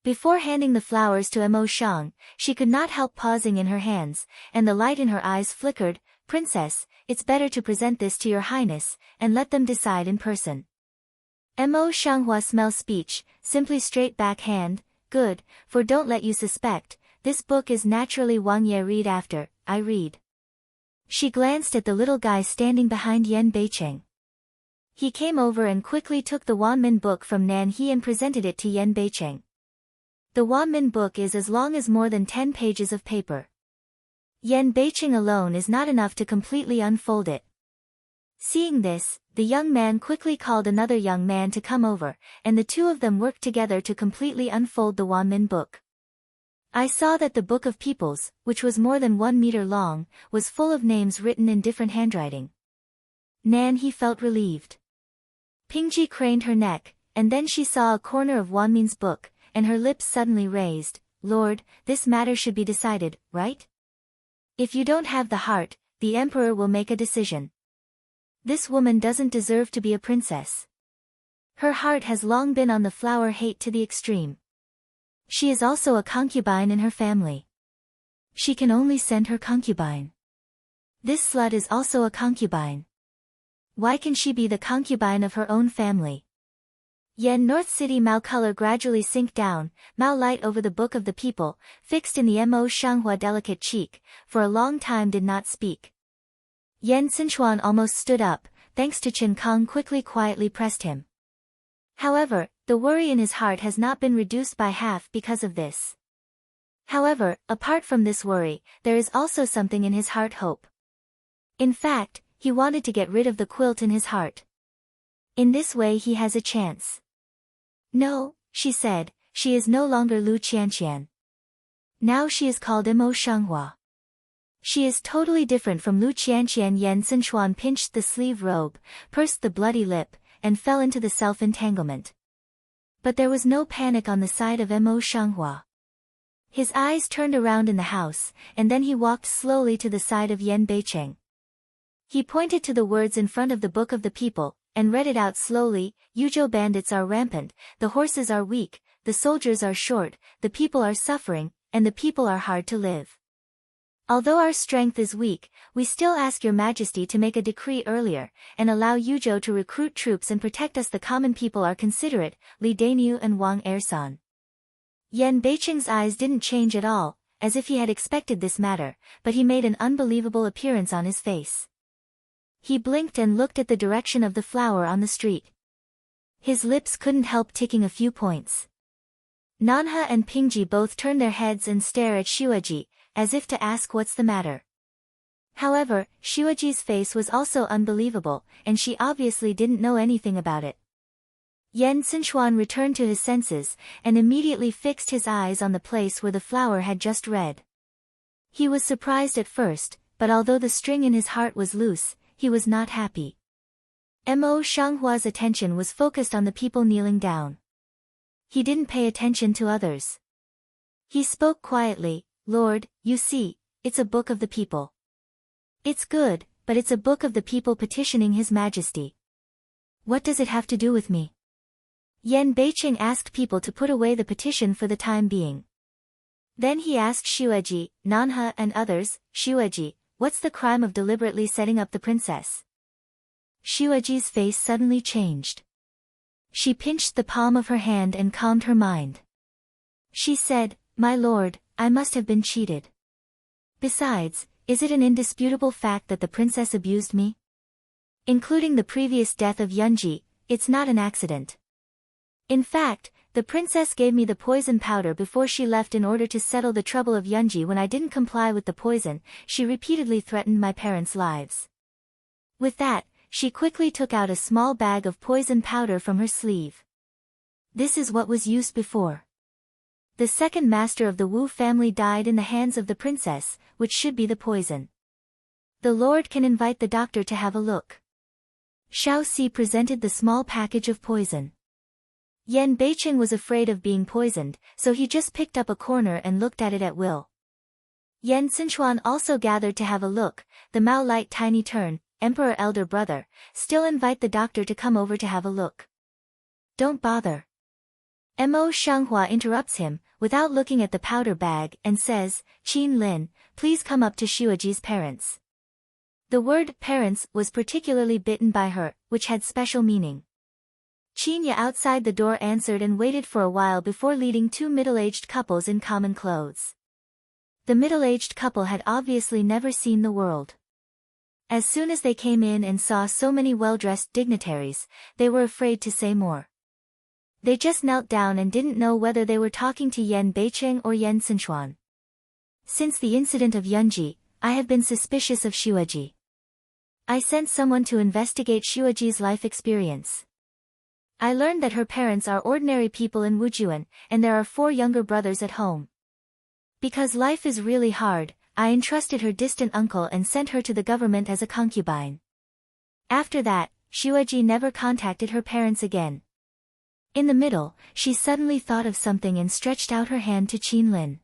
Before handing the flowers to Mo Shang, she could not help pausing in her hands, and the light in her eyes flickered. Princess, it's better to present this to your highness, and let them decide in person. Mo Shanghua smell speech, simply straight backhand, good, for don't let you suspect, this book is naturally Wang Ye read after, I read. She glanced at the little guy standing behind Yan Beicheng. He came over and quickly took the Wanmin book from Nan He and presented it to Yan Beicheng. The Wanmin book is as long as more than 10 pages of paper. Yan Beicheng alone is not enough to completely unfold it. Seeing this, the young man quickly called another young man to come over, and the two of them worked together to completely unfold the Wanmin book. I saw that the Book of Peoples, which was more than 1 meter long, was full of names written in different handwriting. Nan He felt relieved. Pingji craned her neck, and then she saw a corner of Wanmin's book, and her lips suddenly raised. Lord, this matter should be decided, right? If you don't have the heart, the emperor will make a decision. This woman doesn't deserve to be a princess. Her heart has long been on the flower hate to the extreme. She is also a concubine in her family. She can only send her concubine. This slut is also a concubine. Why can she be the concubine of her own family? Yen North City Mao color gradually sink down, Mao light over the Book of the People, fixed in the Mo Shanghua delicate cheek, for a long time did not speak. Yen Sinchuan almost stood up, thanks to Chen Kong quietly pressed him. However, the worry in his heart has not been reduced by half because of this. However, apart from this worry, there is also something in his heart hope. In fact, he wanted to get rid of the quilt in his heart. In this way he has a chance. No, she said, she is no longer Lu Qianqian. Now she is called Mo Shanghua. She is totally different from Lu Qianqian. Yen Sinchuan pinched the sleeve robe, pursed the bloody lip, and fell into the self-entanglement. But there was no panic on the side of Mo Shanghua. His eyes turned around in the house, and then he walked slowly to the side of Yan Beicheng. He pointed to the words in front of the Book of the People, and read it out slowly. Yuzhou bandits are rampant, the horses are weak, the soldiers are short, the people are suffering, and the people are hard to live. Although our strength is weak, we still ask your majesty to make a decree earlier, and allow Yuzhou to recruit troops and protect us. The common people are considerate, Li Dainu and Wang Ersan. Yan Beicheng's eyes didn't change at all, as if he had expected this matter, but he made an unbelievable appearance on his face. He blinked and looked at the direction of the flower on the street. His lips couldn't help ticking a few points. Nanha and Pingji both turned their heads and stared at Shiwaji, as if to ask what's the matter. However, Shiwaji's face was also unbelievable, and she obviously didn't know anything about it. Yen Sinchuan returned to his senses, and immediately fixed his eyes on the place where the flower had just read. He was surprised at first, but although the string in his heart was loose, he was not happy. Mo Shanghua's attention was focused on the people kneeling down. He didn't pay attention to others. He spoke quietly, Lord, you see, it's a book of the people. It's good, but it's a book of the people petitioning His Majesty. What does it have to do with me? Yan Beicheng asked people to put away the petition for the time being. Then he asked Shiwaji, Nanha and others, Shiwaji, what's the crime of deliberately setting up the princess? Shiwaji's face suddenly changed. She pinched the palm of her hand and calmed her mind. She said, My lord, I must have been cheated. Besides, is it an indisputable fact that the princess abused me? Including the previous death of Yunji, it's not an accident. In fact, the princess gave me the poison powder before she left in order to settle the trouble of Yunji. When I didn't comply with the poison, she repeatedly threatened my parents' lives. With that, she quickly took out a small bag of poison powder from her sleeve. This is what was used before. The second master of the Wu family died in the hands of the princess, which should be the poison. The lord can invite the doctor to have a look. Shao Si presented the small package of poison. Yan Beicheng was afraid of being poisoned, so he just picked up a corner and looked at it at will. Yan Sinchuan also gathered to have a look. The Mao light tiny turn, Emperor elder brother, still invite the doctor to come over to have a look. Don't bother. Mo Shanghua interrupts him, without looking at the powder bag, and says, Qin Lin, please come up to Xueji's parents. The word parents was particularly bitten by her, which had special meaning. Qinya outside the door answered and waited for a while before leading two middle-aged couples in common clothes. The middle-aged couple had obviously never seen the world. As soon as they came in and saw so many well-dressed dignitaries, they were afraid to say more. They just knelt down and didn't know whether they were talking to Yan Beicheng or Yan Sichuan. Since the incident of Yunji, I have been suspicious of Xueji. I sent someone to investigate Xueji's life experience. I learned that her parents are ordinary people in Wujuan, and there are 4 younger brothers at home. Because life is really hard, I entrusted her distant uncle and sent her to the government as a concubine. After that, Xueji never contacted her parents again. In the middle, she suddenly thought of something and stretched out her hand to Qin Lin.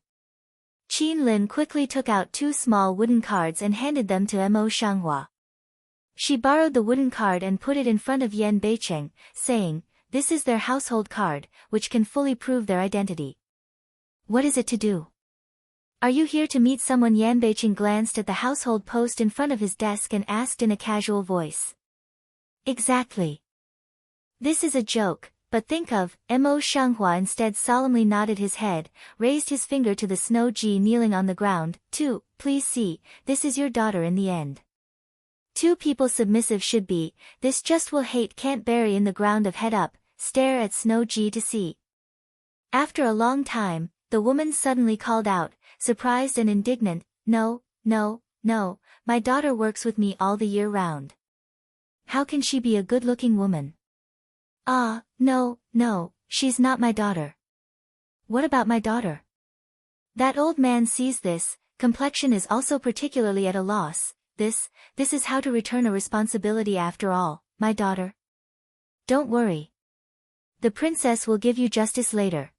Qin Lin quickly took out 2 small wooden cards and handed them to Mo Shanghua. She borrowed the wooden card and put it in front of Yan Beicheng, saying, this is their household card, which can fully prove their identity. What is it to do? Are you here to meet someone? Yan Beicheng glanced at the household post in front of his desk and asked in a casual voice. Exactly. This is a joke. But think of, Mo Shanghua instead solemnly nodded his head, raised his finger to the Snow Ji kneeling on the ground, 2, please see, this is your daughter in the end. 2 people submissive should be, this just will hate can't bury in the ground of head up, stare at Snow Ji to see. After a long time, the woman suddenly called out, surprised and indignant, no, no, no, my daughter works with me all the year round. How can she be a good-looking woman? Ah, no, no, she's not my daughter. What about my daughter? That old man sees this, complexion is also particularly at a loss, this is how to return a responsibility after all, my daughter. Don't worry. The princess will give you justice later.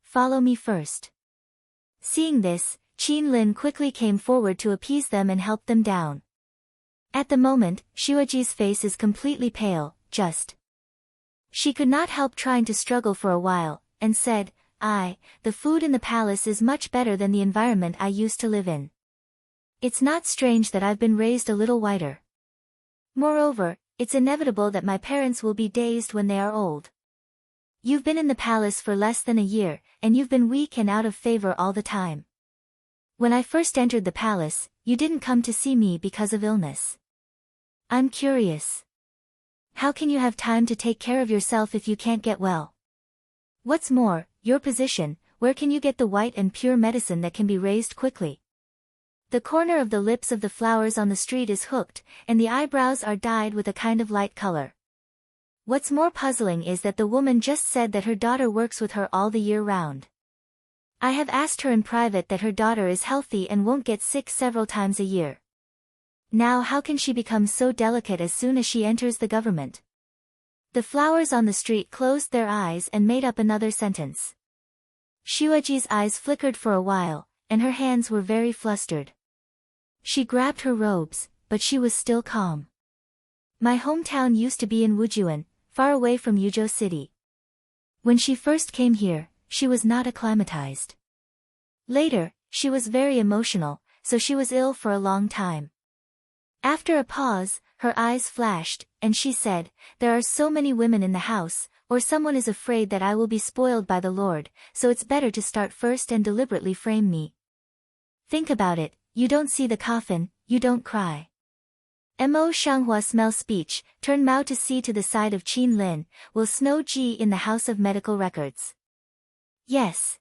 Follow me first. Seeing this, Qin Lin quickly came forward to appease them and help them down. At the moment, Xueji's face is completely pale, just. She could not help trying to struggle for a while, and said, the food in the palace is much better than the environment I used to live in. It's not strange that I've been raised a little whiter. Moreover, it's inevitable that my parents will be dazed when they are old. You've been in the palace for less than a year, and you've been weak and out of favor all the time. When I first entered the palace, you didn't come to see me because of illness. I'm curious. How can you have time to take care of yourself if you can't get well? What's more, your position, where can you get the white and pure medicine that can be raised quickly? The corner of the lips of the flowers on the street is hooked, and the eyebrows are dyed with a kind of light color. What's more puzzling is that the woman just said that her daughter works with her all the year round. I have asked her in private that her daughter is healthy and won't get sick several times a year. Now how can she become so delicate as soon as she enters the government? The flowers on the street closed their eyes and made up another sentence. Xueji's eyes flickered for a while, and her hands were very flustered. She grabbed her robes, but she was still calm. My hometown used to be in Wujuan, far away from Yuzhou City. When she first came here, she was not acclimatized. Later, she was very emotional, so she was ill for a long time. After a pause, her eyes flashed, and she said, there are so many women in the house, or someone is afraid that I will be spoiled by the Lord, so it's better to start first and deliberately frame me. Think about it, you don't see the coffin, you don't cry. Mo Shanghua smell speech, turn Mao to see to the side of Qin Lin, will Snow Ji in the House of Medical Records? Yes.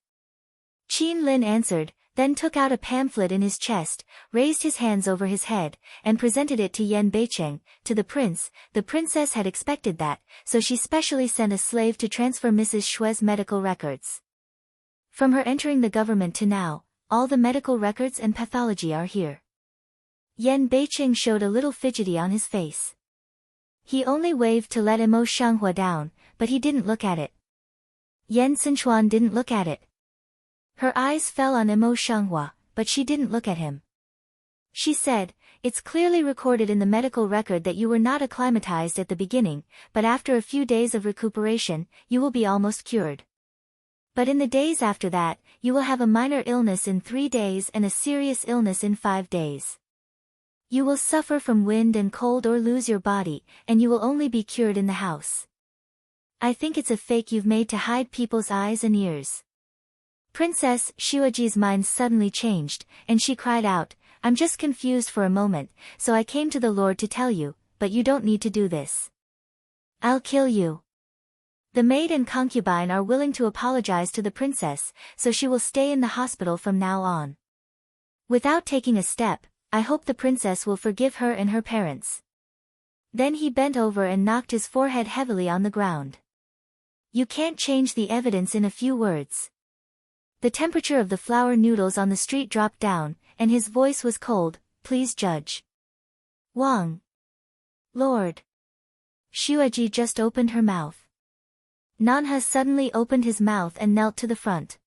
Qin Lin answered, then took out a pamphlet in his chest, raised his hands over his head, and presented it to Yan Beicheng, to the prince. The princess had expected that, so she specially sent a slave to transfer Mrs. Shue's medical records. From her entering the government to now, all the medical records and pathology are here. Yan Beicheng showed a little fidgety on his face. He only waved to let Mo Shanghua down, but he didn't look at it. Yan Sichuan didn't look at it. Her eyes fell on Mo Shanghua, but she didn't look at him. She said, it's clearly recorded in the medical record that you were not acclimatized at the beginning, but after a few days of recuperation, you will be almost cured. But in the days after that, you will have a minor illness in 3 days and a serious illness in 5 days. You will suffer from wind and cold or lose your body, and you will only be cured in the house. I think it's a fake you've made to hide people's eyes and ears. Princess Shuaji's mind suddenly changed, and she cried out, I'm just confused for a moment, so I came to the Lord to tell you, but you don't need to do this. I'll kill you. The maid and concubine are willing to apologize to the princess, so she will stay in the hospital from now on. Without taking a step, I hope the princess will forgive her and her parents. Then he bent over and knocked his forehead heavily on the ground. You can't change the evidence in a few words. The temperature of the flour noodles on the street dropped down, and his voice was cold, please judge. Wang. Lord. Shuaji just opened her mouth. Nanha suddenly opened his mouth and knelt to the front.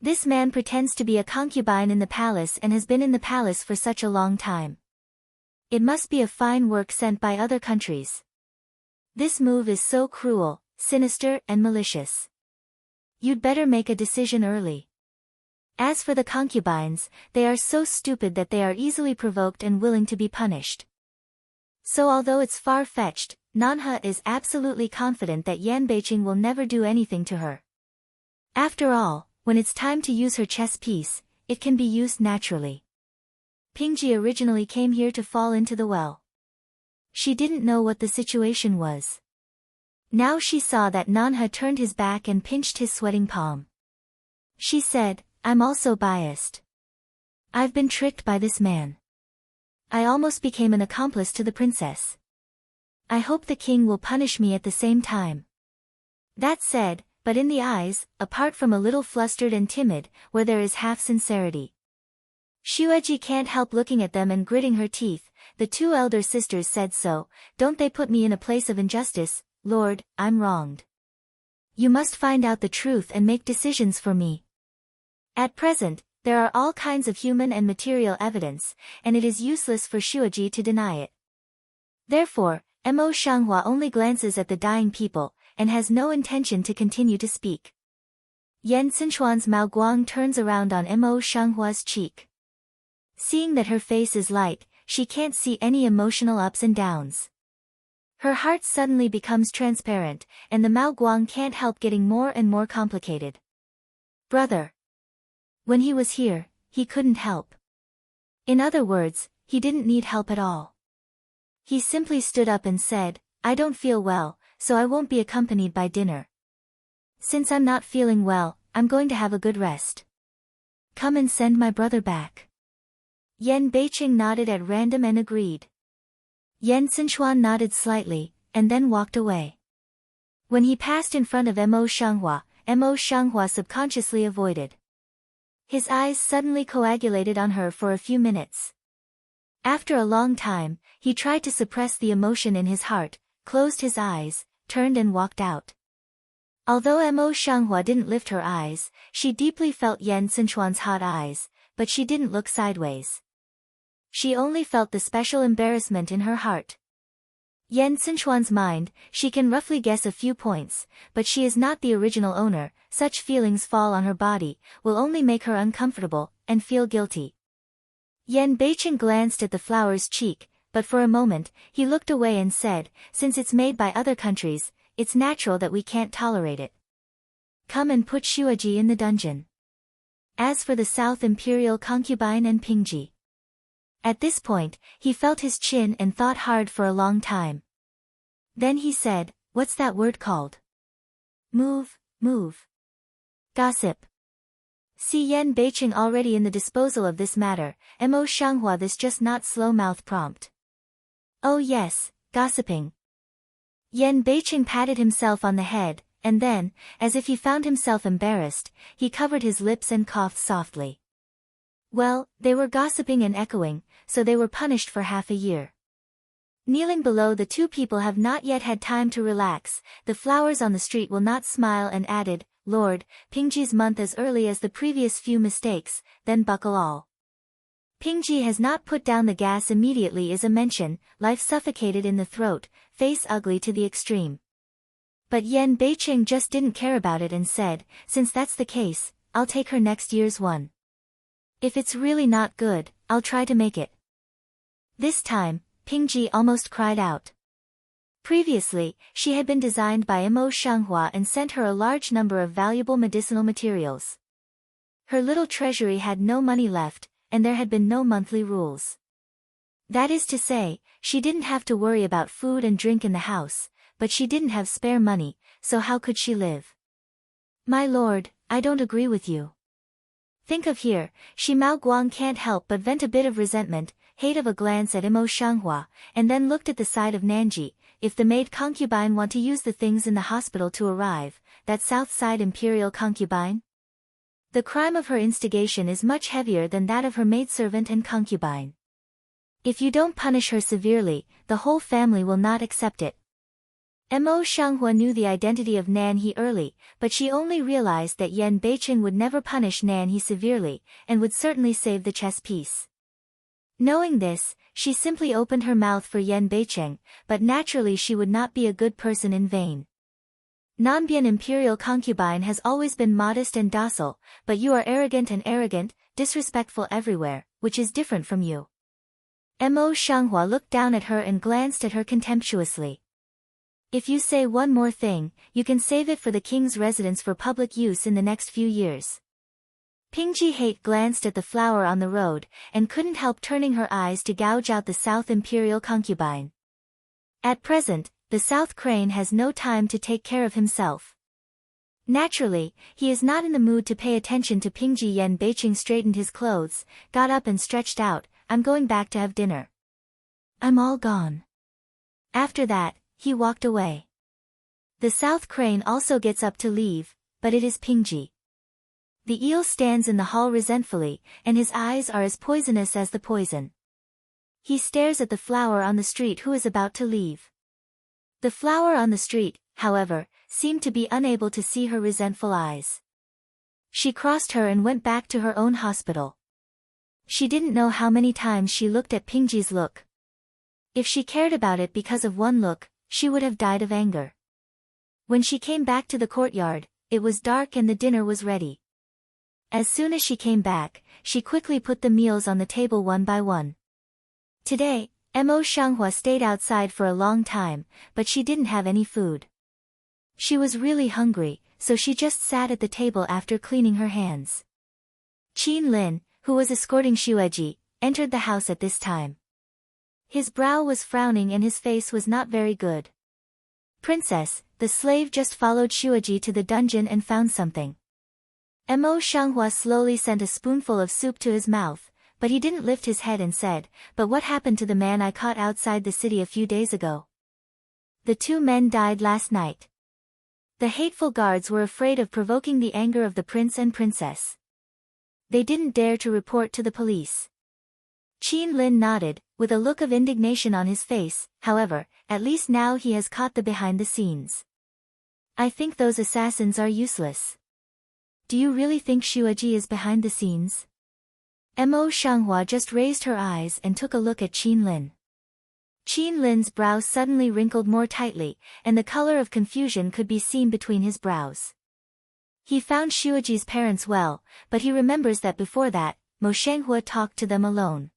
This man pretends to be a concubine in the palace and has been in the palace for such a long time. It must be a fine work sent by other countries. This move is so cruel, sinister and malicious. You'd better make a decision early. As for the concubines, they are so stupid that they are easily provoked and willing to be punished. So although it's far-fetched, Nanha is absolutely confident that Yan Beiqing will never do anything to her. After all, when it's time to use her chess piece, it can be used naturally. Pingji originally came here to fall into the well. She didn't know what the situation was. Now she saw that Nanha turned his back and pinched his sweating palm. She said, I'm also biased. I've been tricked by this man. I almost became an accomplice to the princess. I hope the king will punish me at the same time. That said, but in the eyes, apart from a little flustered and timid, where there is half sincerity. Shueji can't help looking at them and gritting her teeth. The 2 elder sisters said so, don't they put me in a place of injustice, Lord, I'm wronged. You must find out the truth and make decisions for me. At present, there are all kinds of human and material evidence, and it is useless for Shueji to deny it. Therefore, Mo Shanghua only glances at the dying people, and has no intention to continue to speak. Yan Xinchuan's Mao Guang turns around on Mo Shanghua's cheek. Seeing that her face is light, she can't see any emotional ups and downs. Her heart suddenly becomes transparent, and the Mao Guang can't help getting more and more complicated. Brother. When he was here, he couldn't help. In other words, he didn't need help at all. He simply stood up and said, I don't feel well, so I won't be accompanied by dinner. Since I'm not feeling well, I'm going to have a good rest. Come and send my brother back. Yan Beiqing nodded at random and agreed. Yan Xinchuan nodded slightly, and then walked away. When he passed in front of Mo Shanghua subconsciously avoided. His eyes suddenly coagulated on her for a few minutes. After a long time, he tried to suppress the emotion in his heart, closed his eyes, turned and walked out. Although Mo Shanghua didn't lift her eyes, she deeply felt Yan Xinchuan's hot eyes, but she didn't look sideways. She only felt the special embarrassment in her heart. Yan Xinchuan's mind, she can roughly guess a few points, but she is not the original owner, such feelings fall on her body, will only make her uncomfortable, and feel guilty. Yan Beiqing glanced at the flower's cheek, but for a moment, he looked away and said, since it's made by other countries, it's natural that we can't tolerate it. Come and put Shuaji in the dungeon. As for the South Imperial concubine and Pingji. At this point, he felt his chin and thought hard for a long time. Then he said, what's that word called? Move. Gossip. See Yan Beiqing already in the disposal of this matter, Mo Shanghua this just not slow-mouth prompt. Oh yes, gossiping. Yan Beiqing patted himself on the head, and then, as if he found himself embarrassed, he covered his lips and coughed softly. Well, they were gossiping and echoing, so they were punished for half a year. Kneeling below, the 2 people have not yet had time to relax. The flowers on the street will not smile, and added, Lord, Pingji's month as early as the previous few mistakes, then buckle all. Pingji has not put down the gas immediately is a mention, life suffocated in the throat, face ugly to the extreme. But Yan Beiqing just didn't care about it and said, since that's the case, I'll take her next year's one. If it's really not good, I'll try to make it. This time, Pingji almost cried out. Previously, she had been designed by Mo Shanghua and sent her a large number of valuable medicinal materials. Her little treasury had no money left, and there had been no monthly rules. That is to say, she didn't have to worry about food and drink in the house, but she didn't have spare money, so how could she live? My lord, I don't agree with you. Think of here, Shi Mao Guang can't help but vent a bit of resentment, hate of a glance at Mo Shanghua, and then looked at the side of Nanji. If the maid concubine want to use the things in the hospital to arrive, that south side imperial concubine? The crime of her instigation is much heavier than that of her maidservant and concubine. If you don't punish her severely, the whole family will not accept it. Mo Shanghua knew the identity of Nan He early, but she only realized that Yan Beiqing would never punish Nan He severely, and would certainly save the chess piece. Knowing this, she simply opened her mouth for Yan Beiqing, but naturally she would not be a good person in vain. Nanbian imperial concubine has always been modest and docile, but you are arrogant, disrespectful everywhere, which is different from you. Mo Shanghua looked down at her and glanced at her contemptuously. If you say one more thing, you can save it for the king's residence for public use in the next few years. Pingji Hate glanced at the flower on the road, and couldn't help turning her eyes to gouge out the South Imperial concubine. At present, the South Crane has no time to take care of himself. Naturally, he is not in the mood to pay attention to Pingji. Yan Beiqing straightened his clothes, got up and stretched out. I'm going back to have dinner. I'm all gone. After that, he walked away. The South Crane also gets up to leave, but it is Pingji. The eel stands in the hall resentfully, and his eyes are as poisonous as the poison. He stares at the flower on the street who is about to leave. The flower on the street, however, seemed to be unable to see her resentful eyes. She crossed her and went back to her own hospital. She didn't know how many times she looked at Pingji's look. If she cared about it because of one look, she would have died of anger. When she came back to the courtyard, it was dark and the dinner was ready. As soon as she came back, she quickly put the meals on the table one by one. Today, Mo Shanghua stayed outside for a long time, but she didn't have any food. She was really hungry, so she just sat at the table after cleaning her hands. Qin Lin, who was escorting Xueji, entered the house at this time. His brow was frowning and his face was not very good. Princess, the slave just followed Xueji to the dungeon and found something. Mo Shanghua slowly sent a spoonful of soup to his mouth, but he didn't lift his head and said, "But what happened to the man I caught outside the city a few days ago?" "The 2 men died last night." The hateful guards were afraid of provoking the anger of the prince and princess. They didn't dare to report to the police. Qin Lin nodded, with a look of indignation on his face. However, at least now he has caught the behind the scenes. I think those assassins are useless. Do you really think Xueji is behind the scenes? Mo Shanghua just raised her eyes and took a look at Qin Lin. Qin Lin's brows suddenly wrinkled more tightly, and the color of confusion could be seen between his brows. He found Xueji's parents well, but he remembers that before that, Mo Shanghua talked to them alone.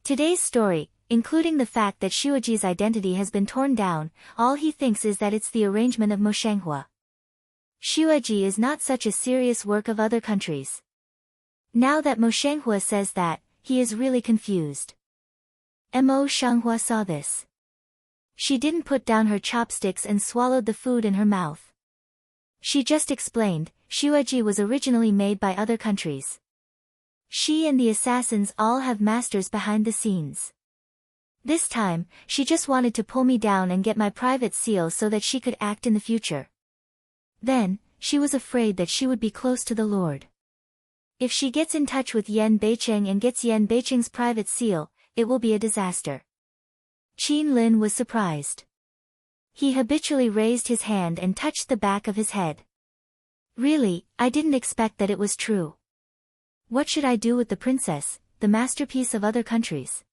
Today's story, including the fact that Xueji's identity has been torn down, all he thinks is that it's the arrangement of Mo Shanghua. Xueji is not such a serious work of other countries. Now that Mo Shanghua says that, he is really confused. Mo Shanghua saw this. She didn't put down her chopsticks and swallowed the food in her mouth. She just explained, Xueji was originally made by other countries. She and the assassins all have masters behind the scenes. This time, she just wanted to pull me down and get my private seal so that she could act in the future. Then, she was afraid that she would be close to the Lord. If she gets in touch with Yan Beiqing and gets Yan Beiqing's private seal, it will be a disaster. Qin Lin was surprised. He habitually raised his hand and touched the back of his head. Really, I didn't expect that it was true. What should I do with the princess, the masterpiece of other countries?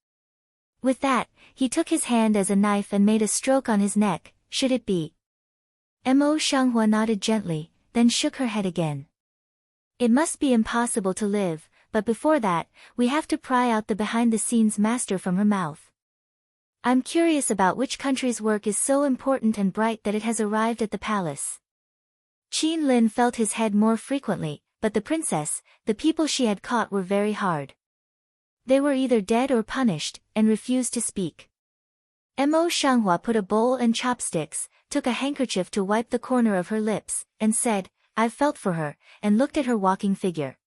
With that, he took his hand as a knife and made a stroke on his neck. Should it be? Mo Shanghua nodded gently, then shook her head again. It must be impossible to live, but before that, we have to pry out the behind-the-scenes master from her mouth. I'm curious about which country's work is so important and bright that it has arrived at the palace. Qin Lin felt his head more frequently, but the princess, the people she had caught were very hard. They were either dead or punished, and refused to speak. Mo Shanghua put a bowl and chopsticks, took a handkerchief to wipe the corner of her lips, and said, "I've felt for her," and looked at her walking figure.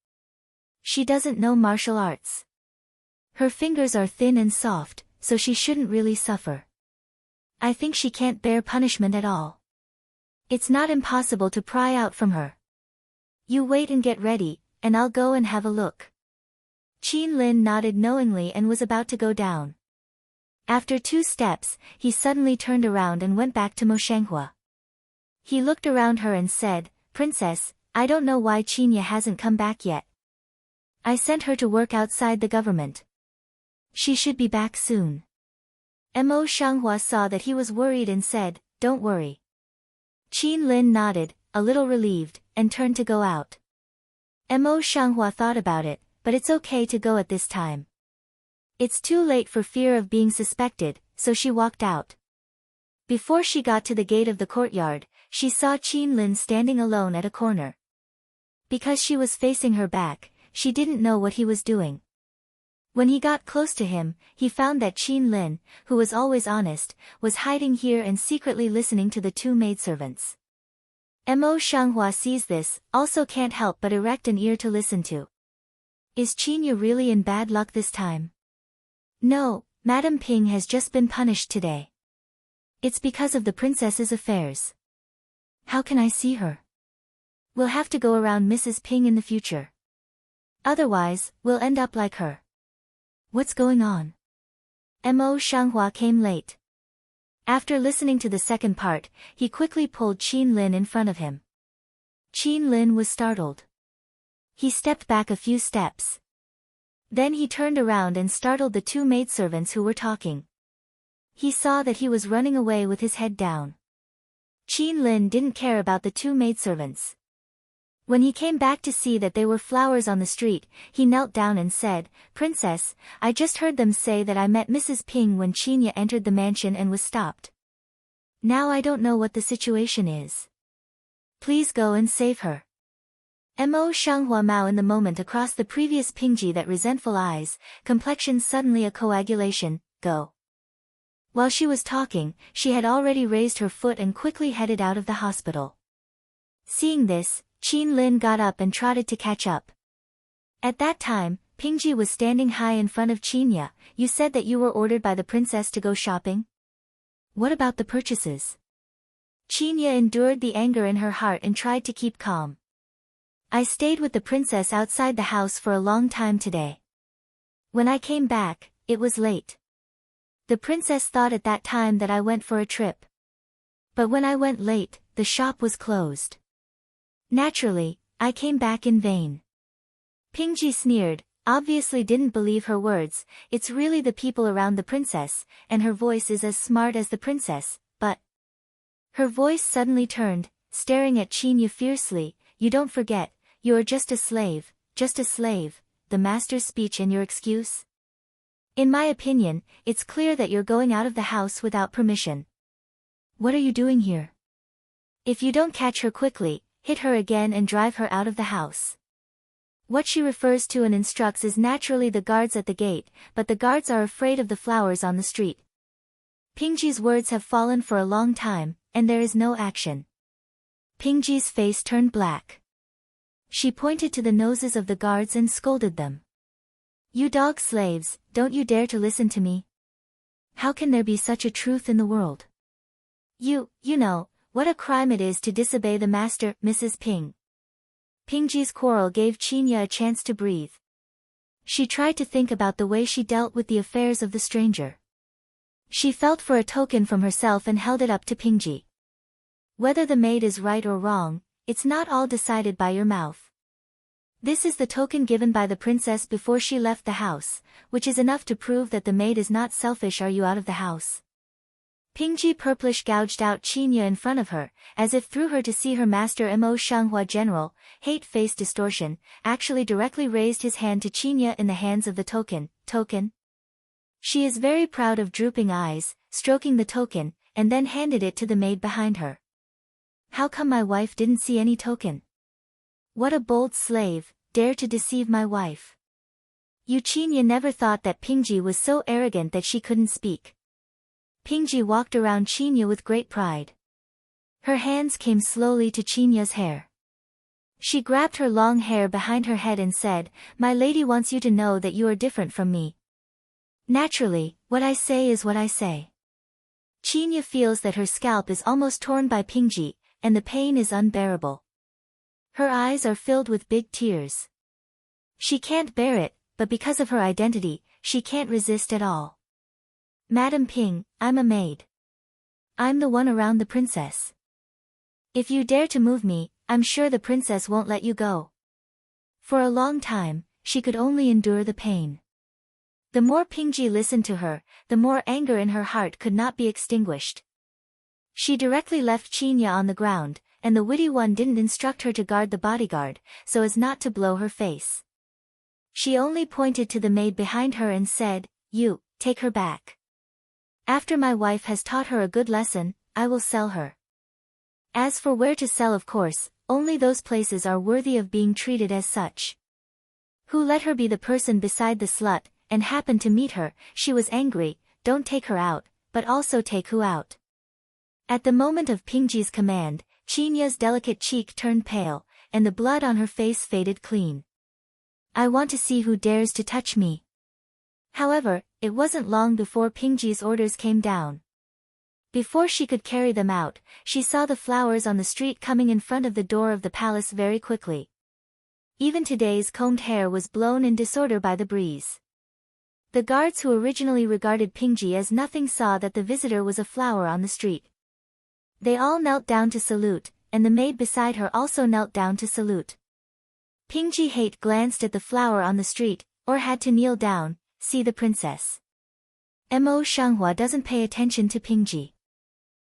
She doesn't know martial arts. Her fingers are thin and soft, so she shouldn't really suffer. I think she can't bear punishment at all. It's not impossible to pry out from her. You wait and get ready, and I'll go and have a look. Qin Lin nodded knowingly and was about to go down. After 2 steps, he suddenly turned around and went back to Mo Shanghua. He looked around her and said, "Princess, I don't know why Qinya hasn't come back yet. I sent her to work outside the government. She should be back soon." Mo Shanghua saw that he was worried and said, "Don't worry." Qin Lin nodded, a little relieved, and turned to go out. Mo Shanghua thought about it, but it's okay to go at this time. It's too late for fear of being suspected, so she walked out. Before she got to the gate of the courtyard, she saw Qin Lin standing alone at a corner. Because she was facing her back, she didn't know what he was doing. When he got close to him, he found that Qin Lin, who was always honest, was hiding here and secretly listening to the 2 maidservants. Mo Shanghua sees this, also can't help but erect an ear to listen to. Is Qinya really in bad luck this time? No, Madame Ping has just been punished today. It's because of the princess's affairs. How can I see her? We'll have to go around Mrs. Ping in the future. Otherwise, we'll end up like her. What's going on? Mo Shanghua came late. After listening to the second part, he quickly pulled Qin Lin in front of him. Qin Lin was startled. He stepped back a few steps. Then he turned around and startled the 2 maidservants who were talking. He saw that he was running away with his head down. Qin Lin didn't care about the 2 maidservants. When he came back to see that there were flowers on the street, he knelt down and said, "Princess, I just heard them say that I met Mrs. Ping when Qinya entered the mansion and was stopped. Now I don't know what the situation is. Please go and save her." Mo Shanghua Mao in the moment across the previous Pingji that resentful eyes, complexion suddenly a coagulation, go. While she was talking, she had already raised her foot and quickly headed out of the hospital. Seeing this, Qin Lin got up and trotted to catch up. At that time, Pingji was standing high in front of Qinya. "You said that you were ordered by the princess to go shopping? What about the purchases?" Qinya endured the anger in her heart and tried to keep calm. "I stayed with the princess outside the house for a long time today. When I came back, it was late. The princess thought at that time that I went for a trip. But when I went late, the shop was closed. Naturally, I came back in vain." Pingji sneered, obviously didn't believe her words. "It's really the people around the princess, and her voice is as smart as the princess, but..." Her voice suddenly turned, staring at Qinya fiercely. "You don't forget, you're just a slave, the master's speech and your excuse? In my opinion, it's clear that you're going out of the house without permission. What are you doing here? If you don't catch her quickly, hit her again and drive her out of the house." What she refers to and instructs is naturally the guards at the gate, but the guards are afraid of the flowers on the street. Pingji's words have fallen for a long time, and there is no action. Pingji's face turned black. She pointed to the noses of the guards and scolded them. "You dog slaves, don't you dare to listen to me? How can there be such a truth in the world? You know, what a crime it is to disobey the master, Mrs. Ping." Pingji's quarrel gave Qinya a chance to breathe. She tried to think about the way she dealt with the affairs of the stranger. She felt for a token from herself and held it up to Pingji. "Whether the maid is right or wrong, it's not all decided by your mouth. This is the token given by the princess before she left the house, which is enough to prove that the maid is not selfish. Are you out of the house?" Pingji purplish gouged out Qinya in front of her, as if through her to see her master Mo Shanghua general, hate face distortion, actually directly raised his hand to Qinya in the hands of the token. She is very proud of drooping eyes, stroking the token, and then handed it to the maid behind her. How come my wife didn't see any token? What a bold slave, dare to deceive my wife. Qinya never thought that Pingji was so arrogant that she couldn't speak. Pingji walked around Qinya with great pride. Her hands came slowly to Qinya's hair. She grabbed her long hair behind her head and said, "My lady wants you to know that you are different from me. Naturally, what I say is what I say." Qinya feels that her scalp is almost torn by Pingji, and the pain is unbearable. Her eyes are filled with big tears. She can't bear it, but because of her identity, she can't resist at all. "Madam Ping, I'm a maid. I'm the one around the princess. If you dare to move me, I'm sure the princess won't let you go." For a long time, she could only endure the pain. The more Pingji listened to her, the more anger in her heart could not be extinguished. She directly left Qinya on the ground, and the witty one didn't instruct her to guard the bodyguard, so as not to blow her face. She only pointed to the maid behind her and said, "You, take her back. After my wife has taught her a good lesson, I will sell her." As for where to sell, of course, only those places are worthy of being treated as such. Who let her be the person beside the slut, and happened to meet her, she was angry, "Don't take her out, but also take who out." At the moment of Pingji's command, Qinya's delicate cheek turned pale, and the blood on her face faded clean. "I want to see who dares to touch me." However, it wasn't long before Pingji's orders came down. Before she could carry them out, she saw the flowers on the street coming in front of the door of the palace very quickly. Even today's combed hair was blown in disorder by the breeze. The guards who originally regarded Pingji as nothing saw that the visitor was a flower on the street. They all knelt down to salute, and the maid beside her also knelt down to salute. Pingji hate glanced at the flower on the street, or had to kneel down, see the princess. Mo Shanghua doesn't pay attention to Pingji.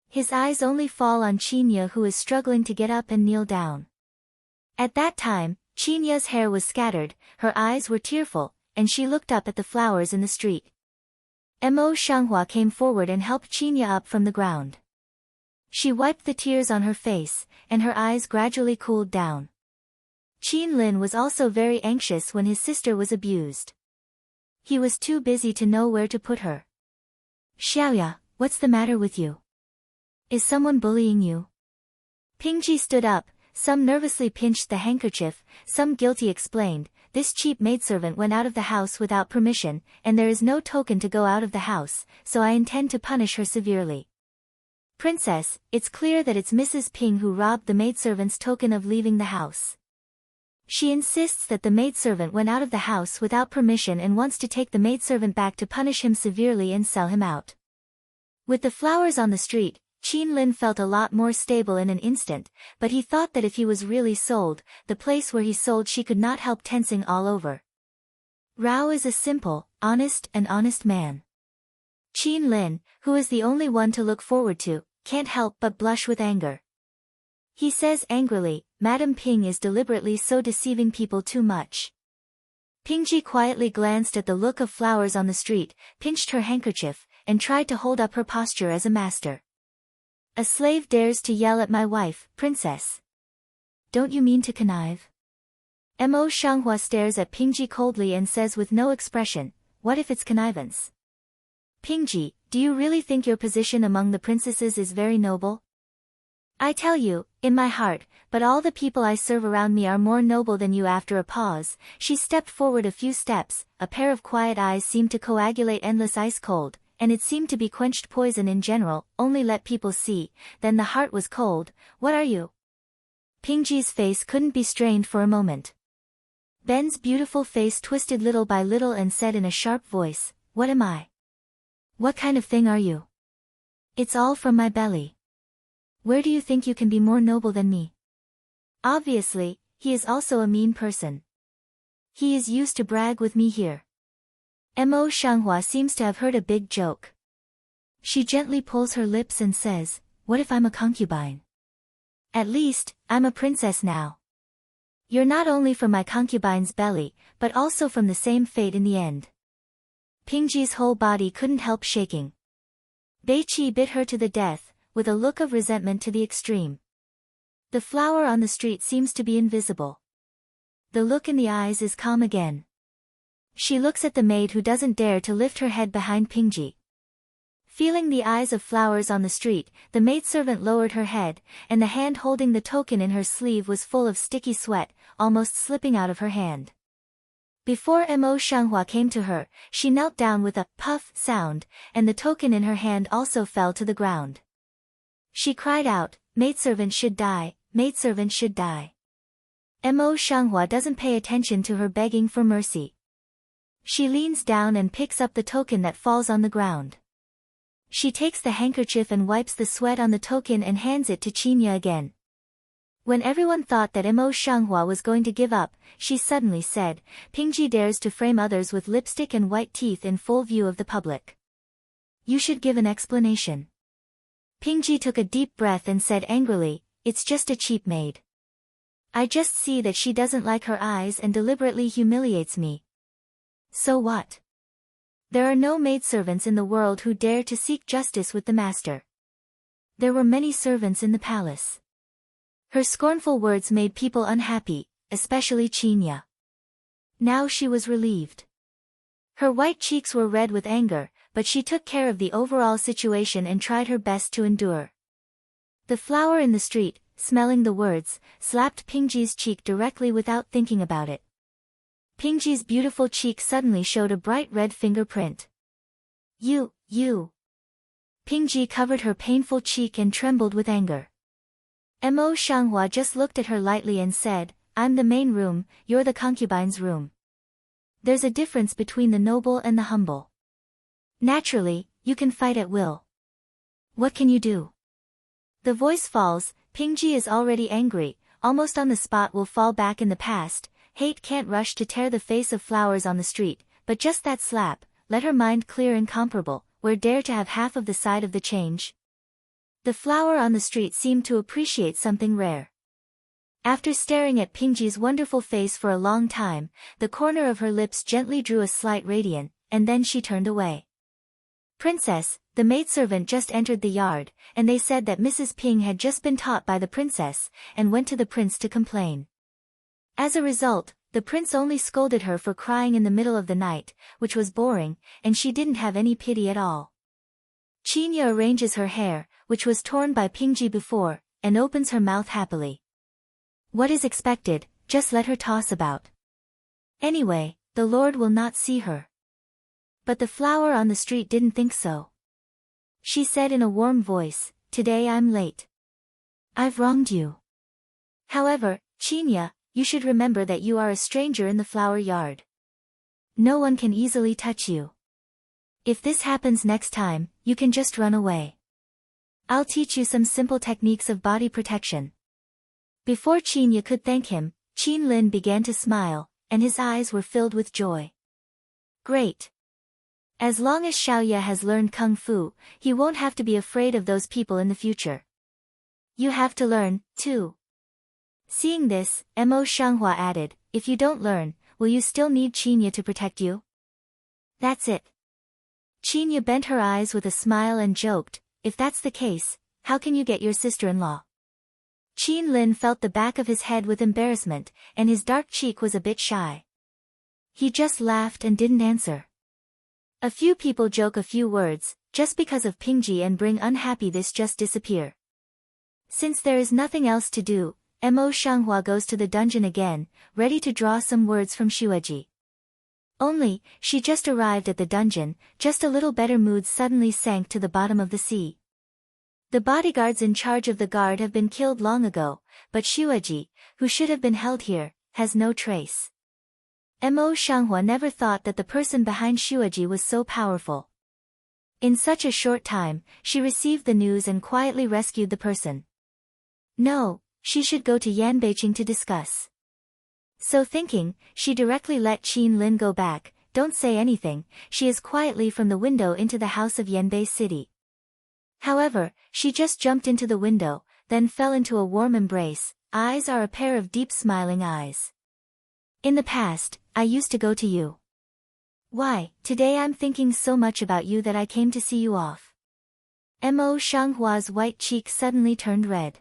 His eyes only fall on Qinya, who is struggling to get up and kneel down. At that time, Qinya's hair was scattered, her eyes were tearful, and she looked up at the flowers in the street. Mo Shanghua came forward and helped Qinya up from the ground. She wiped the tears on her face, and her eyes gradually cooled down. Qin Lin was also very anxious when his sister was abused. He was too busy to know where to put her. "Xiaoya, what's the matter with you? Is someone bullying you?" Pingji stood up, some nervously pinched the handkerchief, some guilty explained, "This cheap maidservant went out of the house without permission, and there is no token to go out of the house, so I intend to punish her severely." "Princess, it's clear that it's Mrs. Ping who robbed the maidservant's token of leaving the house. She insists that the maidservant went out of the house without permission and wants to take the maidservant back to punish him severely and sell him out." With the flowers on the street, Qin Lin felt a lot more stable in an instant, but he thought that if he was really sold, the place where he sold, she could not help tensing all over. Rao is a simple, honest man. Qin Lin, who is the only one to look forward to, can't help but blush with anger. He says angrily, "Madam Ping is deliberately so deceiving people too much." Pingji quietly glanced at the look of flowers on the street, pinched her handkerchief, and tried to hold up her posture as a master. "A slave dares to yell at my wife, princess. Don't you mean to connive?" Mo Shanghua stares at Pingji coldly and says with no expression, "What if it's connivance? Pingji, do you really think your position among the princesses is very noble? I tell you, in my heart, but all the people I serve around me are more noble than you." After a pause, she stepped forward a few steps, a pair of quiet eyes seemed to coagulate endless ice cold, and it seemed to be quenched poison in general, only let people see, then the heart was cold. "What are you?" Pingji's face couldn't be strained for a moment. Ben's beautiful face twisted little by little and said in a sharp voice, "What am I? What kind of thing are you?" "It's all from my belly. Where do you think you can be more noble than me?" Obviously, he is also a mean person. He is used to brag with me here. Mo Shanghua seems to have heard a big joke. She gently pulls her lips and says, "What if I'm a concubine? At least, I'm a princess now. You're not only from my concubine's belly, but also from the same fate in the end." Pingji's whole body couldn't help shaking. Beiqi bit her to the death, with a look of resentment to the extreme. The flower on the street seems to be invisible. The look in the eyes is calm again. She looks at the maid who doesn't dare to lift her head behind Pingji. Feeling the eyes of flowers on the street, the maidservant lowered her head, and the hand holding the token in her sleeve was full of sticky sweat, almost slipping out of her hand. Before Mo Shanghua came to her, she knelt down with a puff sound, and the token in her hand also fell to the ground. She cried out, "Maidservant should die, maidservant should die." Mo Shanghua doesn't pay attention to her begging for mercy. She leans down and picks up the token that falls on the ground. She takes the handkerchief and wipes the sweat on the token and hands it to Qinya again. When everyone thought that Mo Shanghua was going to give up, she suddenly said, "Pingji dares to frame others with lipstick and white teeth in full view of the public. You should give an explanation." Pingji took a deep breath and said angrily, "It's just a cheap maid. I just see that she doesn't like her eyes and deliberately humiliates me. So what? There are no maidservants in the world who dare to seek justice with the master. There were many servants in the palace." Her scornful words made people unhappy, especially Qinya. Now she was relieved. Her white cheeks were red with anger, but she took care of the overall situation and tried her best to endure. The flower in the street, smelling the words, slapped Pingji's cheek directly without thinking about it. Pingji's beautiful cheek suddenly showed a bright red fingerprint. You. Pingji covered her painful cheek and trembled with anger. Mo Shanghua just looked at her lightly and said, "I'm the main room, you're the concubine's room. There's a difference between the noble and the humble. Naturally, you can fight at will. What can you do?" The voice falls. Pingji is already angry, almost on the spot will fall back in the past. Hate can't rush to tear the face of flowers on the street, but just that slap, let her mind clear incomparable, where dare to have half of the side of the change. The flower on the street seemed to appreciate something rare. After staring at Pingji's wonderful face for a long time, the corner of her lips gently drew a slight radiance, and then she turned away. "Princess, the maidservant just entered the yard, and they said that Mrs. Ping had just been taught by the princess, and went to the prince to complain. As a result, the prince only scolded her for crying in the middle of the night, which was boring, and she didn't have any pity at all." Qinya arranges her hair, which was torn by Pingji before, and opens her mouth happily. What is expected, just let her toss about. Anyway, the Lord will not see her. But the flower on the street didn't think so. She said in a warm voice, "Today I'm late. I've wronged you. However, Qinya, you should remember that you are a stranger in the flower yard. No one can easily touch you. If this happens next time, you can just run away. I'll teach you some simple techniques of body protection." Before Qinya could thank him, Qin Lin began to smile, and his eyes were filled with joy. Great. As long as Xiaoye has learned Kung Fu, he won't have to be afraid of those people in the future. You have to learn, too. Seeing this, Mo Shanghua added, "If you don't learn, will you still need Qinya to protect you?" "That's it." Qinya bent her eyes with a smile and joked, "If that's the case, how can you get your sister-in-law?" Qin Lin felt the back of his head with embarrassment, and his dark cheek was a bit shy. He just laughed and didn't answer. A few people joke a few words, just because of Pingji and bring unhappy this just disappear. Since there is nothing else to do, Mo Shanghua goes to the dungeon again, ready to draw some words from Shueji. Only, she just arrived at the dungeon, just a little better mood suddenly sank to the bottom of the sea. The bodyguards in charge of the guard have been killed long ago, but Shueji, who should have been held here, has no trace. Mo Shanghua never thought that the person behind Shueji was so powerful. In such a short time, she received the news and quietly rescued the person. No, she should go to Yanbeiqing to discuss. So thinking, she directly let Qin Lin go back. "Don't say anything," she is quietly from the window into the house of Yanbei City. However, she just jumped into the window, then fell into a warm embrace. Eyes are a pair of deep smiling eyes. In the past, I used to go to you. Why, today I'm thinking so much about you that I came to see you off. Mo Shanghua's white cheek suddenly turned red.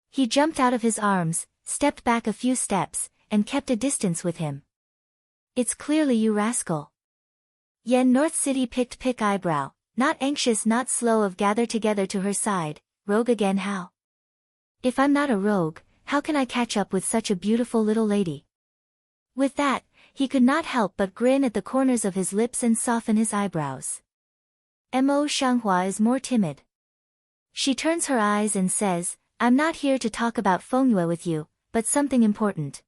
He jumped out of his arms, stepped back a few steps, and kept a distance with him. It's clearly you, rascal. Yen North City picked eyebrow, not anxious not slow of gather together to her side. Rogue again how? If I'm not a rogue, how can I catch up with such a beautiful little lady? With that, he could not help but grin at the corners of his lips and soften his eyebrows. Mo Shanghua is more timid. She turns her eyes and says, I'm not here to talk about Fengyue with you, but something important.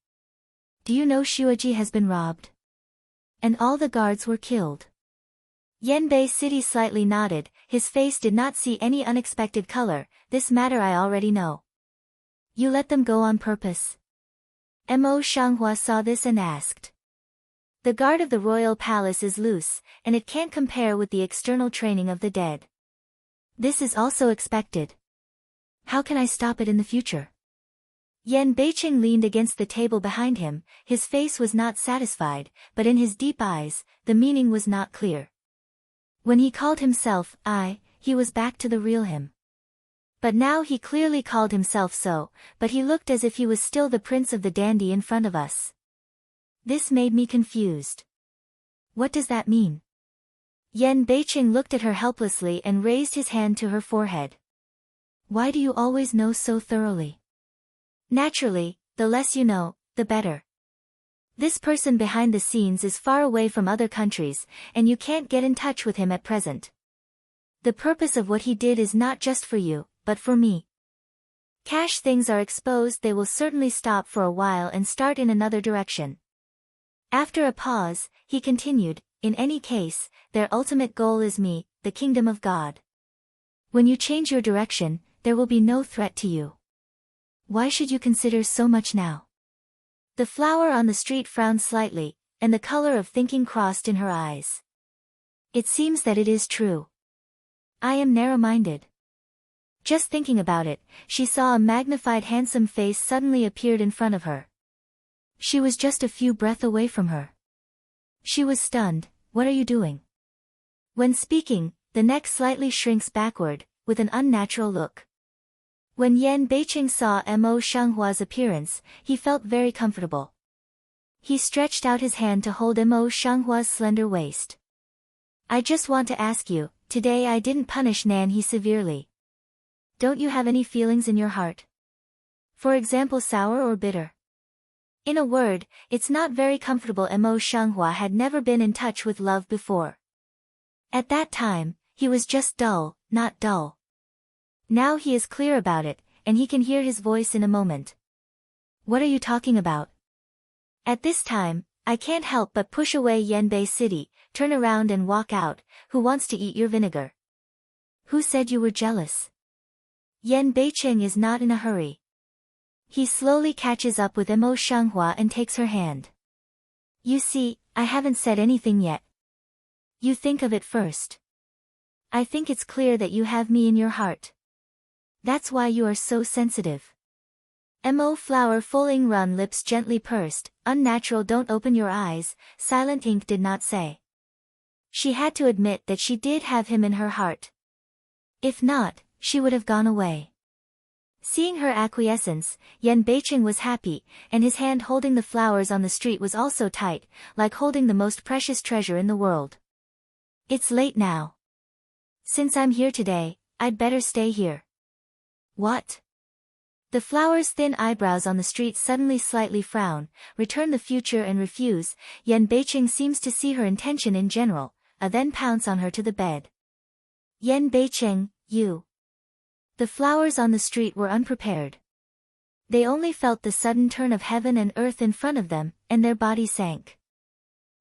Do you know Shuaji has been robbed? And all the guards were killed. Yanbei City slightly nodded, his face did not see any unexpected color. This matter I already know. You let them go on purpose? Mo Shanghua saw this and asked. The guard of the royal palace is loose, and it can't compare with the external training of the dead. This is also expected. How can I stop it in the future? Yan Beiqing leaned against the table behind him, his face was not satisfied, but in his deep eyes, the meaning was not clear. When he called himself I, he was back to the real him. But now he clearly called himself so, but he looked as if he was still the prince of the dandy in front of us. This made me confused. What does that mean? Yan Beiqing looked at her helplessly and raised his hand to her forehead. Why do you always know so thoroughly? Naturally, the less you know, the better. This person behind the scenes is far away from other countries, and you can't get in touch with him at present. The purpose of what he did is not just for you, but for me. Cash things are exposed, they will certainly stop for a while and start in another direction. After a pause, he continued, in any case, their ultimate goal is me, the kingdom of God. When you change your direction, there will be no threat to you. Why should you consider so much now? The flower on the street frowned slightly, and the color of thinking crossed in her eyes. It seems that it is true. I am narrow-minded. Just thinking about it, she saw a magnified handsome face suddenly appeared in front of her. She was just a few breaths away from her. She was stunned. What are you doing? When speaking, the neck slightly shrinks backward, with an unnatural look. When Yan Beiqing saw Mo Shanghua's appearance, he felt very comfortable. He stretched out his hand to hold Mo Shanghua's slender waist. I just want to ask you, today I didn't punish Nanhe severely. Don't you have any feelings in your heart? For example, sour or bitter? In a word, it's not very comfortable. Mo Shanghua had never been in touch with love before. At that time, he was just dull, not dull. Now he is clear about it, and he can hear his voice in a moment. What are you talking about? At this time, I can't help but push away Yanbei City, turn around and walk out. Who wants to eat your vinegar? Who said you were jealous? Yan Beiqing is not in a hurry. He slowly catches up with Mo Shanghua and takes her hand. You see, I haven't said anything yet. You think of it first. I think it's clear that you have me in your heart. That's why you are so sensitive. Mo Flower Fulling Run lips gently pursed, unnatural. Don't open your eyes, Silent Ink did not say. She had to admit that she did have him in her heart. If not, she would have gone away. Seeing her acquiescence, Yan Beiqing was happy, and his hand holding the flowers on the street was also tight, like holding the most precious treasure in the world. It's late now. Since I'm here today, I'd better stay here. What? The flower's thin eyebrows on the street suddenly slightly frown, return the future and refuse. Yan Beiqing seems to see her intention in general, then pounce on her to the bed. Yan Beiqing, you. The flowers on the street were unprepared. They only felt the sudden turn of heaven and earth in front of them, and their bodies sank.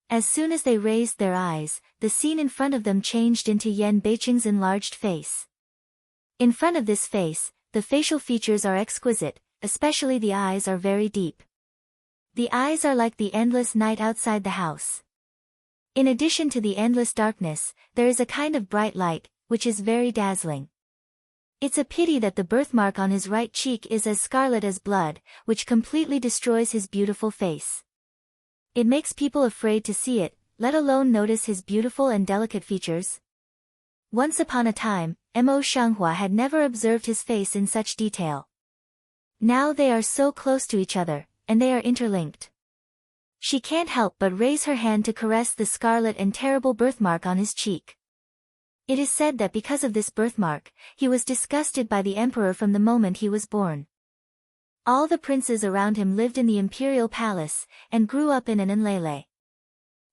As soon as they raised their eyes, the scene in front of them changed into Yan Beiqing's enlarged face. In front of this face, the facial features are exquisite, especially the eyes are very deep. The eyes are like the endless night outside the house. In addition to the endless darkness, there is a kind of bright light, which is very dazzling. It's a pity that the birthmark on his right cheek is as scarlet as blood, which completely destroys his beautiful face. It makes people afraid to see it, let alone notice his beautiful and delicate features. Once upon a time, Mo Shanghua had never observed his face in such detail. Now they are so close to each other, and they are interlinked. She can't help but raise her hand to caress the scarlet and terrible birthmark on his cheek. It is said that because of this birthmark, he was disgusted by the emperor from the moment he was born. All the princes around him lived in the imperial palace, and grew up in an Enlele.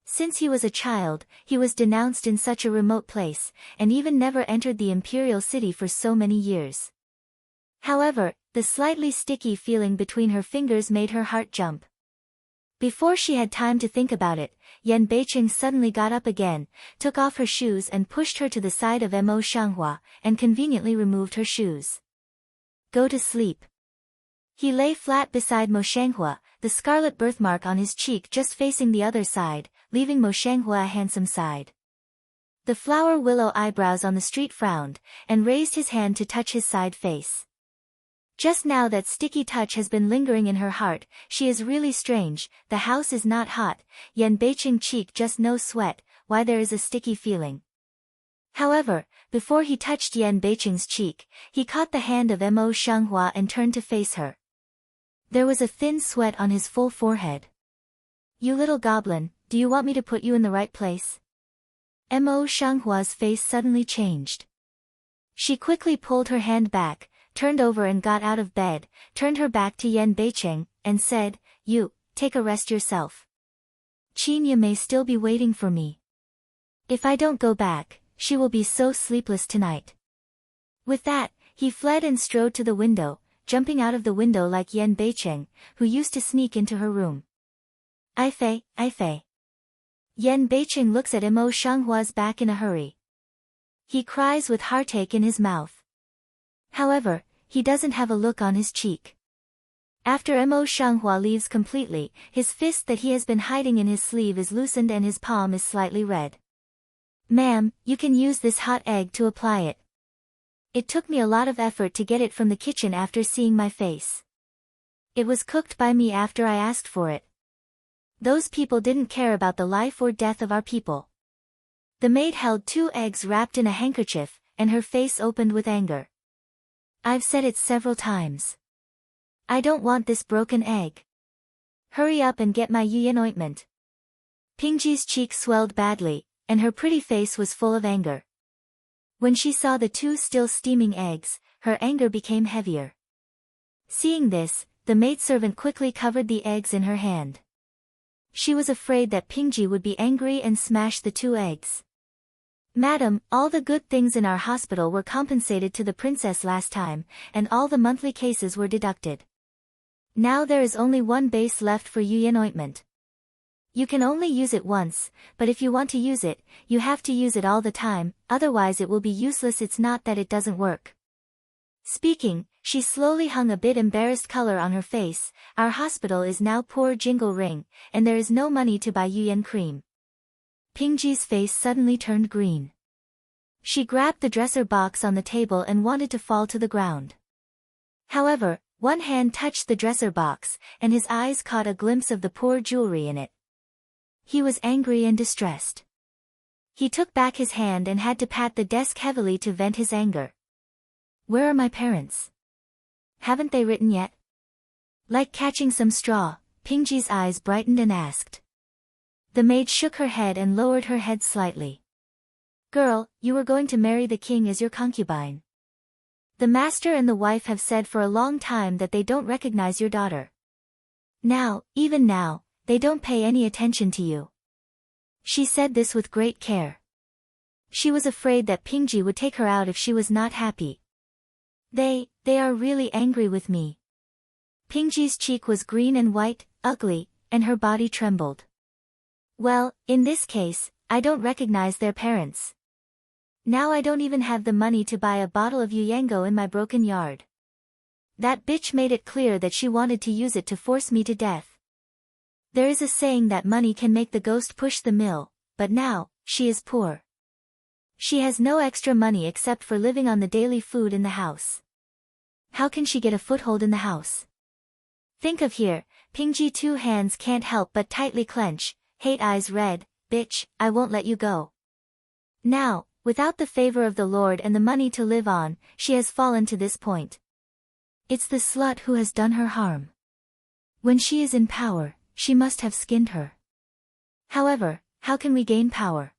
Since he was a child, he was denounced in such a remote place, and even never entered the imperial city for so many years. However, the slightly sticky feeling between her fingers made her heart jump. Before she had time to think about it, Yan Beiqing suddenly got up again, took off her shoes and pushed her to the side of Mo Shanghua, and conveniently removed her shoes. Go to sleep. He lay flat beside Mo Shanghua, the scarlet birthmark on his cheek just facing the other side, leaving Mo Shanghua a handsome side. The flower willow eyebrows on the street frowned, and raised his hand to touch his side face. Just now that sticky touch has been lingering in her heart. She is really strange, the house is not hot, Yan Beiqing cheek just no sweat, why there is a sticky feeling. However, before he touched Yan Beiqing's cheek, he caught the hand of Mo Shanghua and turned to face her. There was a thin sweat on his full forehead. You little goblin, do you want me to put you in the right place? Mo Shanghua's face suddenly changed. She quickly pulled her hand back, turned over and got out of bed, turned her back to Yan Beiqing, and said, You, take a rest yourself. Qinya may still be waiting for me. If I don't go back, she will be so sleepless tonight. With that, he fled and strode to the window, jumping out of the window like Yan Beiqing, who used to sneak into her room. Ai Fei, Ai Fei. Yan Beiqing looks at Mo Shanghua's back in a hurry. He cries with heartache in his mouth. However, he doesn't have a look on his cheek. After Mo Shanghua leaves completely, his fist that he has been hiding in his sleeve is loosened and his palm is slightly red. Ma'am, you can use this hot egg to apply it. It took me a lot of effort to get it from the kitchen after seeing my face. It was cooked by me after I asked for it. Those people didn't care about the life or death of our people. The maid held 2 eggs wrapped in a handkerchief, and her face opened with anger. I've said it several times. I don't want this broken egg. Hurry up and get my yuan ointment. Pingji's cheek swelled badly, and her pretty face was full of anger. When she saw the 2 still steaming eggs, her anger became heavier. Seeing this, the maidservant quickly covered the eggs in her hand. She was afraid that Pingji would be angry and smash the 2 eggs. Madam, all the good things in our hospital were compensated to the princess last time, and all the monthly cases were deducted. Now there is only 1 base left for yuan ointment. You can only use it once, but if you want to use it, you have to use it all the time, otherwise it will be useless. It's not that it doesn't work. Speaking, she slowly hung a bit embarrassed color on her face. Our hospital is now poor, jingle ring, and there is no money to buy yuan cream. Pingji's face suddenly turned green. She grabbed the dresser box on the table and wanted to fall to the ground. However, one hand touched the dresser box, and his eyes caught a glimpse of the poor jewelry in it. He was angry and distressed. He took back his hand and had to pat the desk heavily to vent his anger. Where are my parents? Haven't they written yet? Like catching some straw, Pingji's eyes brightened and asked. The maid shook her head and lowered her head slightly. Girl, you were going to marry the king as your concubine. The master and the wife have said for a long time that they don't recognize your daughter. Now, even now, they don't pay any attention to you. She said this with great care. She was afraid that Pingji would take her out if she was not happy. They are really angry with me. Pingji's cheek was green and white, ugly, and her body trembled. Well, in this case, I don't recognize their parents. Now I don't even have the money to buy a bottle of Yuyango in my broken yard. That bitch made it clear that she wanted to use it to force me to death. There is a saying that money can make the ghost push the mill, but now, she is poor. She has no extra money except for living on the daily food in the house. How can she get a foothold in the house? Think of here, Pingji two hands can't help but tightly clench, hate eyes red, bitch, I won't let you go. Now, without the favor of the Lord and the money to live on, she has fallen to this point. It's the slut who has done her harm. When she is in power, she must have skinned her. However, how can we gain power?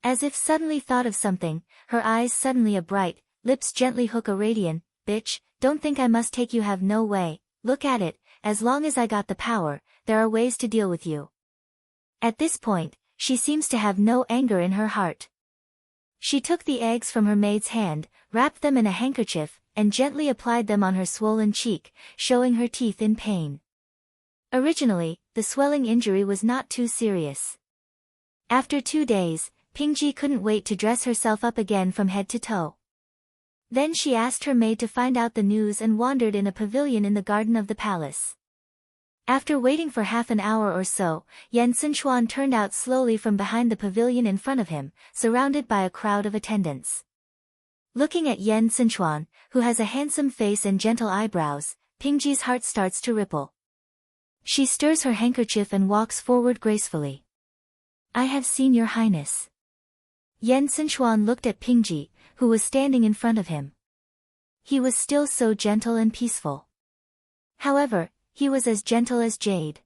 As if suddenly thought of something, her eyes suddenly a bright, lips gently hook a radiant, bitch, don't think I must take you have no way, look at it, as long as I got the power, there are ways to deal with you. At this point, she seems to have no anger in her heart. She took the eggs from her maid's hand, wrapped them in a handkerchief, and gently applied them on her swollen cheek, showing her teeth in pain. Originally, the swelling injury was not too serious. After 2 days, Pingji couldn't wait to dress herself up again from head to toe. Then she asked her maid to find out the news and wandered in a pavilion in the garden of the palace. After waiting for half an hour or so, Yen Sinchuan turned out slowly from behind the pavilion in front of him, surrounded by a crowd of attendants. Looking at Yen Sinchuan, who has a handsome face and gentle eyebrows, Pingji's heart starts to ripple. She stirs her handkerchief and walks forward gracefully. I have seen your highness. Yen Sinchuan looked at Pingji, who was standing in front of him. He was still so gentle and peaceful. However, he was as gentle as jade.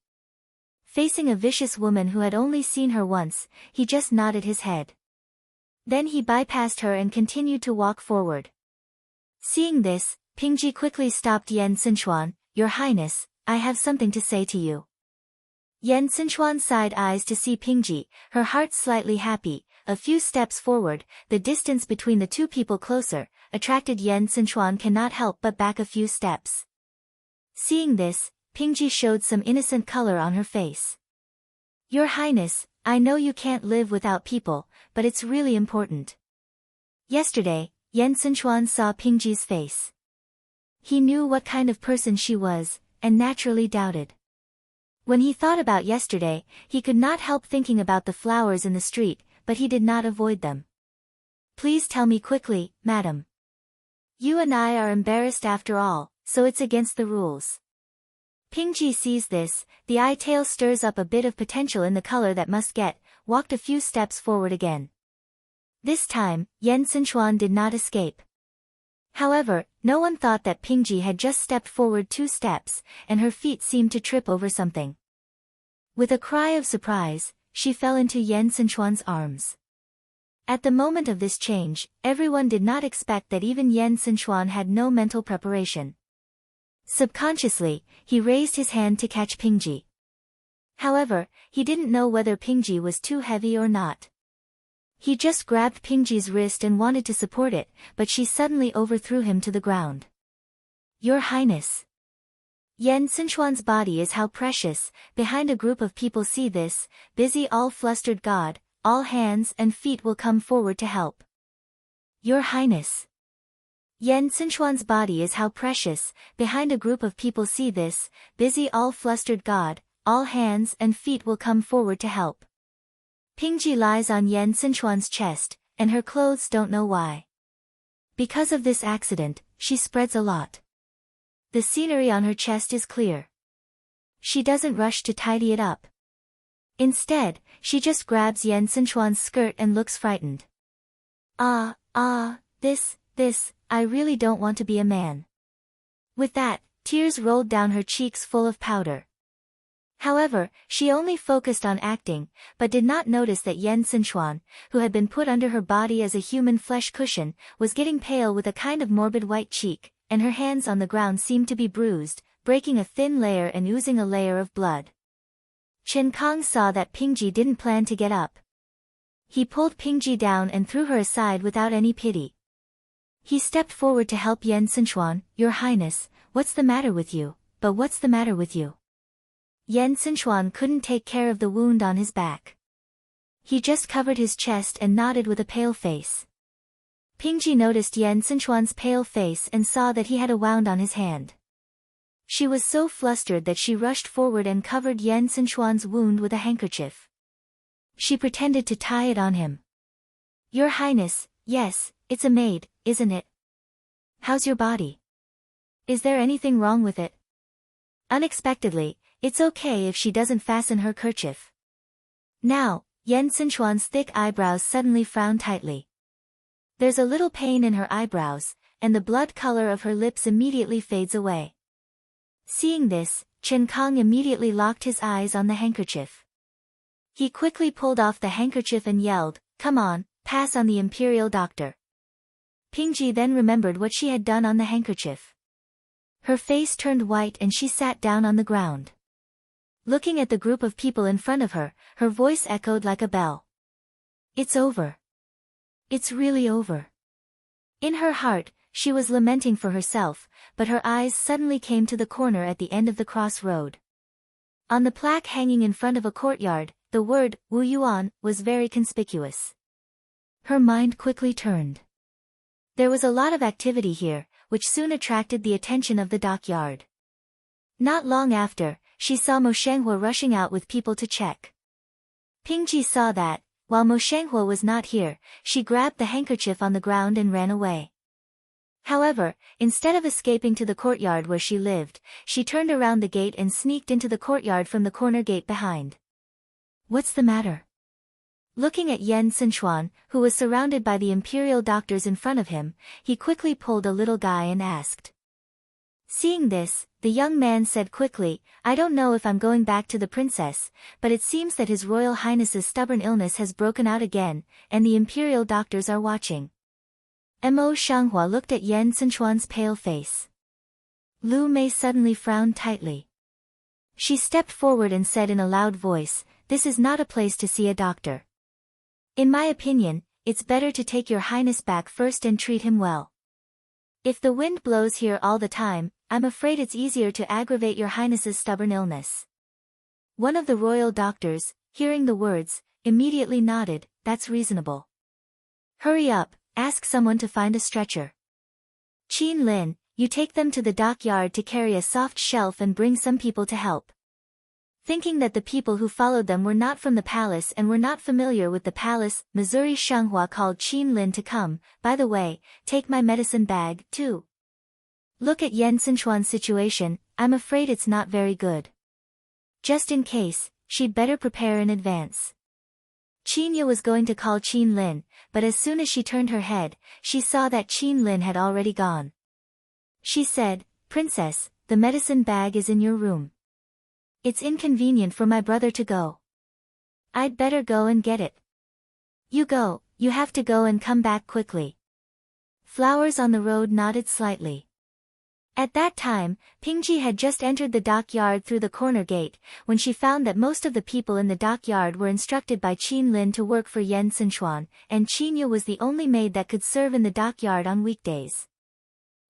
Facing a vicious woman who had only seen her once, he just nodded his head. Then he bypassed her and continued to walk forward. Seeing this, Pingji quickly stopped Yen Sinchuan, Your Highness, I have something to say to you. Yen Sinchuan sighed eyes to see Pingji, her heart slightly happy. A few steps forward, the distance between the two people closer, attracted Yen Sinchuan cannot help but back a few steps. Seeing this, Pingji showed some innocent color on her face. Your Highness, I know you can't live without people, but it's really important. Yesterday, Yen Sinchuan saw Pingji's face. He knew what kind of person she was, and naturally doubted. When he thought about yesterday, he could not help thinking about the flowers in the street, but he did not avoid them. Please tell me quickly, madam. You and I are embarrassed after all, so it's against the rules. Pingji sees this, the eye-tail stirs up a bit of potential in the color that must get, walked a few steps forward again. This time, Yen Sinchuan did not escape. However, no one thought that Pingji had just stepped forward 2 steps, and her feet seemed to trip over something. With a cry of surprise, she fell into Yen Sinchuan's arms. At the moment of this change, everyone did not expect that even Yen Sinchuan had no mental preparation. Subconsciously, he raised his hand to catch Pingji. However, he didn't know whether Pingji was too heavy or not. He just grabbed Pingji's wrist and wanted to support it, but she suddenly overthrew him to the ground. Your Highness. Yen Sinchuan's body is how precious, behind a group of people see this, busy all flustered God, all hands and feet will come forward to help. Your Highness. Yen Sinchuan's body is how precious, behind a group of people see this, busy all flustered God, all hands and feet will come forward to help. Pingji lies on Yen Sinchuan's chest, and her clothes don't know why. Because of this accident, she spreads a lot. The scenery on her chest is clear. She doesn't rush to tidy it up. Instead, she just grabs Yen Sinchuan's skirt and looks frightened. This, I really don't want to be a man. With that, tears rolled down her cheeks full of powder. However, she only focused on acting, but did not notice that Yen Sinchuan, who had been put under her body as a human flesh cushion, was getting pale with a kind of morbid white cheek, and her hands on the ground seemed to be bruised, breaking a thin layer and oozing a layer of blood. Chen Kong saw that Pingji didn't plan to get up. He pulled Pingji down and threw her aside without any pity. He stepped forward to help Yen Sinchuan. Your Highness, what's the matter with you? But what's the matter with you? Yen Sinchuan couldn't take care of the wound on his back. He just covered his chest and nodded with a pale face. Pingji noticed Yen Sinchuan's pale face and saw that he had a wound on his hand. She was so flustered that she rushed forward and covered Yen Sinchuan's wound with a handkerchief. She pretended to tie it on him. Your Highness, yes, it's a maid, isn't it? How's your body? Is there anything wrong with it? Unexpectedly, it's okay if she doesn't fasten her kerchief. Now, Yen Sinchuan's thick eyebrows suddenly frowned tightly. There's a little pain in her eyebrows, and the blood color of her lips immediately fades away. Seeing this, Chen Kong immediately locked his eyes on the handkerchief. He quickly pulled off the handkerchief and yelled, "Come on, pass on the imperial doctor." Pingji then remembered what she had done on the handkerchief. Her face turned white and she sat down on the ground. Looking at the group of people in front of her, her voice echoed like a bell. It's over. It's really over. In her heart, she was lamenting for herself, but her eyes suddenly came to the corner at the end of the crossroad. On the plaque hanging in front of a courtyard, the word, Wu Yuan, was very conspicuous. Her mind quickly turned. There was a lot of activity here, which soon attracted the attention of the dockyard. Not long after, she saw Mo Shanghua rushing out with people to check. Pingji saw that, while Mo Shanghua was not here, she grabbed the handkerchief on the ground and ran away. However, instead of escaping to the courtyard where she lived, she turned around the gate and sneaked into the courtyard from the corner gate behind. What's the matter? Looking at Yen Sinchuan, who was surrounded by the imperial doctors in front of him, he quickly pulled a little guy and asked. Seeing this, the young man said quickly, I don't know if I'm going back to the princess, but it seems that His Royal Highness's stubborn illness has broken out again, and the imperial doctors are watching. Mo Shanghua looked at Yen Sinchuan's pale face. Lu Mei suddenly frowned tightly. She stepped forward and said in a loud voice, This is not a place to see a doctor. In my opinion, it's better to take your highness back first and treat him well. If the wind blows here all the time, I'm afraid it's easier to aggravate your highness's stubborn illness. One of the royal doctors, hearing the words, immediately nodded, That's reasonable. Hurry up, ask someone to find a stretcher. Qin Lin, you take them to the dockyard to carry a soft shelf and bring some people to help. Thinking that the people who followed them were not from the palace and were not familiar with the palace, Missouri Shanghua called Qin Lin to come. By the way, take my medicine bag, too. Look at Yen Sinchuan's situation, I'm afraid it's not very good. Just in case, she'd better prepare in advance. Qinya was going to call Qin Lin, but as soon as she turned her head, she saw that Qin Lin had already gone. She said, Princess, the medicine bag is in your room. It's inconvenient for my brother to go. I'd better go and get it. You go, you have to go and come back quickly. Flowers on the road nodded slightly. At that time, Pingji had just entered the dockyard through the corner gate, when she found that most of the people in the dockyard were instructed by Qin Lin to work for Yen Sinchuan, and Qinya was the only maid that could serve in the dockyard on weekdays.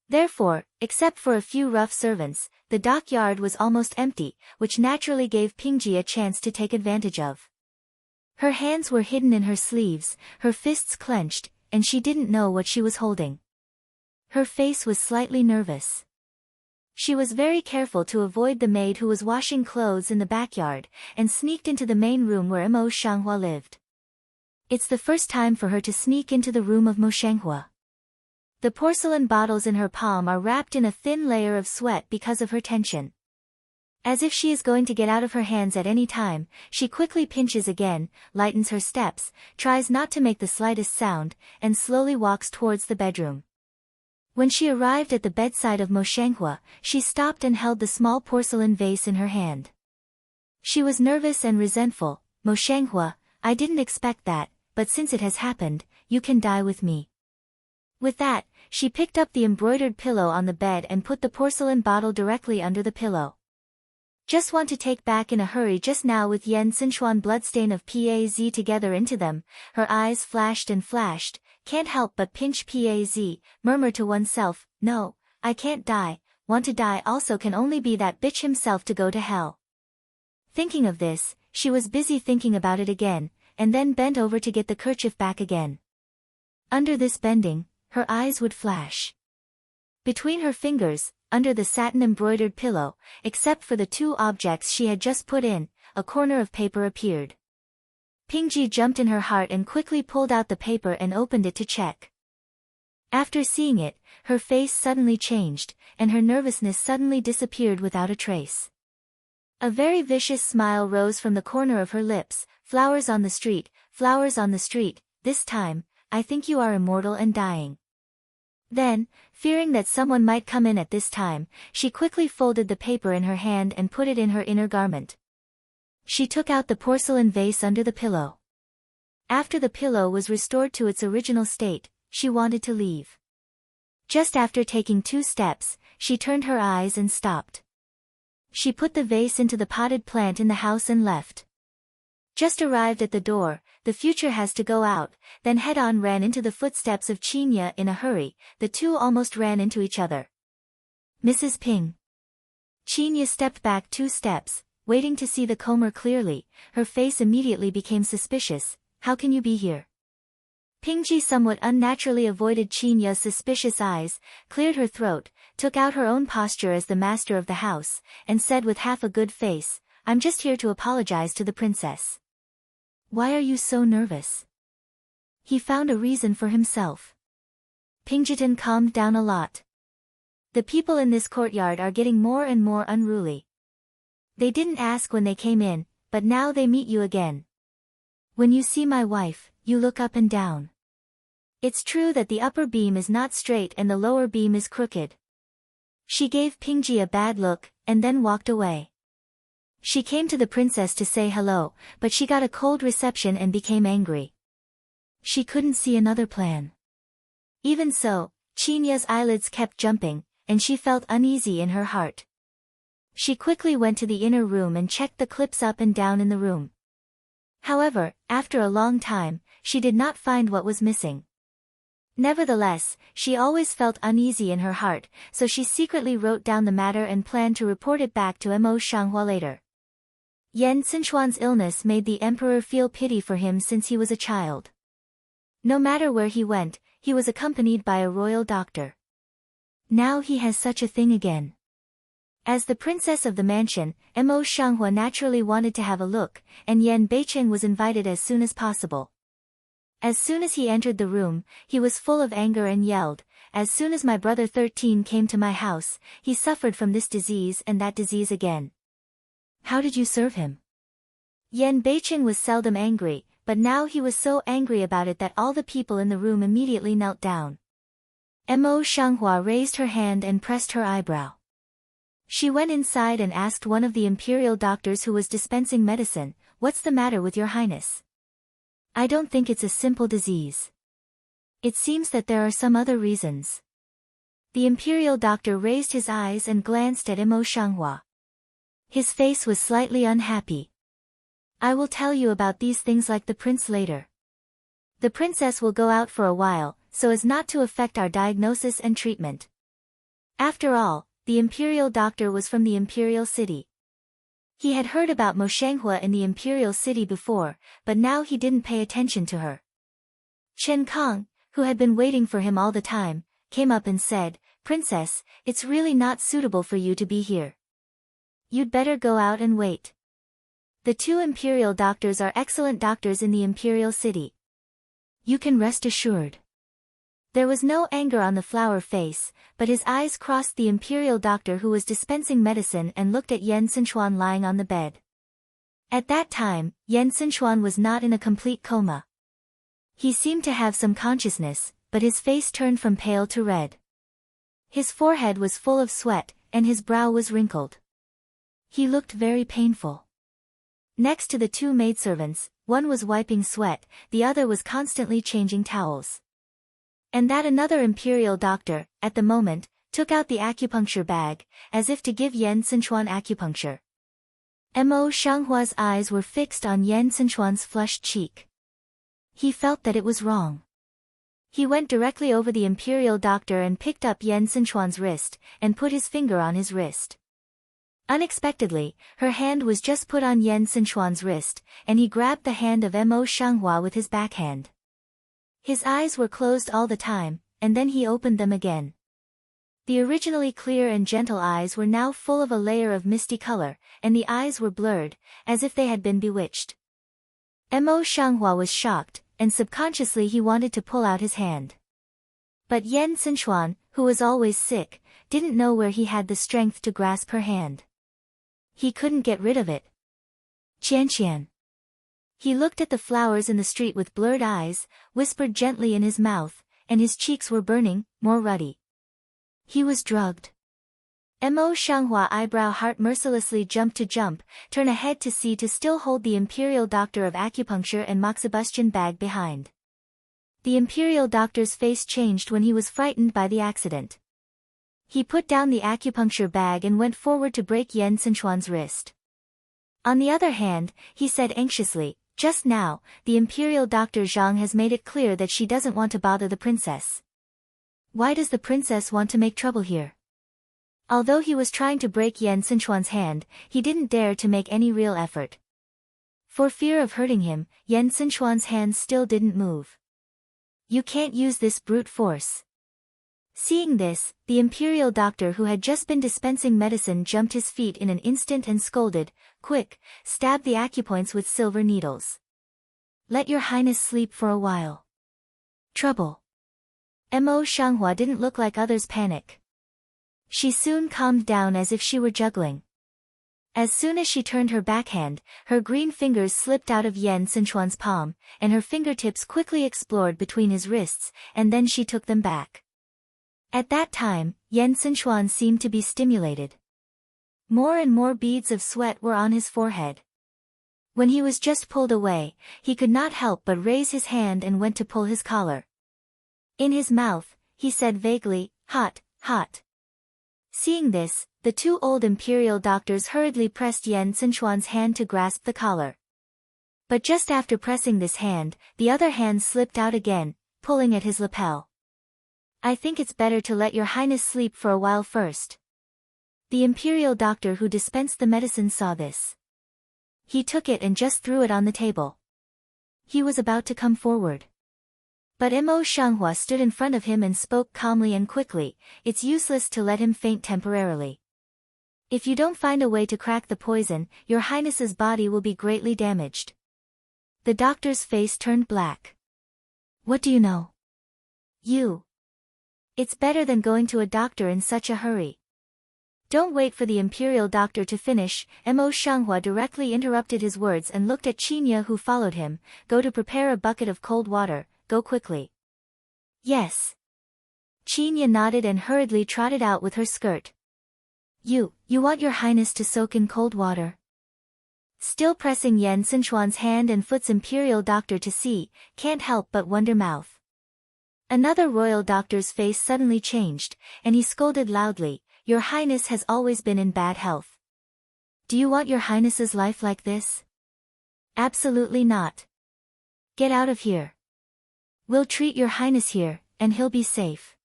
Therefore, except for a few rough servants, the dockyard was almost empty, which naturally gave Pingji a chance to take advantage of. Her hands were hidden in her sleeves, her fists clenched, and she didn't know what she was holding. Her face was slightly nervous. She was very careful to avoid the maid who was washing clothes in the backyard, and sneaked into the main room where Mo Shanghua lived. It's the first time for her to sneak into the room of Mo Shanghua. The porcelain bottles in her palm are wrapped in a thin layer of sweat because of her tension. As if she is going to get out of her hands at any time, she quickly pinches again, lightens her steps, tries not to make the slightest sound, and slowly walks towards the bedroom. When she arrived at the bedside of Mo Shanghua, she stopped and held the small porcelain vase in her hand. She was nervous and resentful. Mo Shanghua, I didn't expect that, but since it has happened, you can die with me. With that, she picked up the embroidered pillow on the bed and put the porcelain bottle directly under the pillow. Just want to take back in a hurry just now with Yen Sinchuan bloodstain of Paz together into them, her eyes flashed and flashed, can't help but pinch Paz, murmur to oneself, no, I can't die, want to die also can only be that bitch himself to go to hell. Thinking of this, she was busy thinking about it again, and then bent over to get the kerchief back again. Under this bending, her eyes would flash. Between her fingers, under the satin-embroidered pillow, except for the two objects she had just put in, a corner of paper appeared. Pingji jumped in her heart and quickly pulled out the paper and opened it to check. After seeing it, her face suddenly changed, and her nervousness suddenly disappeared without a trace. A very vicious smile rose from the corner of her lips. Flowers on the street, this time, I think you are immortal and dying. Then, fearing that someone might come in at this time, she quickly folded the paper in her hand and put it in her inner garment. She took out the porcelain vase under the pillow. After the pillow was restored to its original state, she wanted to leave. Just after taking 2 steps, she turned her eyes and stopped. She put the vase into the potted plant in the house and left. Just arrived at the door, the future has to go out, then head-on ran into the footsteps of Chinya in a hurry. The two almost ran into each other. Mrs. Ping. Chinya stepped back 2 steps, waiting to see the comer clearly. Her face immediately became suspicious. How can you be here? Pingji somewhat unnaturally avoided Chinya's suspicious eyes, cleared her throat, took out her own posture as the master of the house, and said with half a good face, I'm just here to apologize to the princess. Why are you so nervous? He found a reason for himself. Pingjitan calmed down a lot. The people in this courtyard are getting more and more unruly. They didn't ask when they came in, but now they meet you again. When you see my wife, you look up and down. It's true that the upper beam is not straight and the lower beam is crooked. She gave Pingji a bad look, and then walked away. She came to the princess to say hello, but she got a cold reception and became angry. She couldn't see another plan. Even so, Chinya's eyelids kept jumping, and she felt uneasy in her heart. She quickly went to the inner room and checked the clips up and down in the room. However, after a long time, she did not find what was missing. Nevertheless, she always felt uneasy in her heart, so she secretly wrote down the matter and planned to report it back to Mo Shanghua later. Yan Xinchuan's illness made the emperor feel pity for him since he was a child. No matter where he went, he was accompanied by a royal doctor. Now he has such a thing again. As the princess of the mansion, Mo Shanghua naturally wanted to have a look, and Yan Beicheng was invited as soon as possible. As soon as he entered the room, he was full of anger and yelled, as soon as my brother 13 came to my house, he suffered from this disease and that disease again. How did you serve him? Yan Beicheng was seldom angry, but now he was so angry about it that all the people in the room immediately knelt down. Mo Shanghua raised her hand and pressed her eyebrow. She went inside and asked one of the imperial doctors who was dispensing medicine, "What's the matter with your highness? I don't think it's a simple disease. It seems that there are some other reasons." The imperial doctor raised his eyes and glanced at Mo Shanghua. His face was slightly unhappy. I will tell you about these things like the prince later. The princess will go out for a while, so as not to affect our diagnosis and treatment. After all, the imperial doctor was from the imperial city. He had heard about Mo Shanghua in the imperial city before, but now he didn't pay attention to her. Chen Kong, who had been waiting for him all the time, came up and said, "Princess, it's really not suitable for you to be here. You'd better go out and wait. The 2 imperial doctors are excellent doctors in the imperial city. You can rest assured." There was no anger on the flower face, but his eyes crossed the imperial doctor who was dispensing medicine and looked at Yan Xinchuan lying on the bed. At that time, Yan Xinchuan was not in a complete coma. He seemed to have some consciousness, but his face turned from pale to red. His forehead was full of sweat, and his brow was wrinkled. He looked very painful. Next to the 2 maidservants, one was wiping sweat, the other was constantly changing towels. And that another imperial doctor, at the moment, took out the acupuncture bag, as if to give Yan Xinchuan acupuncture. Mo Shanghua's eyes were fixed on Yan Xinchuan's flushed cheek. He felt that it was wrong. He went directly over the imperial doctor and picked up Yan Xinchuan's wrist, and put his finger on his wrist. Unexpectedly, her hand was just put on Yan Xinchuan's wrist, and he grabbed the hand of Mo Shanghua with his backhand. His eyes were closed all the time, and then he opened them again. The originally clear and gentle eyes were now full of a layer of misty color, and the eyes were blurred, as if they had been bewitched. Mo Shanghua was shocked, and subconsciously he wanted to pull out his hand. But Yan Xinchuan, who was always sick, didn't know where he had the strength to grasp her hand. He couldn't get rid of it. Qianqian. He looked at the flowers in the street with blurred eyes, whispered gently in his mouth, and his cheeks were burning, more ruddy. He was drugged. Mo Shanghua eyebrow heart mercilessly jumped to jump, turn ahead to see to still hold the imperial doctor of acupuncture and moxibustion bag behind. The imperial doctor's face changed when he was frightened by the accident. He put down the acupuncture bag and went forward to break Yan Xinchuan's wrist. On the other hand, he said anxiously, "Just now, the imperial doctor Zhang has made it clear that she doesn't want to bother the princess. Why does the princess want to make trouble here?" Although he was trying to break Yan Xinchuan's hand, he didn't dare to make any real effort. For fear of hurting him, Yan Xinchuan's hands still didn't move. "You can't use this brute force." Seeing this, the imperial doctor who had just been dispensing medicine jumped his feet in an instant and scolded, "Quick, stab the acupoints with silver needles. Let your highness sleep for a while." Trouble. Mo Shanghua didn't look like others panic. She soon calmed down as if she were juggling. As soon as she turned her backhand, her green fingers slipped out of Yan Xinchuan's palm, and her fingertips quickly explored between his wrists, and then she took them back. At that time, Yan Xinchuan seemed to be stimulated. More and more beads of sweat were on his forehead. When he was just pulled away, he could not help but raise his hand and went to pull his collar. In his mouth, he said vaguely, "Hot, hot." Seeing this, the two old imperial doctors hurriedly pressed Yan Xinchuan's hand to grasp the collar. But just after pressing this hand, the other hand slipped out again, pulling at his lapel. "I think it's better to let your highness sleep for a while first." The imperial doctor who dispensed the medicine saw this. He took it and just threw it on the table. He was about to come forward. But Mo Shanghua stood in front of him and spoke calmly and quickly, "It's useless to let him faint temporarily. If you don't find a way to crack the poison, your highness's body will be greatly damaged." The doctor's face turned black. "What do you know? You. It's better than going to a doctor in such a hurry." "Don't wait for the imperial doctor to finish," Mo Shanghua directly interrupted his words and looked at Qinya who followed him. "Go to prepare a bucket of cold water, go quickly." "Yes." Qinya nodded and hurriedly trotted out with her skirt. You want your highness to soak in cold water?" Still pressing Yan Xinchuan's hand and foot's imperial doctor to see, can't help but wonder mouth. Another royal doctor's face suddenly changed, and he scolded loudly, "Your highness has always been in bad health. Do you want your highness's life like this? Absolutely not. Get out of here. We'll treat your highness here, and he'll be safe."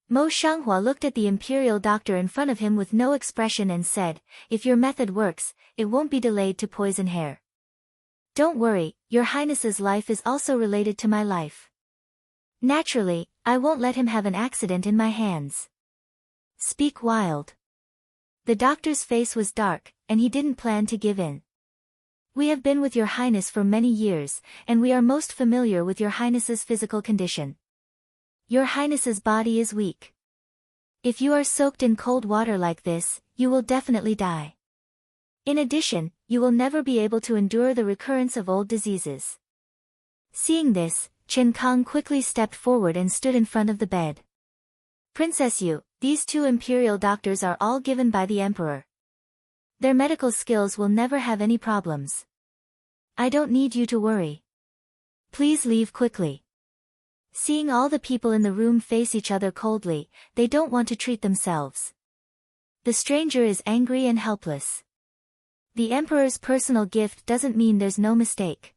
Mo Shanghua looked at the imperial doctor in front of him with no expression and said, "If your method works, it won't be delayed to poison hair. Don't worry, your highness's life is also related to my life. Naturally, I won't let him have an accident in my hands." "Speak wild." The doctor's face was dark, and he didn't plan to give in. "We have been with your highness for many years, and we are most familiar with your highness's physical condition. Your highness's body is weak. If you are soaked in cold water like this, you will definitely die. In addition, you will never be able to endure the recurrence of old diseases." Seeing this, Chen Kong quickly stepped forward and stood in front of the bed. "Princess Yu, these two imperial doctors are all given by the emperor. Their medical skills will never have any problems. I don't need you to worry. Please leave quickly." Seeing all the people in the room face each other coldly, they don't want to treat themselves. The stranger is angry and helpless. The emperor's personal gift doesn't mean there's no mistake.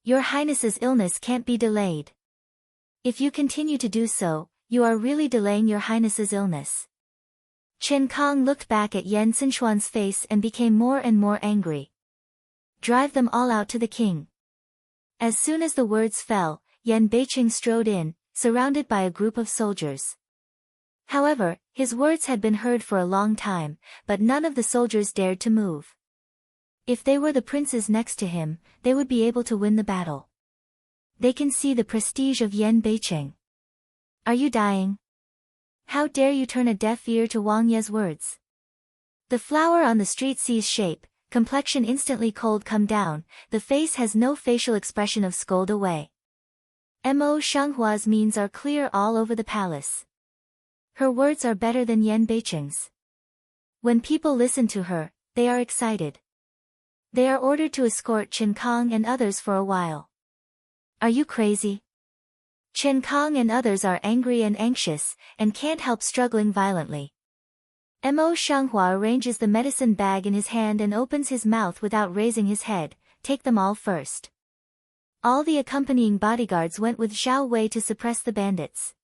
Your highness's illness can't be delayed. If you continue to do so, you are really delaying your highness's illness. Chen Kong looked back at Yan Xinchuan's face and became more and more angry. "Drive them all out to the king." As soon as the words fell, Yan Beiqing strode in, surrounded by a group of soldiers. However, his words had been heard for a long time, but none of the soldiers dared to move. If they were the princes next to him, they would be able to win the battle. They can see the prestige of Yan Beicheng. Are you dying? How dare you turn a deaf ear to Wang Ye's words? The flower on the street sees shape, complexion instantly cold come down, the face has no facial expression of scold away. Mo Shanghua's means are clear all over the palace. Her words are better than Yan Beicheng's. When people listen to her, they are excited. They are ordered to escort Chen Kong and others for a while. Are you crazy? Chen Kong and others are angry and anxious, and can't help struggling violently. Mo Shanghua arranges the medicine bag in his hand and opens his mouth without raising his head. Take them all first. All the accompanying bodyguards went with Zhao Wei to suppress the bandits.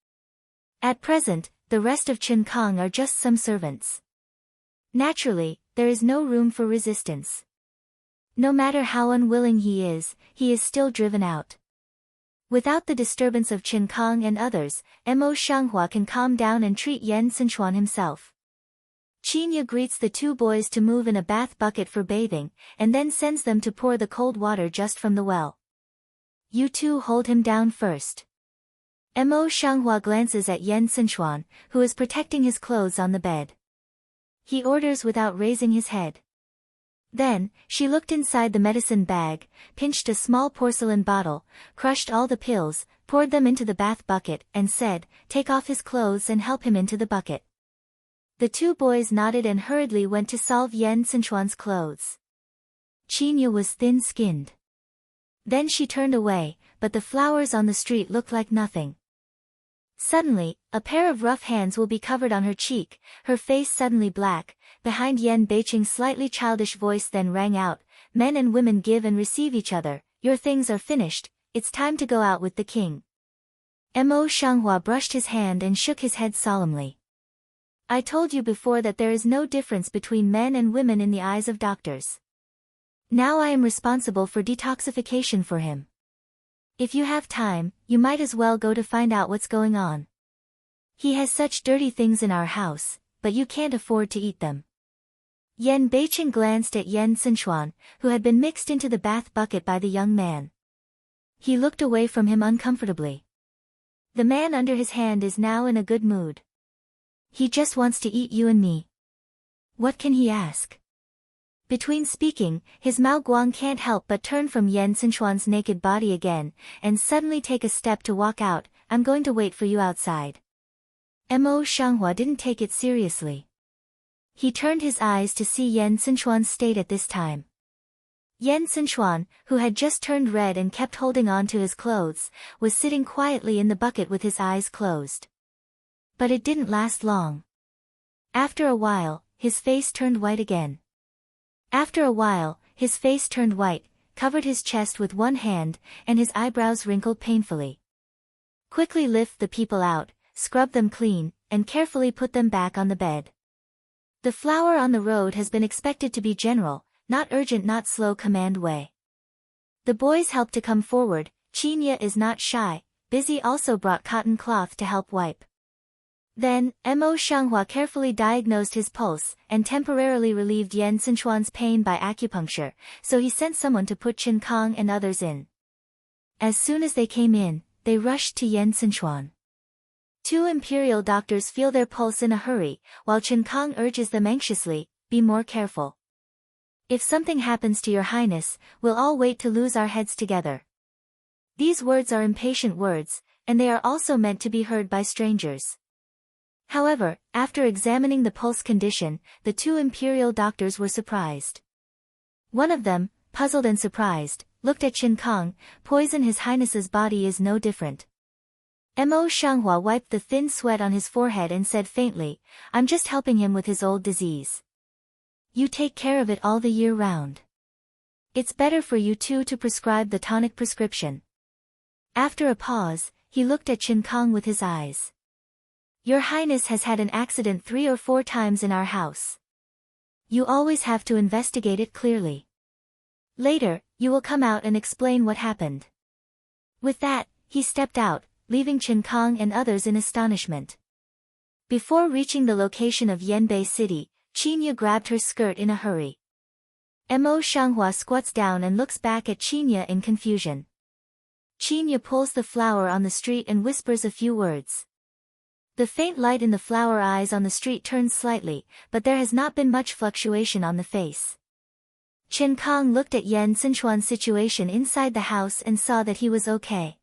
At present, the rest of Chen Kong are just some servants. Naturally, there is no room for resistance. No matter how unwilling he is still driven out. Without the disturbance of Chen Kong and others, Mo Shanghua can calm down and treat Yan Sichuan himself. Qinya greets the two boys to move in a bath bucket for bathing, and then sends them to pour the cold water just from the well. You two hold him down first. Mo Shanghua glances at Yan Sichuan, who is protecting his clothes on the bed. He orders without raising his head. Then, she looked inside the medicine bag, pinched a small porcelain bottle, crushed all the pills, poured them into the bath bucket, and said, "Take off his clothes and help him into the bucket." The two boys nodded and hurriedly went to solve Yan Sichuan's clothes. Qinya was thin-skinned. Then she turned away, but the flowers on the street looked like nothing. Suddenly, a pair of rough hands will be covered on her cheek, her face suddenly black. Behind Yan Beicheng's slightly childish voice then rang out, "Men and women give and receive each other, your things are finished, it's time to go out with the king." Mo Shanghua brushed his hand and shook his head solemnly. I told you before that there is no difference between men and women in the eyes of doctors. Now I am responsible for detoxification for him. If you have time, you might as well go to find out what's going on. He has such dirty things in our house, but you can't afford to eat them. Yan Beicheng glanced at Yan Sichuan, who had been mixed into the bath bucket by the young man. He looked away from him uncomfortably. The man under his hand is now in a good mood. He just wants to eat you and me. What can he ask? Between speaking, his Mao Guang can't help but turn from Yan Sichuan's naked body again, and suddenly take a step to walk out. I'm going to wait for you outside. Mo Shanghua didn't take it seriously. He turned his eyes to see Yan Sichuan's state at this time. Yan Sichuan, who had just turned red and kept holding on to his clothes, was sitting quietly in the bucket with his eyes closed. But it didn't last long. After a while, his face turned white again. After a while, his face turned white, covered his chest with one hand, and his eyebrows wrinkled painfully. Quickly lift the people out, scrub them clean, and carefully put them back on the bed. The flower on the road has been expected to be general, not urgent, not slow command way. The boys help to come forward. Qinya is not shy, busy also brought cotton cloth to help wipe. Then, Mo Shanghua carefully diagnosed his pulse, and temporarily relieved Yan Sichuan's pain by acupuncture, so he sent someone to put Chen Kong and others in. As soon as they came in, they rushed to Yan Sichuan. Two imperial doctors feel their pulse in a hurry, while Chen Kong urges them anxiously, "Be more careful. If something happens to your highness, we'll all wait to lose our heads together." These words are impatient words, and they are also meant to be heard by strangers. However, after examining the pulse condition, the two imperial doctors were surprised. One of them, puzzled and surprised, looked at Chen Kong. "Poison his highness's body is no different." Mo Shanghua wiped the thin sweat on his forehead and said faintly, "I'm just helping him with his old disease. You take care of it all the year round. It's better for you two to prescribe the tonic prescription." After a pause, he looked at Chen Kong with his eyes. "Your Highness has had an accident 3 or 4 times in our house. You always have to investigate it clearly. Later, you will come out and explain what happened." With that, he stepped out, leaving Chen Kong and others in astonishment. Before reaching the location of Yanbei City, Qinya grabbed her skirt in a hurry. Mo Shanghua squats down and looks back at Qinya in confusion. Qinya pulls the flower on the street and whispers a few words. The faint light in the flower eyes on the street turns slightly, but there has not been much fluctuation on the face. Chen Kong looked at Yan Sinchuan's situation inside the house and saw that he was okay.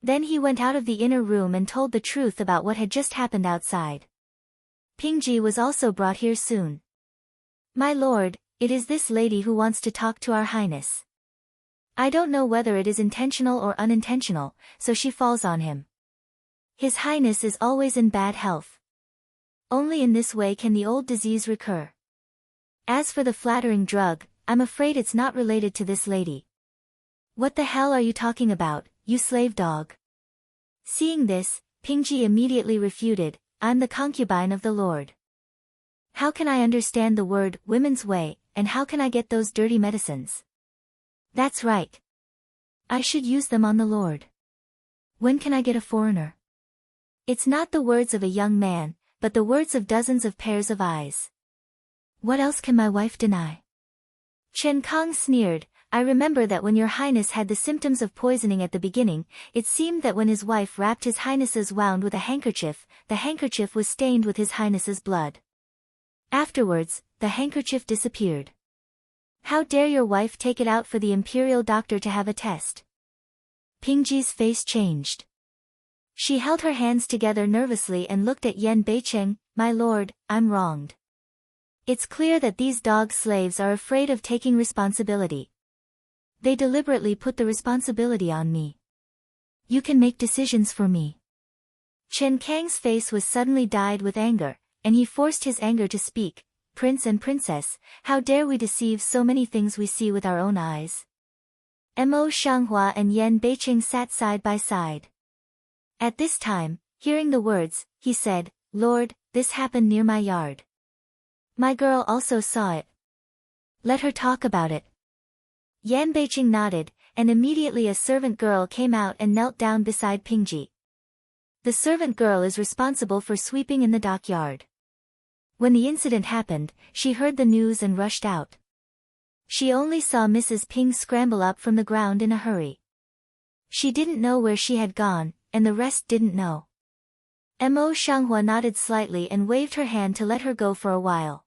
Then he went out of the inner room and told the truth about what had just happened outside. Pingji was also brought here soon. My lord, it is this lady who wants to talk to our highness. I don't know whether it is intentional or unintentional, so she falls on him. His highness is always in bad health. Only in this way can the old disease recur. As for the flattering drug, I'm afraid it's not related to this lady. What the hell are you talking about, you slave dog? Seeing this, Pingji immediately refuted, I'm the concubine of the Lord. How can I understand the word, women's way, and how can I get those dirty medicines? That's right. I should use them on the Lord. When can I get a foreigner? It's not the words of a young man, but the words of dozens of pairs of eyes. What else can my wife deny? Chen Kong sneered, I remember that when your highness had the symptoms of poisoning at the beginning, it seemed that when his wife wrapped his highness's wound with a handkerchief, the handkerchief was stained with his highness's blood. Afterwards, the handkerchief disappeared. How dare your wife take it out for the imperial doctor to have a test? Pingji's face changed. She held her hands together nervously and looked at Yan Beicheng, my lord, I'm wronged. It's clear that these dog slaves are afraid of taking responsibility. They deliberately put the responsibility on me. You can make decisions for me. Chen Kang's face was suddenly dyed with anger, and he forced his anger to speak, Prince and Princess, how dare we deceive so many things we see with our own eyes? Mo Shanghua and Yan Beicheng sat side by side. At this time, hearing the words, he said, Lord, this happened near my yard. My girl also saw it. Let her talk about it. Yan Beicheng nodded, and immediately a servant girl came out and knelt down beside Pingji. The servant girl is responsible for sweeping in the dockyard. When the incident happened, she heard the news and rushed out. She only saw Mrs. Ping scramble up from the ground in a hurry. She didn't know where she had gone, and the rest didn't know. Mo Shanghua nodded slightly and waved her hand to let her go for a while.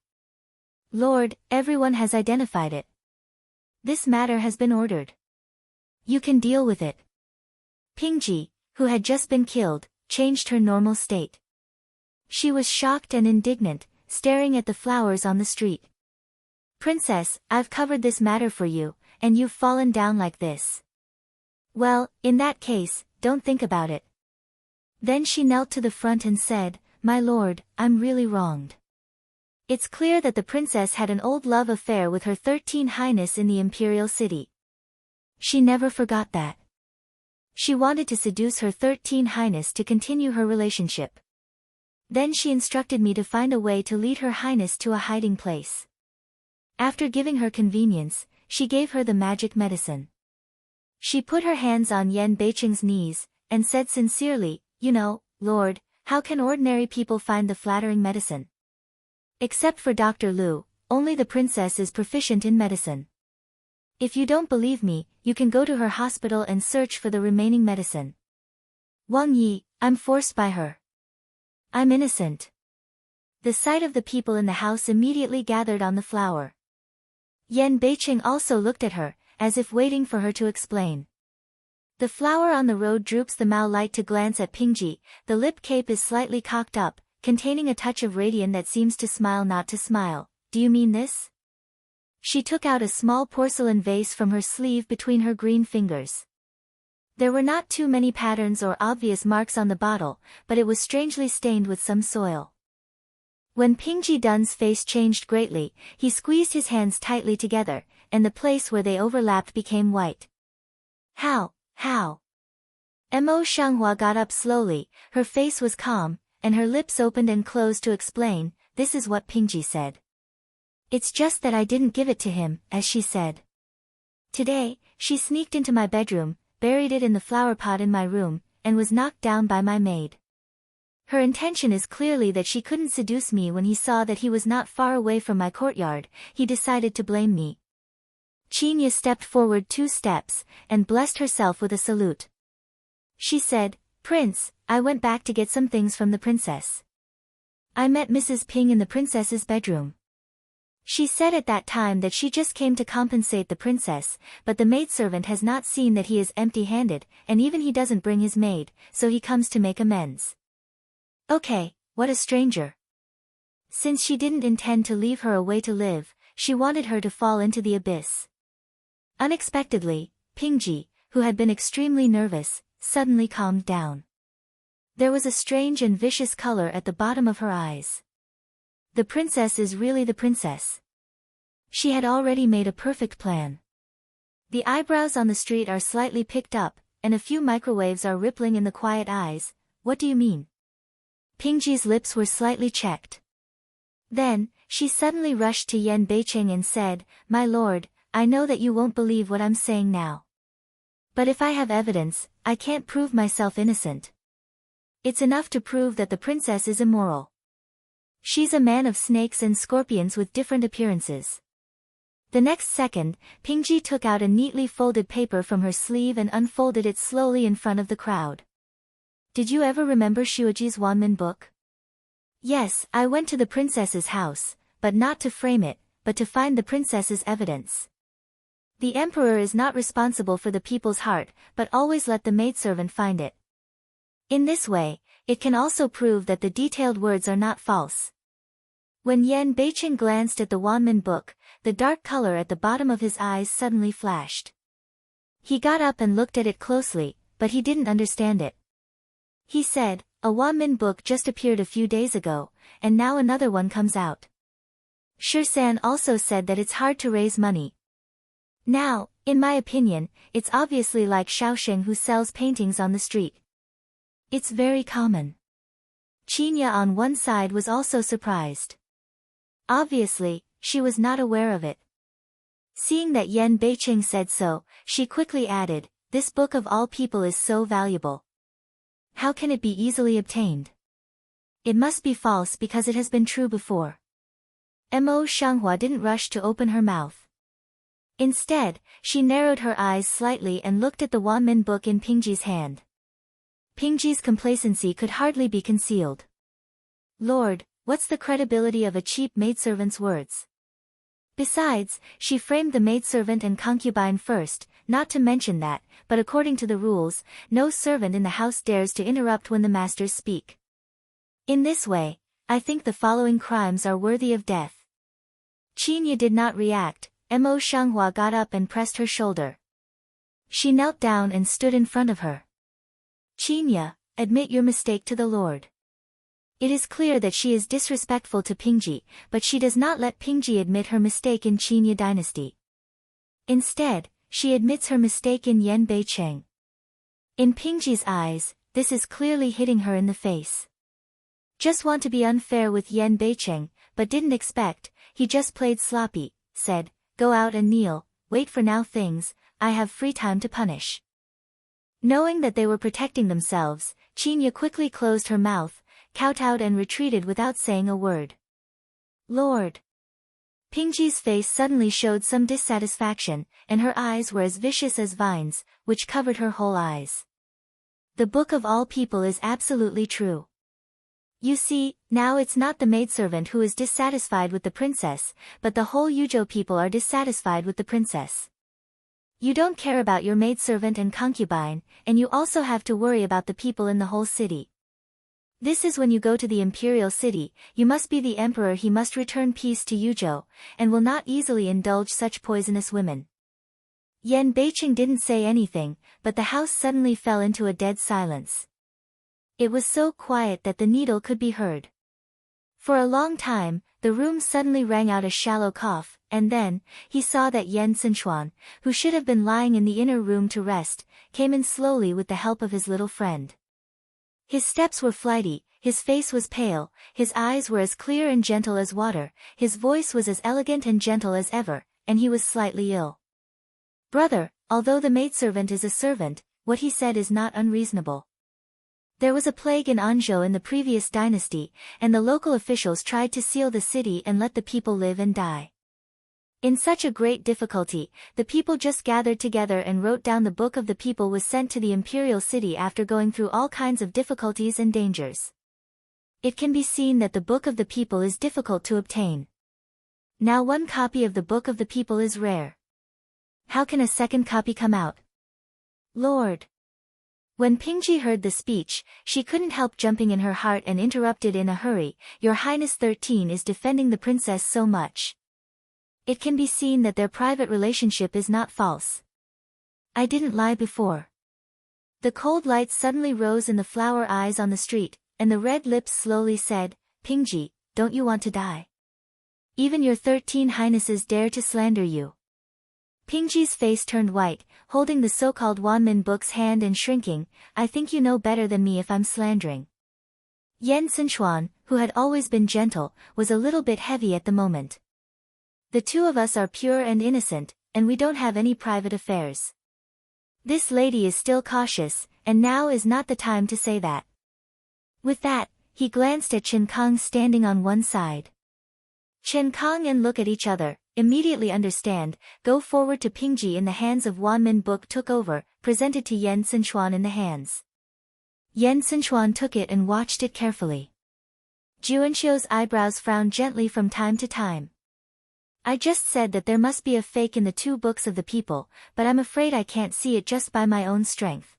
Lord, everyone has identified it. This matter has been ordered. You can deal with it. Pingji, who had just been killed, changed her normal state. She was shocked and indignant, staring at the flowers on the street. Princess, I've covered this matter for you, and you've fallen down like this. Well, in that case, don't think about it. Then she knelt to the front and said, My lord, I'm really wronged. It's clear that the princess had an old love affair with her 13th Highness in the imperial city. She never forgot that. She wanted to seduce her 13th Highness to continue her relationship. Then she instructed me to find a way to lead her highness to a hiding place. After giving her convenience, she gave her the magic medicine. She put her hands on Yan Beicheng's knees, and said sincerely, You know, Lord, how can ordinary people find the flattering medicine? Except for Dr. Lu, only the princess is proficient in medicine. If you don't believe me, you can go to her hospital and search for the remaining medicine. Wang Yi, I'm forced by her. I'm innocent. The sight of the people in the house immediately gathered on the flower. Yan Beicheng also looked at her, as if waiting for her to explain. The flower on the road droops the mao light to glance at Pingji, the lip cape is slightly cocked up, containing a touch of radiance that seems to smile not to smile. Do you mean this? She took out a small porcelain vase from her sleeve between her green fingers. There were not too many patterns or obvious marks on the bottle, but it was strangely stained with some soil. When Pingji Dun's face changed greatly, he squeezed his hands tightly together, and the place where they overlapped became white. How? Mo Shanghua got up slowly, her face was calm, and her lips opened and closed to explain, this is what Pingji said. It's just that I didn't give it to him, as she said. Today, she sneaked into my bedroom, buried it in the flower pot in my room, and was knocked down by my maid. Her intention is clearly that she couldn't seduce me when he saw that he was not far away from my courtyard, he decided to blame me, Qinya stepped forward 2 steps, and blessed herself with a salute. She said, "Prince, I went back to get some things from the princess. I met Mrs. Ping in the princess's bedroom. She said at that time that she just came to compensate the princess, but the maidservant has not seen that he is empty-handed, and even he doesn't bring his maid, so he comes to make amends." Okay, what a stranger. Since she didn't intend to leave her away to live, she wanted her to fall into the abyss. Unexpectedly, Pingji, who had been extremely nervous, suddenly calmed down. There was a strange and vicious color at the bottom of her eyes. The princess is really the princess. She had already made a perfect plan. The eyebrows on the street are slightly picked up, and a few microwaves are rippling in the quiet eyes. What do you mean? Pingji's lips were slightly checked. Then, she suddenly rushed to Yan Beicheng and said, "My lord, I know that you won't believe what I'm saying now. But if I have evidence, I can't prove myself innocent. It's enough to prove that the princess is immoral. She's a man of snakes and scorpions with different appearances." The next second, Pingji took out a neatly folded paper from her sleeve and unfolded it slowly in front of the crowd. "Did you ever remember Shuiji's Wanmin book?" "Yes, I went to the princess's house, but not to frame it, but to find the princess's evidence. The emperor is not responsible for the people's heart, but always let the maidservant find it. In this way, it can also prove that the detailed words are not false." When Yan Beicheng glanced at the Wanmin book, the dark color at the bottom of his eyes suddenly flashed. He got up and looked at it closely, but he didn't understand it. He said, "A Wanmin book just appeared a few days ago, and now another one comes out. Shirsan also said that it's hard to raise money. Now, in my opinion, it's obviously like Shaosheng who sells paintings on the street. It's very common." Qinya on one side was also surprised. Obviously, she was not aware of it. Seeing that Yan Beicheng said so, she quickly added, "This book of all people is so valuable. How can it be easily obtained? It must be false because it has been true before." Mo Shanghua didn't rush to open her mouth. Instead, she narrowed her eyes slightly and looked at the Wanmin book in Pingji's hand. Pingji's complacency could hardly be concealed. "Lord, what's the credibility of a cheap maidservant's words? Besides, she framed the maidservant and concubine first, not to mention that, but according to the rules, no servant in the house dares to interrupt when the masters speak. In this way, I think the following crimes are worthy of death." Qinya did not react. Mo Shanghua got up and pressed her shoulder. She knelt down and stood in front of her. "Qinya, admit your mistake to the Lord. It is clear that she is disrespectful to Pingji, but she does not let Pingji admit her mistake in Qinya dynasty. Instead, she admits her mistake in Yan Beicheng. In Pingji's eyes, this is clearly hitting her in the face. Just want to be unfair with Yan Beicheng, but didn't expect, he just played sloppy, said, 'Go out and kneel, wait for now things, I have free time to punish.'" Knowing that they were protecting themselves, Qinya quickly closed her mouth, kowtowed and retreated without saying a word. "Lord." Pingji's face suddenly showed some dissatisfaction, and her eyes were as vicious as vines, which covered her whole eyes. "The book of all people is absolutely true. You see, now it's not the maidservant who is dissatisfied with the princess, but the whole Yuzhou people are dissatisfied with the princess. You don't care about your maidservant and concubine, and you also have to worry about the people in the whole city. This is when you go to the imperial city, you must be the emperor, he must return peace to Yuzhou, and will not easily indulge such poisonous women." Yan Beicheng didn't say anything, but the house suddenly fell into a dead silence. It was so quiet that the needle could be heard. For a long time, the room suddenly rang out a shallow cough, and then, he saw that Yan Sichuan, who should have been lying in the inner room to rest, came in slowly with the help of his little friend. His steps were flighty, his face was pale, his eyes were as clear and gentle as water, his voice was as elegant and gentle as ever, and he was slightly ill. "Brother, although the maidservant is a servant, what he said is not unreasonable. There was a plague in Anzhou in the previous dynasty, and the local officials tried to seal the city and let the people live and die. In such a great difficulty, the people just gathered together and wrote down the book of the people was sent to the imperial city after going through all kinds of difficulties and dangers. It can be seen that the book of the people is difficult to obtain. Now one copy of the book of the people is rare. How can a second copy come out? Lord! When Pingji heard the speech, she couldn't help jumping in her heart and interrupted in a hurry, Your Highness 13 is defending the princess so much. It can be seen that their private relationship is not false. I didn't lie before. The cold light suddenly rose in the flower eyes on the street, and the red lips slowly said, Pingji, don't you want to die? Even your 13 highnesses dare to slander you. Pingji's face turned white, holding the so-called Wanmin book's hand and shrinking, I think you know better than me if I'm slandering. Yen Sinchuan, who had always been gentle, was a little bit heavy at the moment. The two of us are pure and innocent, and we don't have any private affairs. This lady is still cautious, and now is not the time to say that. With that, he glanced at Chen Kong standing on one side. Chen Kong and look at each other, immediately understand, go forward to Pingji in the hands of Wanmin book took over, presented to Yen Sinchuan in the hands. Yen Sinchuan took it and watched it carefully. Juanxiu's eyebrows frowned gently from time to time. I just said that there must be a fake in the two books of the people, but I'm afraid I can't see it just by my own strength.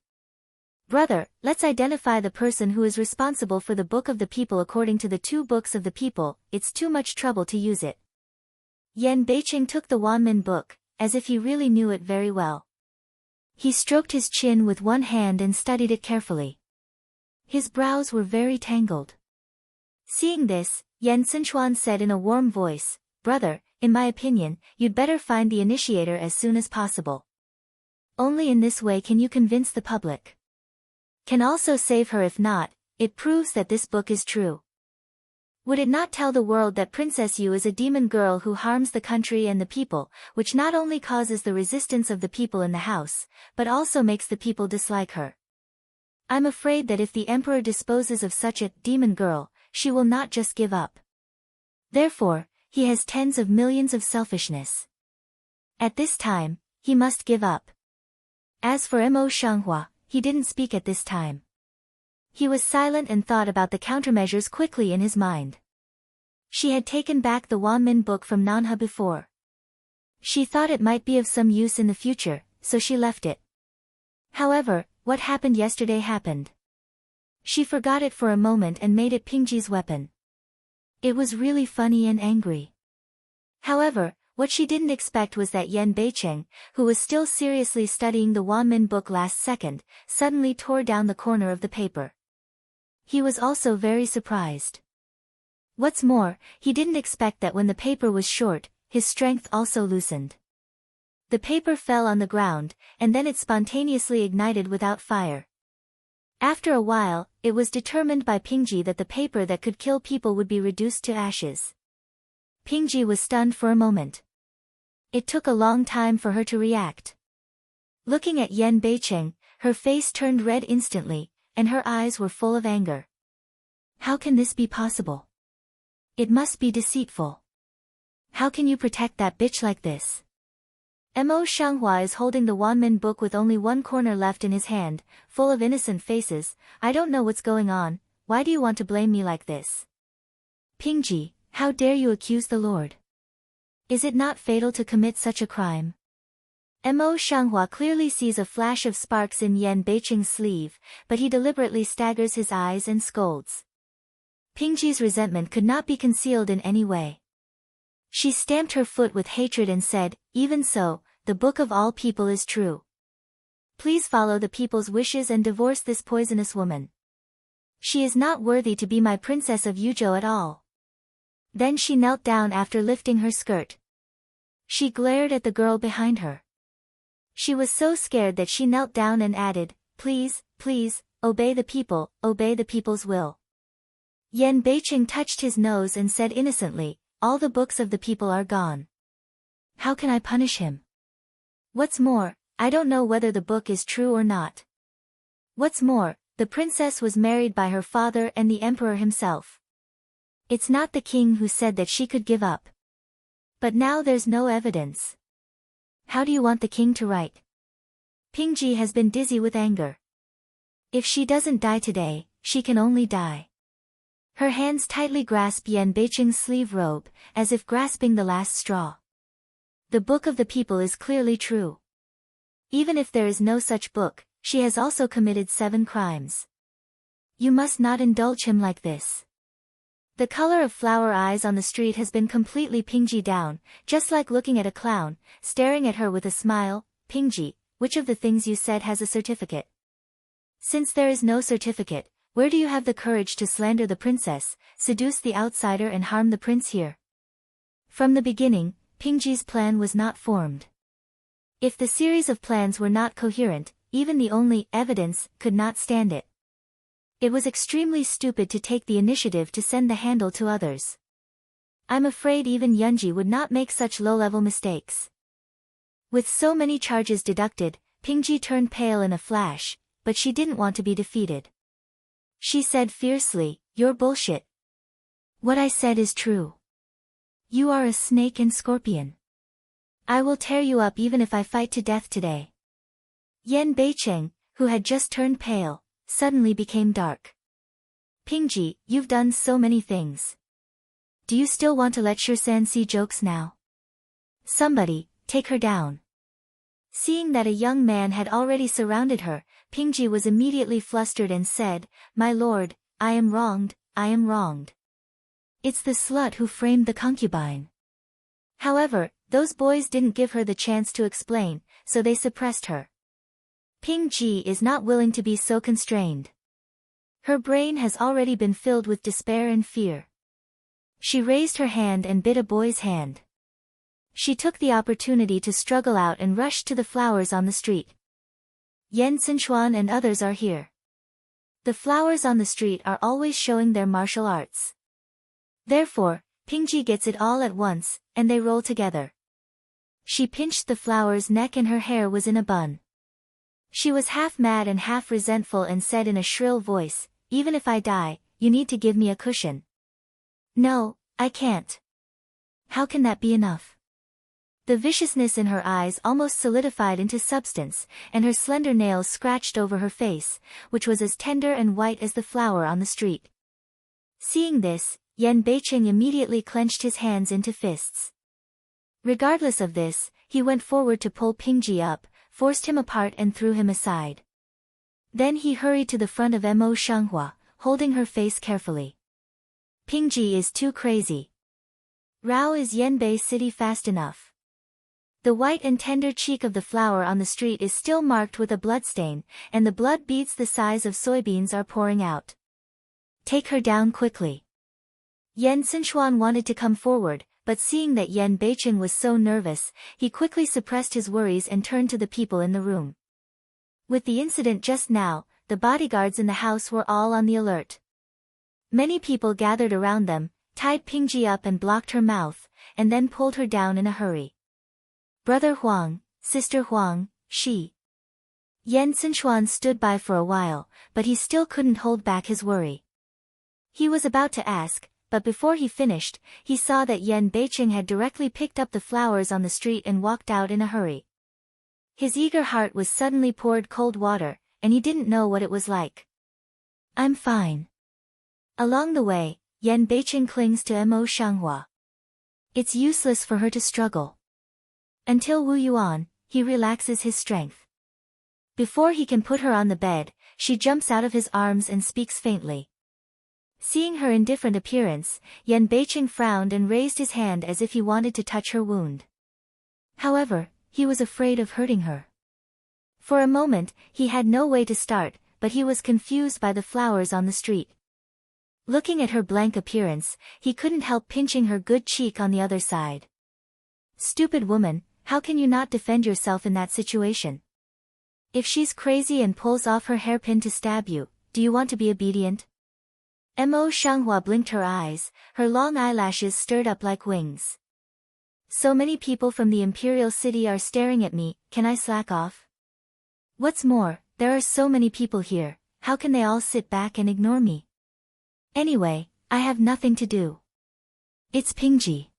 Brother, let's identify the person who is responsible for the book of the people according to the two books of the people, it's too much trouble to use it. Yan Beiqing took the Wanmin book, as if he really knew it very well. He stroked his chin with one hand and studied it carefully. His brows were very tangled. Seeing this, Yen Sinchuan said in a warm voice, Brother, in my opinion, you'd better find the initiator as soon as possible. Only in this way can you convince the public. Can also save her if not, it proves that this book is true. Would it not tell the world that Princess Yu is a demon girl who harms the country and the people, which not only causes the resistance of the people in the house, but also makes the people dislike her? I'm afraid that if the emperor disposes of such a demon girl, she will not just give up. Therefore, he has tens of millions of selfishness. At this time, he must give up. As for Mo Shanghua, he didn't speak at this time. He was silent and thought about the countermeasures quickly in his mind. She had taken back the Wanmin book from Nanha before. She thought it might be of some use in the future, so she left it. However, what happened yesterday happened. She forgot it for a moment and made it Pingji's weapon. It was really funny and angry. However, what she didn't expect was that Yan Beicheng, who was still seriously studying the Wanmin book last second, suddenly tore down the corner of the paper. He was also very surprised. What's more, he didn't expect that when the paper was short, his strength also loosened. The paper fell on the ground, and then it spontaneously ignited without fire. After a while, it was determined by Pingji that the paper that could kill people would be reduced to ashes. Pingji was stunned for a moment. It took a long time for her to react. Looking at Yan Beicheng, her face turned red instantly, and her eyes were full of anger. How can this be possible? It must be deceitful. How can you protect that bitch like this? Mo Shanghua is holding the Wanmin book with only one corner left in his hand, full of innocent faces. I don't know what's going on, why do you want to blame me like this? Pingji, how dare you accuse the Lord? Is it not fatal to commit such a crime? Mo Shanghua clearly sees a flash of sparks in Yan Beicheng's sleeve, but he deliberately staggers his eyes and scolds. Pingji's resentment could not be concealed in any way. She stamped her foot with hatred and said, even so, the book of all people is true. Please follow the people's wishes and divorce this poisonous woman. She is not worthy to be my princess of Yuzhou at all. Then she knelt down after lifting her skirt. She glared at the girl behind her. She was so scared that she knelt down and added, please, please, obey the people's will. Yan Beicheng touched his nose and said innocently, all the books of the people are gone. How can I punish him? What's more, I don't know whether the book is true or not. What's more, the princess was married by her father and the emperor himself. It's not the king who said that she could give up. But now there's no evidence. How do you want the king to write? Pingji has been dizzy with anger. If she doesn't die today, she can only die. Her hands tightly grasp Yan Beicheng's sleeve robe, as if grasping the last straw. The book of the people is clearly true. Even if there is no such book, she has also committed 7 crimes. You must not indulge him like this. The color of flower eyes on the street has been completely Pingji down, just like looking at a clown, staring at her with a smile. Pingji, which of the things you said has a certificate? Since there is no certificate, where do you have the courage to slander the princess, seduce the outsider and harm the prince here? From the beginning, Pingji's plan was not formed. If the series of plans were not coherent, even the only evidence could not stand it. It was extremely stupid to take the initiative to send the handle to others. I'm afraid even Yunji would not make such low-level mistakes. With so many charges deducted, Pingji turned pale in a flash, but she didn't want to be defeated. She said fiercely, "You're bullshit. What I said is true. You are a snake and scorpion. I will tear you up even if I fight to death today." Yan Beicheng, who had just turned pale, suddenly became dark. Pingji, you've done so many things. Do you still want to let Shirsan see jokes now? Somebody, take her down. Seeing that a young man had already surrounded her, Pingji was immediately flustered and said, "My lord, I am wronged, I am wronged. It's the slut who framed the concubine." However, those boys didn't give her the chance to explain, so they suppressed her. Pingji is not willing to be so constrained. Her brain has already been filled with despair and fear. She raised her hand and bit a boy's hand. She took the opportunity to struggle out and rushed to the flowers on the street. Yen Sinshuan and others are here. The flowers on the street are always showing their martial arts. Therefore, Pingji gets it all at once, and they roll together. She pinched the flower's neck and her hair was in a bun. She was half mad and half resentful and said in a shrill voice, "Even if I die, you need to give me a cushion." "No, I can't." "How can that be enough?" The viciousness in her eyes almost solidified into substance, and her slender nails scratched over her face, which was as tender and white as the flower on the street. Seeing this, Yan Beicheng immediately clenched his hands into fists. Regardless of this, he went forward to pull Pingji up, forced him apart and threw him aside. Then he hurried to the front of Mo Shanghua, holding her face carefully. "Pingji is too crazy. Rao is Yanbei city fast enough." The white and tender cheek of the flower on the street is still marked with a bloodstain, and the blood beads the size of soybeans are pouring out. "Take her down quickly." Yan Sinshuan wanted to come forward, but seeing that Yan Beicheng was so nervous, he quickly suppressed his worries and turned to the people in the room. With the incident just now, the bodyguards in the house were all on the alert. Many people gathered around them, tied Pingji up and blocked her mouth, and then pulled her down in a hurry. "Brother Huang, Sister Huang, she." Yan Sinshuan stood by for a while, but he still couldn't hold back his worry. He was about to ask, but before he finished, he saw that Yan Beicheng had directly picked up the flowers on the street and walked out in a hurry. His eager heart was suddenly poured cold water, and he didn't know what it was like. "I'm fine." Along the way, Yan Beicheng clings to Mo Shanghua. It's useless for her to struggle. Until Wu Yuan, he relaxes his strength. Before he can put her on the bed, she jumps out of his arms and speaks faintly. Seeing her indifferent appearance, Yan Beicheng frowned and raised his hand as if he wanted to touch her wound. However, he was afraid of hurting her. For a moment, he had no way to start, but he was confused by the flowers on the street. Looking at her blank appearance, he couldn't help pinching her good cheek on the other side. "Stupid woman, how can you not defend yourself in that situation? If she's crazy and pulls off her hairpin to stab you, do you want to be obedient?" Mo Shanghua blinked her eyes, her long eyelashes stirred up like wings. "So many people from the imperial city are staring at me, can I slack off? What's more, there are so many people here, how can they all sit back and ignore me? Anyway, I have nothing to do. It's Pingji."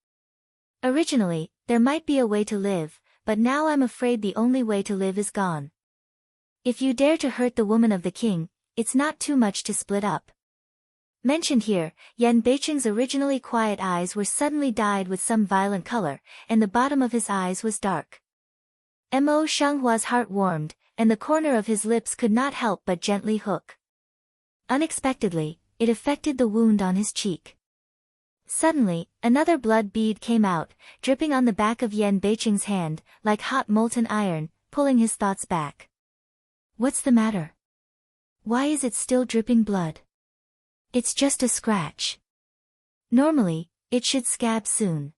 Originally, there might be a way to live, but now I'm afraid the only way to live is gone. If you dare to hurt the woman of the king, it's not too much to split up. Mentioned here, Yan Beicheng's originally quiet eyes were suddenly dyed with some violent color, and the bottom of his eyes was dark. Mo Shanghua's heart warmed, and the corner of his lips could not help but gently hook. Unexpectedly, it affected the wound on his cheek. Suddenly, another blood bead came out, dripping on the back of Yan Beicheng's hand, like hot molten iron, pulling his thoughts back. What's the matter? Why is it still dripping blood? It's just a scratch. Normally, it should scab soon.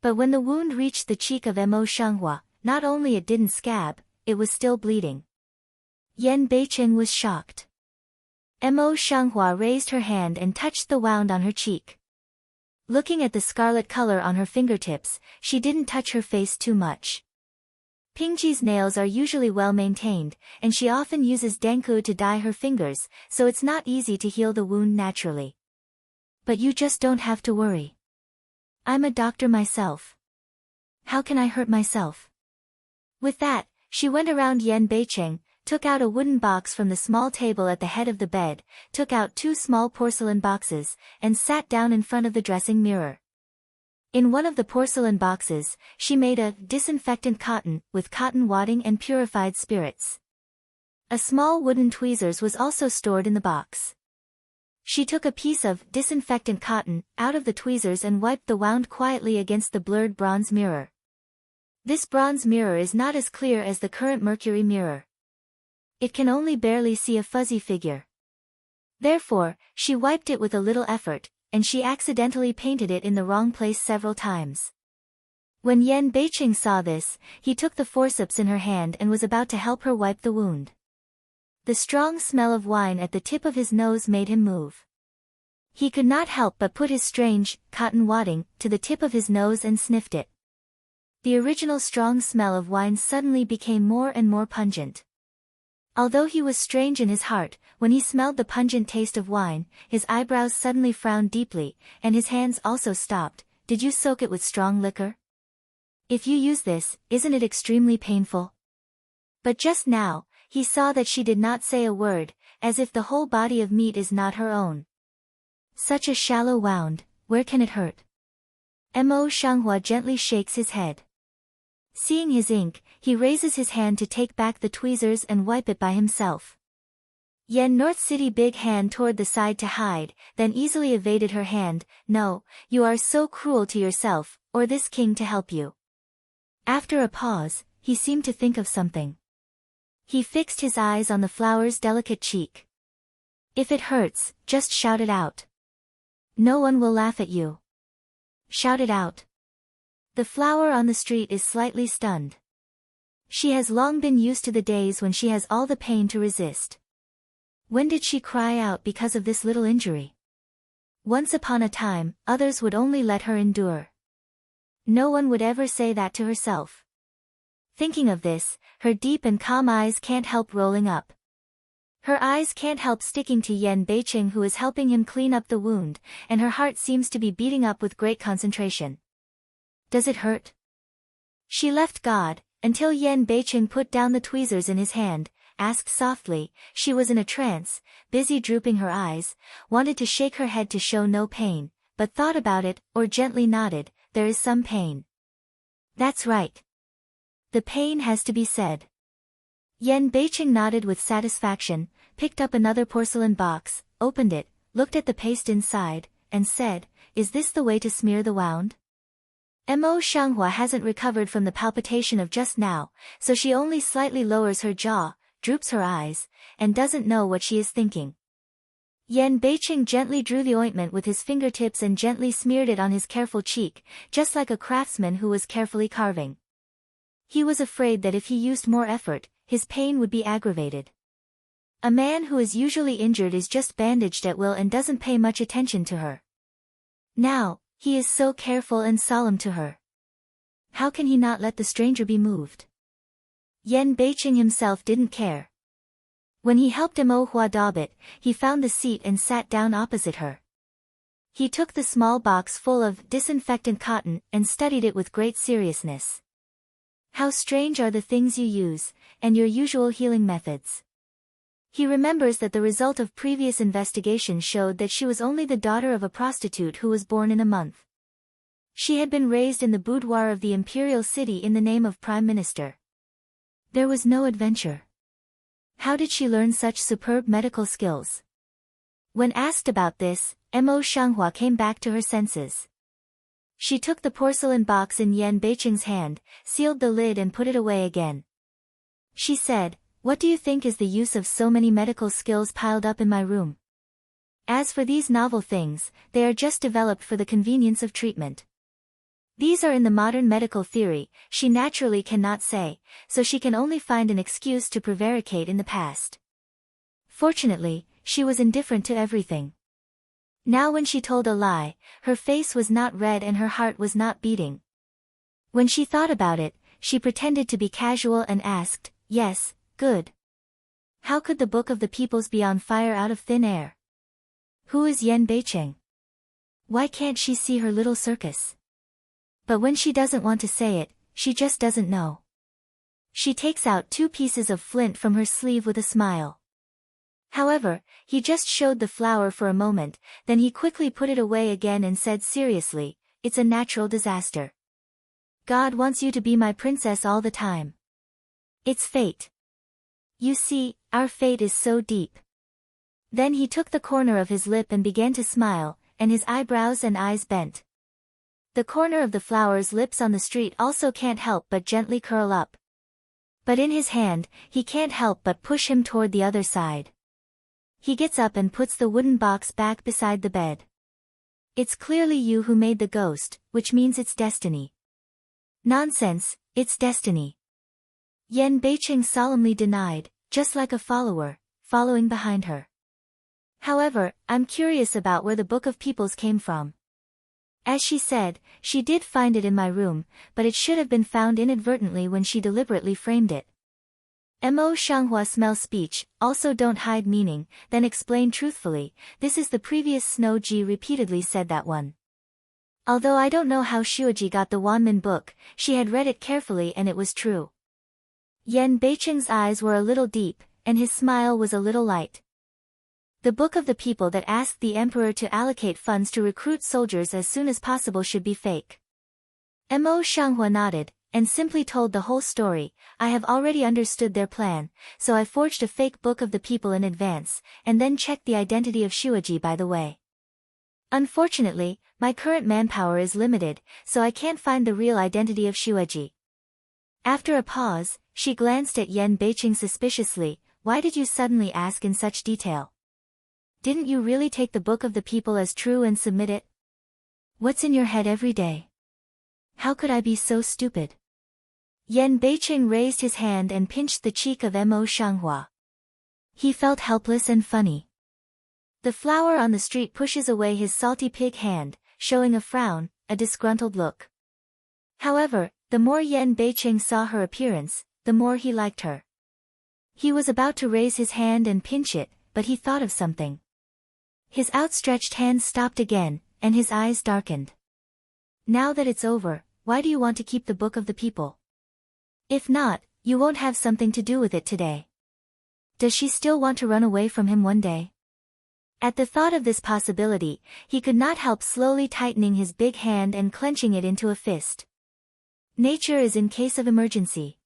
But when the wound reached the cheek of Mo Shanghua, not only it didn't scab, it was still bleeding. Yan Beicheng was shocked. Mo Shanghua raised her hand and touched the wound on her cheek. Looking at the scarlet color on her fingertips, she didn't touch her face too much. Pingji's nails are usually well maintained, and she often uses denku to dye her fingers, so it's not easy to heal the wound naturally. But you just don't have to worry. I'm a doctor myself. How can I hurt myself? With that, she went around Yan Beicheng, took out a wooden box from the small table at the head of the bed, took out 2 small porcelain boxes, and sat down in front of the dressing mirror. In one of the porcelain boxes, she made a disinfectant cotton with cotton wadding and purified spirits. A small wooden tweezers was also stored in the box. She took a piece of disinfectant cotton out of the tweezers and wiped the wound quietly against the blurred bronze mirror. This bronze mirror is not as clear as the current mercury mirror. It can only barely see a fuzzy figure. Therefore, she wiped it with a little effort, and she accidentally painted it in the wrong place several times. When Yan Beicheng saw this, he took the forceps in her hand and was about to help her wipe the wound. The strong smell of wine at the tip of his nose made him move. He could not help but put his strange, cotton wadding to the tip of his nose and sniffed it. The original strong smell of wine suddenly became more and more pungent. Although he was strange in his heart, when he smelled the pungent taste of wine, his eyebrows suddenly frowned deeply, and his hands also stopped. Did you soak it with strong liquor? If you use this, isn't it extremely painful? But just now, he saw that she did not say a word, as if the whole body of meat is not her own. Such a shallow wound, where can it hurt? Mo Shanghua gently shakes his head. Seeing his ink, he raises his hand to take back the tweezers and wipe it by himself. Yan North City big hand toward the side to hide, then easily evaded her hand. No, you are so cruel to yourself, or this king to help you. After a pause, he seemed to think of something. He fixed his eyes on the flower's delicate cheek. If it hurts, just shout it out. No one will laugh at you. Shout it out. The flower on the street is slightly stunned. She has long been used to the days when she has all the pain to resist. When did she cry out because of this little injury? Once upon a time, others would only let her endure. No one would ever say that to herself. Thinking of this, her deep and calm eyes can't help rolling up. Her eyes can't help sticking to Yan Beicheng, who is helping him clean up the wound, and her heart seems to be beating up with great concentration. Does it hurt? She left God, until Yan Beicheng put down the tweezers in his hand, asked softly. She was in a trance, busy drooping her eyes, wanted to shake her head to show no pain, but thought about it, or gently nodded. There is some pain. That's right. The pain has to be said. Yan Beicheng nodded with satisfaction, picked up another porcelain box, opened it, looked at the paste inside, and said, "Is this the way to smear the wound?" Mo Shanghua hasn't recovered from the palpitation of just now, so she only slightly lowers her jaw, droops her eyes, and doesn't know what she is thinking. Yan Beicheng gently drew the ointment with his fingertips and gently smeared it on his careful cheek, just like a craftsman who was carefully carving. He was afraid that if he used more effort, his pain would be aggravated. A man who is usually injured is just bandaged at will and doesn't pay much attention to her. Now, he is so careful and solemn to her. How can he not let the stranger be moved? Yan Beicheng himself didn't care. When he helped Mo Hua daub it, he found the seat and sat down opposite her. He took the small box full of disinfectant cotton and studied it with great seriousness. How strange are the things you use, and your usual healing methods. He remembers that the result of previous investigation showed that she was only the daughter of a prostitute who was born in a month. She had been raised in the boudoir of the imperial city in the name of Prime Minister. There was no adventure. How did she learn such superb medical skills? When asked about this, Mo Shanghua came back to her senses. She took the porcelain box in Yan Beiqing's hand, sealed the lid and put it away again. She said, "What do you think is the use of so many medical skills piled up in my room? As for these novel things, they are just developed for the convenience of treatment. These are in the modern medical theory, she naturally cannot say, so she can only find an excuse to prevaricate in the past." Fortunately, she was indifferent to everything. Now when she told a lie, her face was not red and her heart was not beating. When she thought about it, she pretended to be casual and asked, "Yes, good. How could the Book of the Peoples be on fire out of thin air? Who is Yan Beiqing? Why can't she see her little circus?" But when she doesn't want to say it, she just doesn't know. She takes out 2 pieces of flint from her sleeve with a smile. However, he just showed the flower for a moment, then he quickly put it away again and said seriously, "It's a natural disaster. God wants you to be my princess all the time. It's fate. You see, our fate is so deep." Then he took the corner of his lip and began to smile, and his eyebrows and eyes bent. The corner of the flower's lips on the street also can't help but gently curl up. But in his hand, he can't help but push him toward the other side. He gets up and puts the wooden box back beside the bed. "It's clearly you who made the ghost, which means it's destiny." "Nonsense, it's destiny," Yan Beiqing solemnly denied, just like a follower, following behind her. "However, I'm curious about where the Book of Peoples came from. As she said, she did find it in my room, but it should have been found inadvertently when she deliberately framed it." Mo Shanghua smell speech, also don't hide meaning, then explain truthfully, "This is the previous Snow Ji repeatedly said that one. Although I don't know how Shuoji got the Wanmin book, she had read it carefully and it was true." Yan Beiqing's eyes were a little deep, and his smile was a little light. "The Book of the People that asked the emperor to allocate funds to recruit soldiers as soon as possible should be fake." Mo Shanghua nodded, and simply told the whole story. "I have already understood their plan, so I forged a fake Book of the People in advance, and then checked the identity of Shuoji by the way. Unfortunately, my current manpower is limited, so I can't find the real identity of Shuoji." After a pause, she glanced at Yan Beiqing suspiciously. "Why did you suddenly ask in such detail? Didn't you really take the Book of the People as true and submit it? What's in your head every day? How could I be so stupid?" Yan Beiqing raised his hand and pinched the cheek of Mo Shanghua. He felt helpless and funny. The flower on the street pushes away his salty pig hand, showing a frown, a disgruntled look. However, the more Yan Beiqing saw her appearance, the more he liked her. He was about to raise his hand and pinch it, but he thought of something. His outstretched hand stopped again, and his eyes darkened. "Now that it's over, why do you want to keep the Book of the People? If not, you won't have something to do with it today. Does she still want to run away from him one day?" At the thought of this possibility, he could not help slowly tightening his big hand and clenching it into a fist. "Nature is in case of emergency."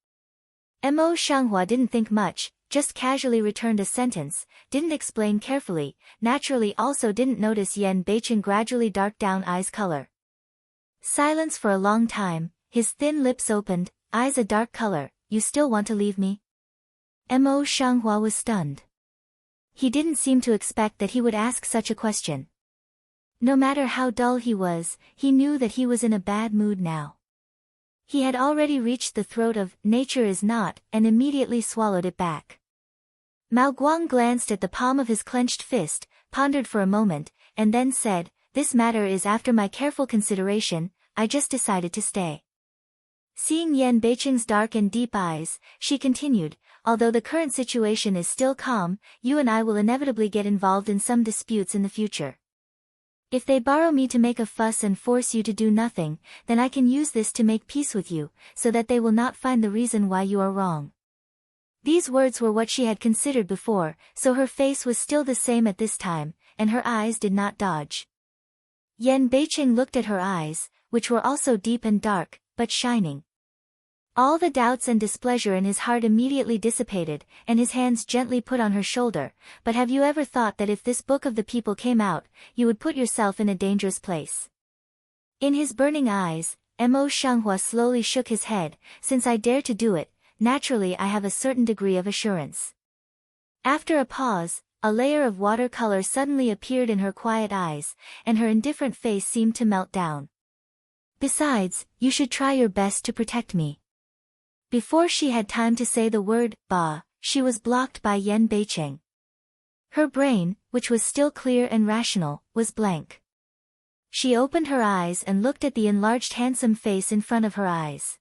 Mo Shanghua didn't think much, just casually returned a sentence, didn't explain carefully, naturally also didn't notice Yan Beiqing gradually dark down eyes color. Silence for a long time, his thin lips opened, eyes a dark color. "You still want to leave me?" Mo Shanghua was stunned. He didn't seem to expect that he would ask such a question. No matter how dull he was, he knew that he was in a bad mood now. He had already reached the throat of "nature is not," and immediately swallowed it back. Mao Guang glanced at the palm of his clenched fist, pondered for a moment, and then said, "This matter is after my careful consideration, I just decided to stay." Seeing Yan Beiqing's dark and deep eyes, she continued, "Although the current situation is still calm, you and I will inevitably get involved in some disputes in the future. If they borrow me to make a fuss and force you to do nothing, then I can use this to make peace with you, so that they will not find the reason why you are wrong. These words were what she had considered before, so her face was still the same at this time, and her eyes did not dodge. Yan Beiqing looked at her eyes, which were also deep and dark, but shining. All the doubts and displeasure in his heart immediately dissipated, and his hands gently put on her shoulder. But have you ever thought that if this book of the people came out, you would put yourself in a dangerous place? In his burning eyes, Mo Shenghua slowly shook his head. Since I dare to do it, naturally I have a certain degree of assurance. After a pause, a layer of watercolor suddenly appeared in her quiet eyes, and her indifferent face seemed to melt down. Besides, you should try your best to protect me. Before she had time to say the word, "ba," she was blocked by Yan Beiqing. Her brain, which was still clear and rational, was blank. She opened her eyes and looked at the enlarged handsome face in front of her eyes.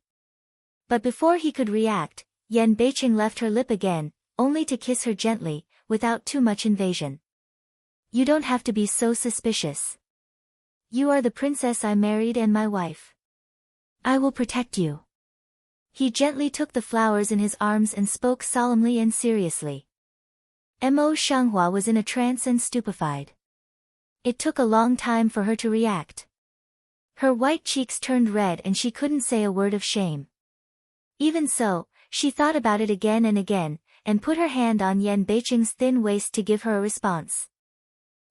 But before he could react, Yan Beiqing left her lip again, only to kiss her gently, without too much invasion. You don't have to be so suspicious. You are the princess I married and my wife. I will protect you. He gently took the flowers in his arms and spoke solemnly and seriously. Mo Shenghua was in a trance and stupefied. It took a long time for her to react. Her white cheeks turned red and she couldn't say a word of shame. Even so, she thought about it again, and put her hand on Yan Beiqing's thin waist to give her a response.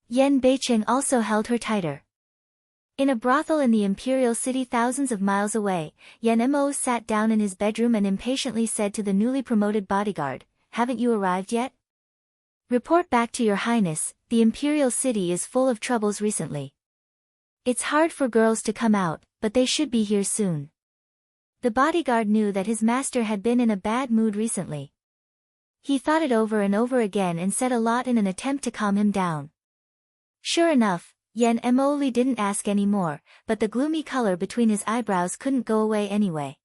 Yan Beiqing also held her tighter. In a brothel in the imperial city thousands of miles away, Yan Mo sat down in his bedroom and impatiently said to the newly promoted bodyguard, "Haven't you arrived yet? Report back to your highness, the imperial city is full of troubles recently. It's hard for girls to come out, but they should be here soon." The bodyguard knew that his master had been in a bad mood recently. He thought it over and over again and said a lot in an attempt to calm him down. Sure enough, Yan Mo Li didn't ask any more, but the gloomy color between his eyebrows couldn't go away anyway.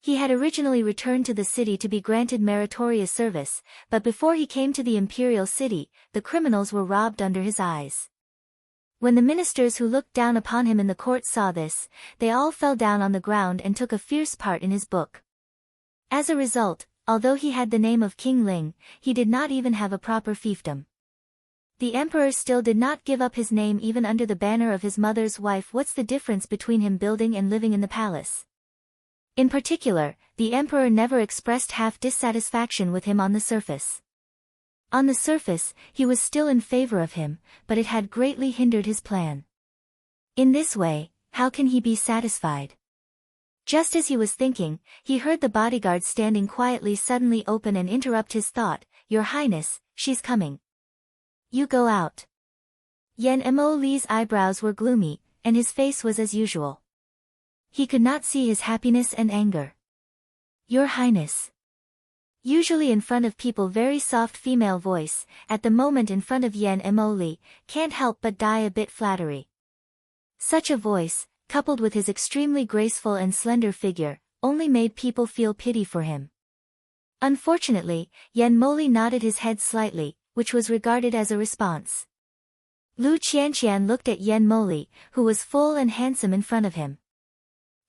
He had originally returned to the city to be granted meritorious service, but before he came to the imperial city, the criminals were robbed under his eyes. When the ministers who looked down upon him in the court saw this, they all fell down on the ground and took a fierce part in his book. As a result, although he had the name of King Ling, he did not even have a proper fiefdom. The emperor still did not give up his name even under the banner of his mother's wife. What's the difference between him building and living in the palace? In particular, the emperor never expressed half dissatisfaction with him on the surface. On the surface, he was still in favor of him, but it had greatly hindered his plan. In this way, how can he be satisfied? Just as he was thinking, he heard the bodyguard standing quietly suddenly open and interrupt his thought. "Your Highness, she's coming. You go out." Yan Mo Li's eyebrows were gloomy, and his face was as usual. He could not see his happiness and anger. "Your Highness." Usually in front of people very soft female voice, at the moment in front of Yan Mo Li, can't help but die a bit flattery. Such a voice, coupled with his extremely graceful and slender figure, only made people feel pity for him. Unfortunately, Yan Mo Li nodded his head slightly, which was regarded as a response. Lu Qianqian looked at Yan Mo Li, who was full and handsome in front of him.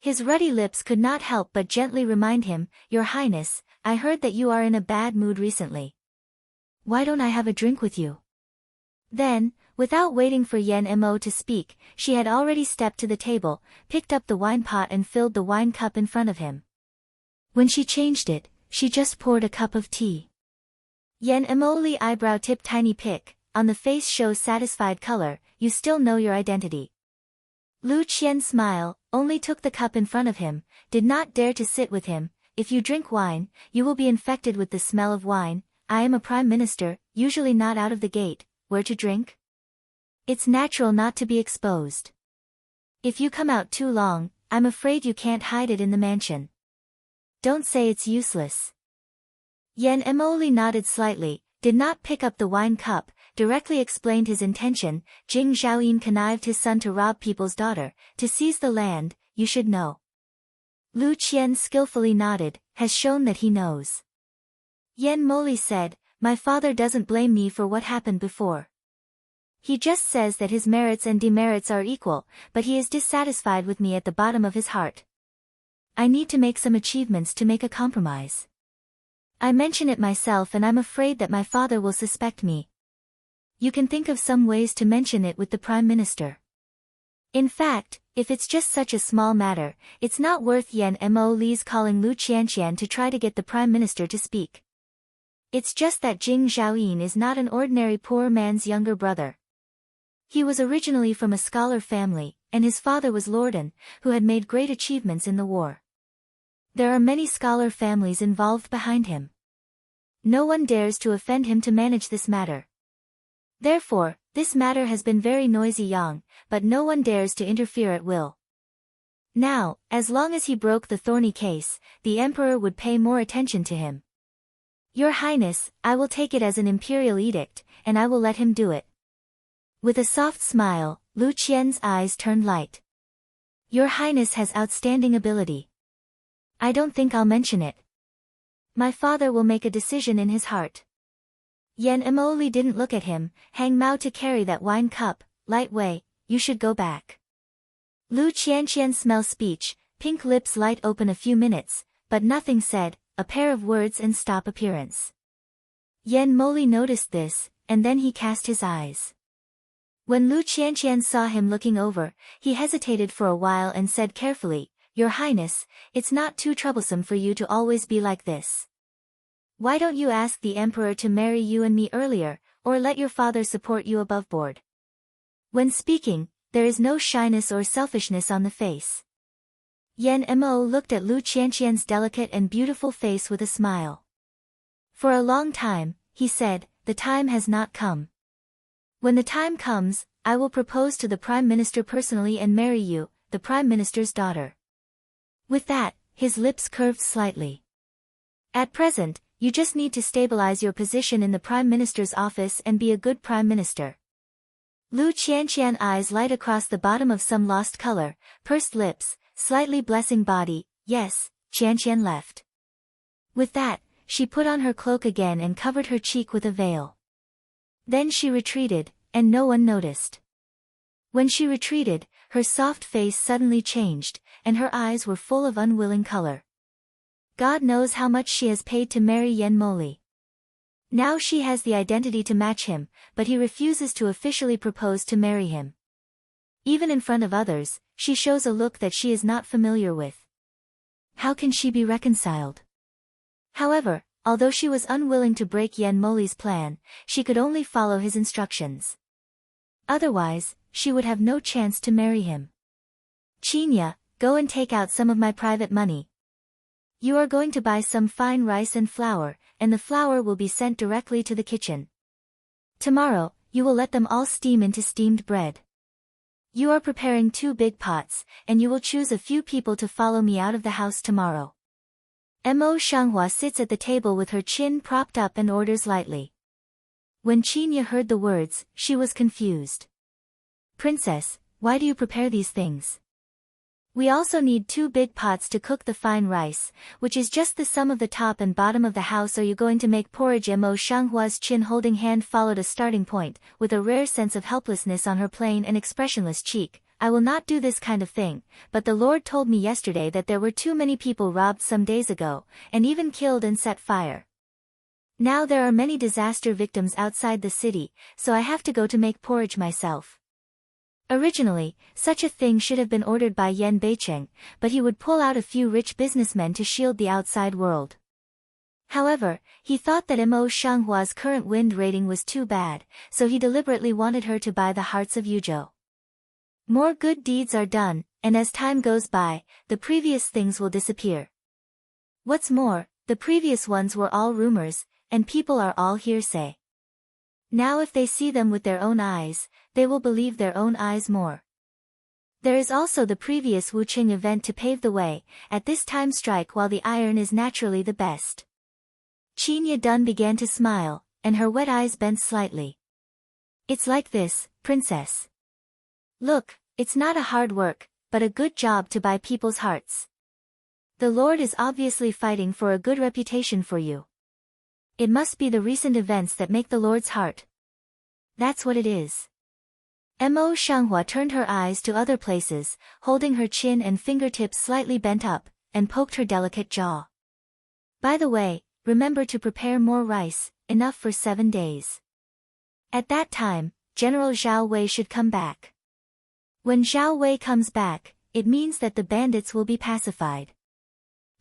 His ruddy lips could not help but gently remind him, "Your Highness, I heard that you are in a bad mood recently. Why don't I have a drink with you?" Then, without waiting for Yan Mo to speak, she had already stepped to the table, picked up the wine pot and filled the wine cup in front of him. When she changed it, she just poured a cup of tea. Yan Mo Li eyebrow tip tiny pick, on the face shows satisfied color. "You still know your identity." Lu Qian smile, only took the cup in front of him, did not dare to sit with him. "If you drink wine, you will be infected with the smell of wine. I am a prime minister, usually not out of the gate, where to drink? It's natural not to be exposed. If you come out too long, I'm afraid you can't hide it in the mansion. Don't say it's useless." Yan Mo Li nodded slightly, did not pick up the wine cup, directly explained his intention. "Jing Zhaoyin connived his son to rob people's daughter, to seize the land, you should know." Lu Qian skillfully nodded, has shown that he knows. Yan Mo Li said, "My father doesn't blame me for what happened before. He just says that his merits and demerits are equal, but he is dissatisfied with me at the bottom of his heart. I need to make some achievements to make a compromise. I mention it myself and I'm afraid that my father will suspect me. You can think of some ways to mention it with the Prime Minister. In fact, if it's just such a small matter, it's not worth Yan Mo Li's calling Lu Qianqian to try to get the Prime Minister to speak. It's just that Jing Zhaoyin is not an ordinary poor man's younger brother. He was originally from a scholar family, and his father was Lord An, who had made great achievements in the war. There are many scholar families involved behind him. No one dares to offend him to manage this matter. Therefore, this matter has been very noisy yang, but no one dares to interfere at will. Now, as long as he broke the thorny case, the emperor would pay more attention to him. Your Highness, I will take it as an imperial edict, and I will let him do it. With a soft smile, Lu Qian's eyes turned light. Your Highness has outstanding ability. I don't think I'll mention it. My father will make a decision in his heart. Yan Emoli didn't look at him. Hang Mao to carry that wine cup, Light Wei, you should go back. Lu Qianqian smell speech, pink lips light open a few minutes, but nothing said, a pair of words and stop appearance. Yan Moli noticed this, and then he cast his eyes. When Lu Qianqian saw him looking over, he hesitated for a while and said carefully, Your Highness, it's not too troublesome for you to always be like this. Why don't you ask the emperor to marry you and me earlier, or let your father support you above board? When speaking, there is no shyness or selfishness on the face. Yan Mo looked at Lu Qianqian's delicate and beautiful face with a smile. For a long time, he said, the time has not come. When the time comes, I will propose to the Prime Minister personally and marry you, the Prime Minister's daughter. With that, his lips curved slightly. At present, you just need to stabilize your position in the Prime Minister's office and be a good Prime Minister. Lu Qianqian eyes light across the bottom of some lost color, pursed lips, slightly blessing body, yes, Qianqian left. With that, she put on her cloak again and covered her cheek with a veil. Then she retreated, and no one noticed. When she retreated, her soft face suddenly changed, and her eyes were full of unwilling color. God knows how much she has paid to marry Yan Moli. Now she has the identity to match him, but he refuses to officially propose to marry him. Even in front of others, she shows a look that she is not familiar with. How can she be reconciled? However, although she was unwilling to break Yan Moli's plan, she could only follow his instructions. Otherwise, she would have no chance to marry him. Chinya, go and take out some of my private money. You are going to buy some fine rice and flour, and the flour will be sent directly to the kitchen. Tomorrow, you will let them all steam into steamed bread. You are preparing 2 big pots, and you will choose a few people to follow me out of the house tomorrow. Mo Shanghua sits at the table with her chin propped up and orders lightly. When Chinya heard the words, she was confused. Princess, why do you prepare these things? We also need 2 big pots to cook the fine rice, which is just the sum of the top and bottom of the house. Are you going to make porridge? Mo Shanghua's chin holding hand followed a starting point, with a rare sense of helplessness on her plain and expressionless cheek. I will not do this kind of thing, but the Lord told me yesterday that there were too many people robbed some days ago, and even killed and set fire. Now there are many disaster victims outside the city, so I have to go to make porridge myself. Originally, such a thing should have been ordered by Yan Beicheng, but he would pull out a few rich businessmen to shield the outside world. However, he thought that Mo Shanghua's current wind rating was too bad, so he deliberately wanted her to buy the hearts of Yuzhou. More good deeds are done, and as time goes by, the previous things will disappear. What's more, the previous ones were all rumors, and people are all hearsay. Now if they see them with their own eyes, they will believe their own eyes more. There is also the previous Wuqing event to pave the way. At this time strike while the iron is naturally the best. Chinya Dun began to smile, and her wet eyes bent slightly. It's like this, princess. Look, it's not a hard work, but a good job to buy people's hearts. The Lord is obviously fighting for a good reputation for you. It must be the recent events that make the Lord's heart. That's what it is. Mo Shanghua turned her eyes to other places, holding her chin and fingertips slightly bent up, and poked her delicate jaw. By the way, remember to prepare more rice, enough for 7 days. At that time, General Zhao Wei should come back. When Zhao Wei comes back, it means that the bandits will be pacified.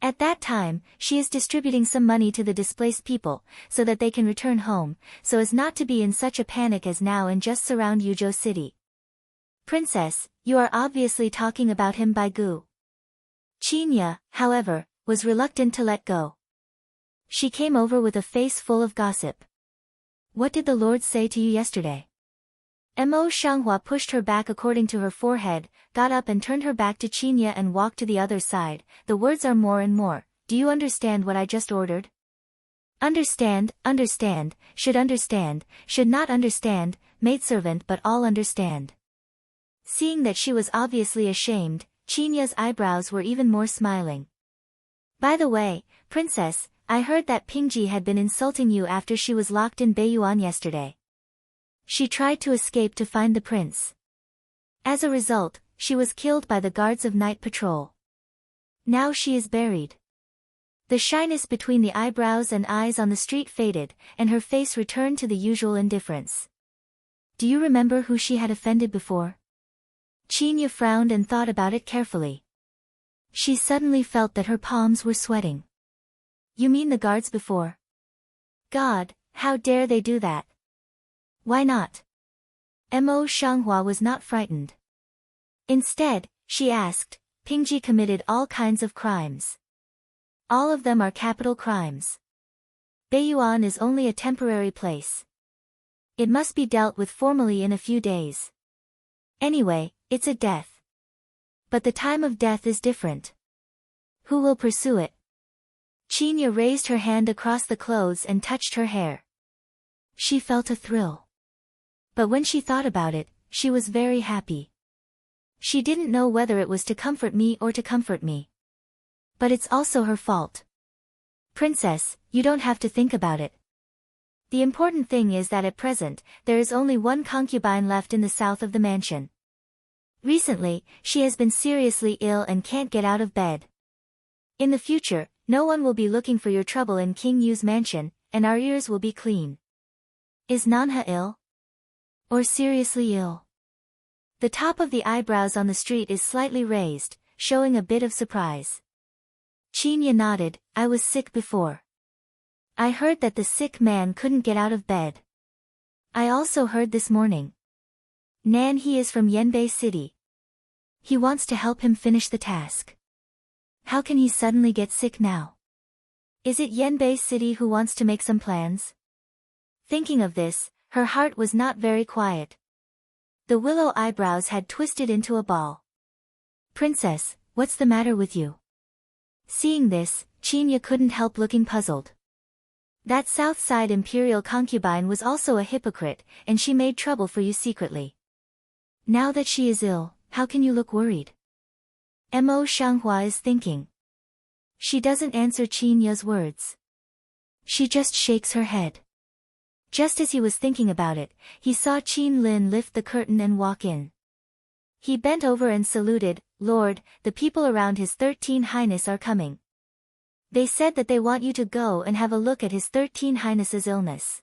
At that time, she is distributing some money to the displaced people, so that they can return home, so as not to be in such a panic as now and just surround Yuzhou City. Princess, you are obviously talking about him by Gu. Qinya, however, was reluctant to let go. She came over with a face full of gossip. What did the Lord say to you yesterday? Mo Shanghua pushed her back according to her forehead, got up and turned her back to Qinya and walked to the other side. The words are more and more. Do you understand what I just ordered? Understand, should not understand, maidservant but all understand. Seeing that she was obviously ashamed, Qinya's eyebrows were even more smiling. By the way, Princess, I heard that Pingji had been insulting you after she was locked in Beiyuan yesterday. She tried to escape to find the prince. As a result, she was killed by the guards of night patrol. Now she is buried. The shyness between the eyebrows and eyes on the street faded, and her face returned to the usual indifference. Do you remember who she had offended before? Qinya frowned and thought about it carefully. She suddenly felt that her palms were sweating. You mean the guards before? God, how dare they do that? Why not? Mo Shanghua was not frightened. Instead, she asked, Pingji committed all kinds of crimes. All of them are capital crimes. Beiyuan is only a temporary place. It must be dealt with formally in a few days. Anyway, it's a death. But the time of death is different. Who will pursue it? Qinya raised her hand across the clothes and touched her hair. She felt a thrill. But when she thought about it, she was very happy. She didn't know whether it was to comfort me or to comfort me. But it's also her fault. Princess, you don't have to think about it. The important thing is that at present, there is only one concubine left in the south of the mansion. Recently, she has been seriously ill and can't get out of bed. In the future, no one will be looking for your trouble in King Yu's mansion, and our ears will be clean. Is Nanha ill? Or seriously ill? The top of the eyebrows on the street is slightly raised, showing a bit of surprise. Qinya nodded. I was sick before. I heard that the sick man couldn't get out of bed. I also heard this morning. Nan he is from Yanbei City. He wants to help him finish the task. How can he suddenly get sick now? Is it Yanbei City who wants to make some plans? Thinking of this, her heart was not very quiet. The willow eyebrows had twisted into a ball. Princess, what's the matter with you? Seeing this, Qinya couldn't help looking puzzled. That south side imperial concubine was also a hypocrite, and she made trouble for you secretly. Now that she is ill, how can you look worried? Mo Shanghua is thinking. She doesn't answer Qinya's words. She just shakes her head. Just as he was thinking about it, he saw Qin Lin lift the curtain and walk in. He bent over and saluted, Lord, the people around His 13 Highness are coming. They said that they want you to go and have a look at His 13 Highness's illness.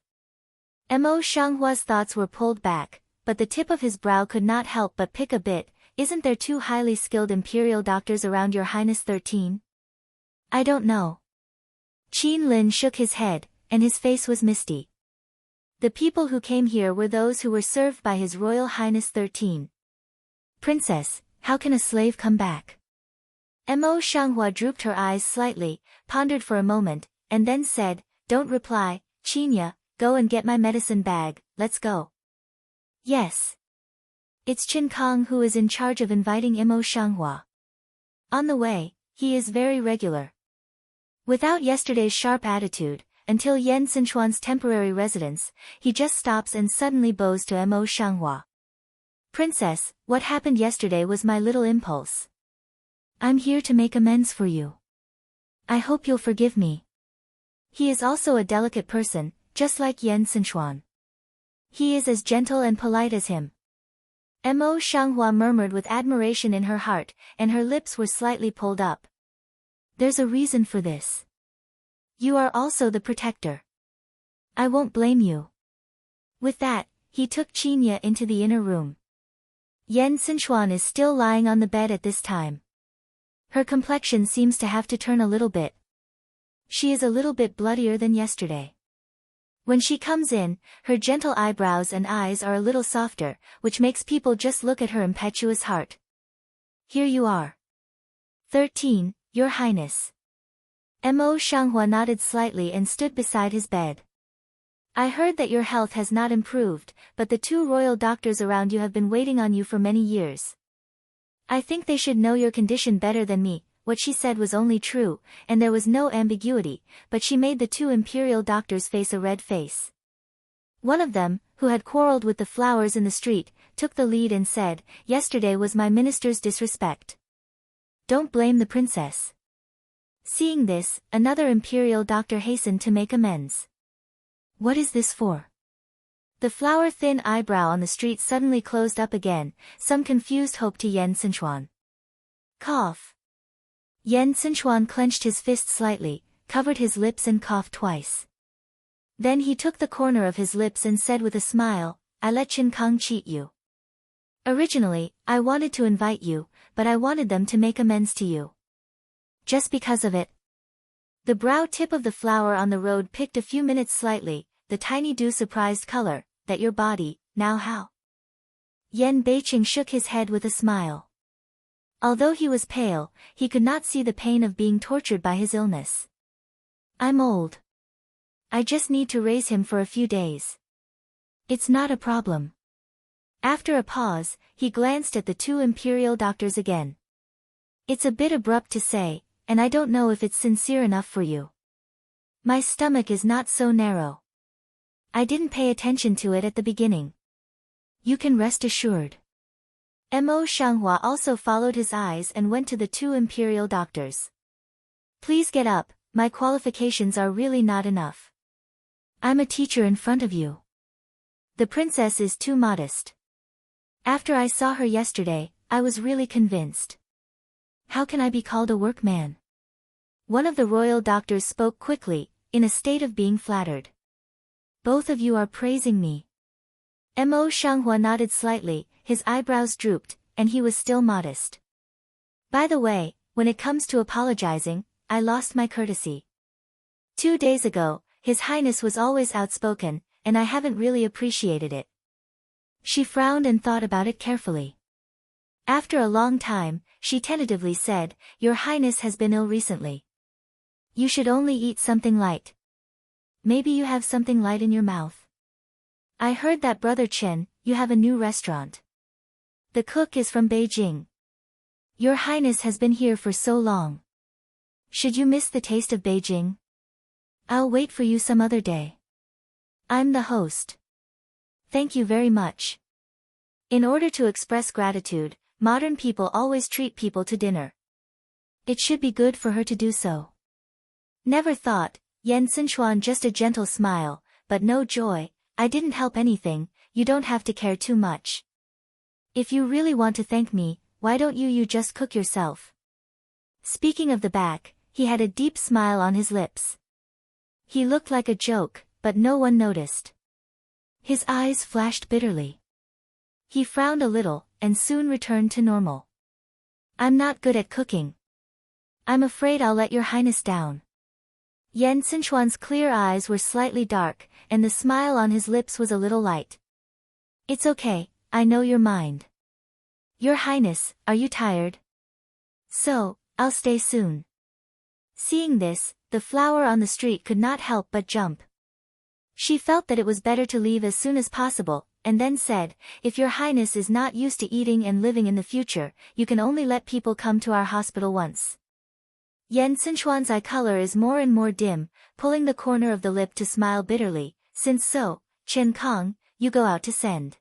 Mo Shanghua's thoughts were pulled back, but the tip of his brow could not help but pick a bit. Isn't there 2 highly skilled imperial doctors around your Highness 13? I don't know. Qin Lin shook his head, and his face was misty. The people who came here were those who were served by His Royal Highness 13. Princess, how can a slave come back? Mo Shanghua drooped her eyes slightly, pondered for a moment, and then said, Don't reply, Qinya, go and get my medicine bag, let's go. Yes. It's Qin Kong who is in charge of inviting Mo Shanghua. On the way, he is very regular. Without yesterday's sharp attitude, until Yan Sinchuan's temporary residence, he just stops and suddenly bows to Mo Shanghua. Princess, what happened yesterday was my little impulse. I'm here to make amends for you. I hope you'll forgive me. He is also a delicate person, just like Yan Sinchuan. He is as gentle and polite as him. Mo Shanghua murmured with admiration in her heart, and her lips were slightly pulled up. There's a reason for this. You are also the protector. I won't blame you. With that, he took Qinya into the inner room. Yan Xinchuan is still lying on the bed at this time. Her complexion seems to have to turn a little bit. She is a little bit bloodier than yesterday. When she comes in, her gentle eyebrows and eyes are a little softer, which makes people just look at her impetuous heart. Here you are. 13, Your Highness. Mo Shanghua nodded slightly and stood beside his bed. I heard that your health has not improved, but the 2 royal doctors around you have been waiting on you for many years. I think they should know your condition better than me. What she said was only true, and there was no ambiguity, but she made the 2 imperial doctors face a red face. One of them, who had quarreled with the flowers in the street, took the lead and said, Yesterday was my minister's disrespect. Don't blame the princess. Seeing this, another imperial doctor hastened to make amends. What is this for? The flower-thin eyebrow on the street suddenly closed up again, some confused hope to Yan Xinchuan. Cough. Yan Xinchuan clenched his fist slightly, covered his lips and coughed twice. Then he took the corner of his lips and said with a smile, I let Qin Kang cheat you. Originally, I wanted to invite you, but I wanted them to make amends to you. Just because of it. The brow tip of the flower on the road picked a few minutes slightly, the tiny dew-surprised color, that your body, now how? Yan Beiqing shook his head with a smile. Although he was pale, he could not see the pain of being tortured by his illness. I'm old. I just need to raise him for a few days. It's not a problem. After a pause, he glanced at the 2 imperial doctors again. It's a bit abrupt to say, and I don't know if it's sincere enough for you. My stomach is not so narrow. I didn't pay attention to it at the beginning. You can rest assured. Mo Shanghua also followed his eyes and went to the 2 imperial doctors. Please get up, my qualifications are really not enough. I'm a teacher in front of you. The princess is too modest. After I saw her yesterday, I was really convinced. How can I be called a workman? One of the royal doctors spoke quickly, in a state of being flattered. Both of you are praising me. Mo Shanghua nodded slightly, his eyebrows drooped, and he was still modest. By the way, when it comes to apologizing, I lost my courtesy. 2 days ago, His Highness was always outspoken, and I haven't really appreciated it. She frowned and thought about it carefully. After a long time, she tentatively said, Your Highness has been ill recently. You should only eat something light. Maybe you have something light in your mouth. I heard that Brother Chen, you have a new restaurant. The cook is from Beijing. Your Highness has been here for so long. Should you miss the taste of Beijing? I'll wait for you some other day. I'm the host. Thank you very much. In order to express gratitude, modern people always treat people to dinner. It should be good for her to do so. Never thought, Yan Xinchuan, just a gentle smile, but no joy. I didn't help anything, you don't have to care too much. If you really want to thank me, why don't you just cook yourself? Speaking of the back, he had a deep smile on his lips. He looked like a joke, but no one noticed. His eyes flashed bitterly. He frowned a little, and soon returned to normal. I'm not good at cooking. I'm afraid I'll let Your Highness down. Yan Xinchuan's clear eyes were slightly dark, and the smile on his lips was a little light. It's okay, I know your mind. Your Highness, are you tired? So, I'll stay soon. Seeing this, the flower on the street could not help but jump. She felt that it was better to leave as soon as possible, and then said, If Your Highness is not used to eating and living in the future, you can only let people come to our hospital once. Yan Xinchuan's eye color is more and more dim, pulling the corner of the lip to smile bitterly, since so, Chen Kong, you go out to send.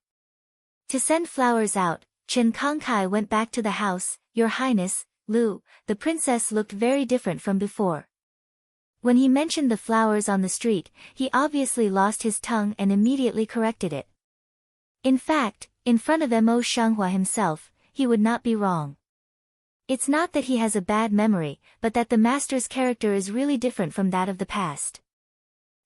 To send flowers out, Chen Kongkai went back to the house. Your Highness, Lu, the princess looked very different from before. When he mentioned the flowers on the street, he obviously lost his tongue and immediately corrected it. In fact, In front of Mo Shanghua himself, he would not be wrong. It's not that he has a bad memory, but that the master's character is really different from that of the past.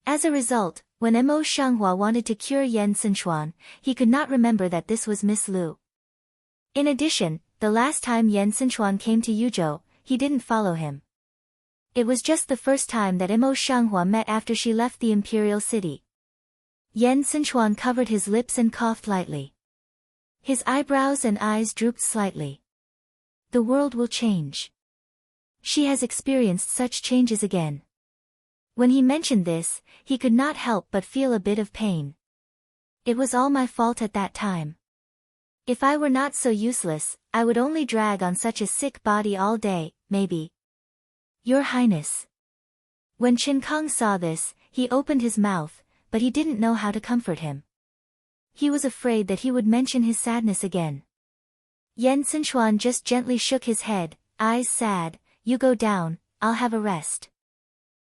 As a result, when Mo Shanghua wanted to cure Yen Sichuan, he could not remember that this was Miss Lu. In addition, the last time Yen Sichuan came to Yuzhou, he didn't follow him. It was just the first time that Mo Shanghua met after she left the imperial city. Yen Sichuan covered his lips and coughed lightly. His eyebrows and eyes drooped slightly. The world will change. She has experienced such changes again. When he mentioned this, he could not help but feel a bit of pain. It was all my fault at that time. If I were not so useless, I would only drag on such a sick body all day, maybe. Your Highness. When Chen Kong saw this, he opened his mouth, but he didn't know how to comfort him. He was afraid that he would mention his sadness again. Yen Sichuan just gently shook his head, eyes sad. You go down, I'll have a rest.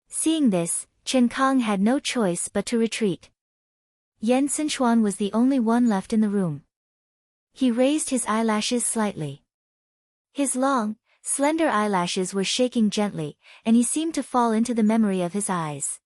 Seeing this, Chen Kong had no choice but to retreat. Yen Sichuan was the only one left in the room. He raised his eyelashes slightly. His long, slender eyelashes were shaking gently, and he seemed to fall into the memory of his eyes.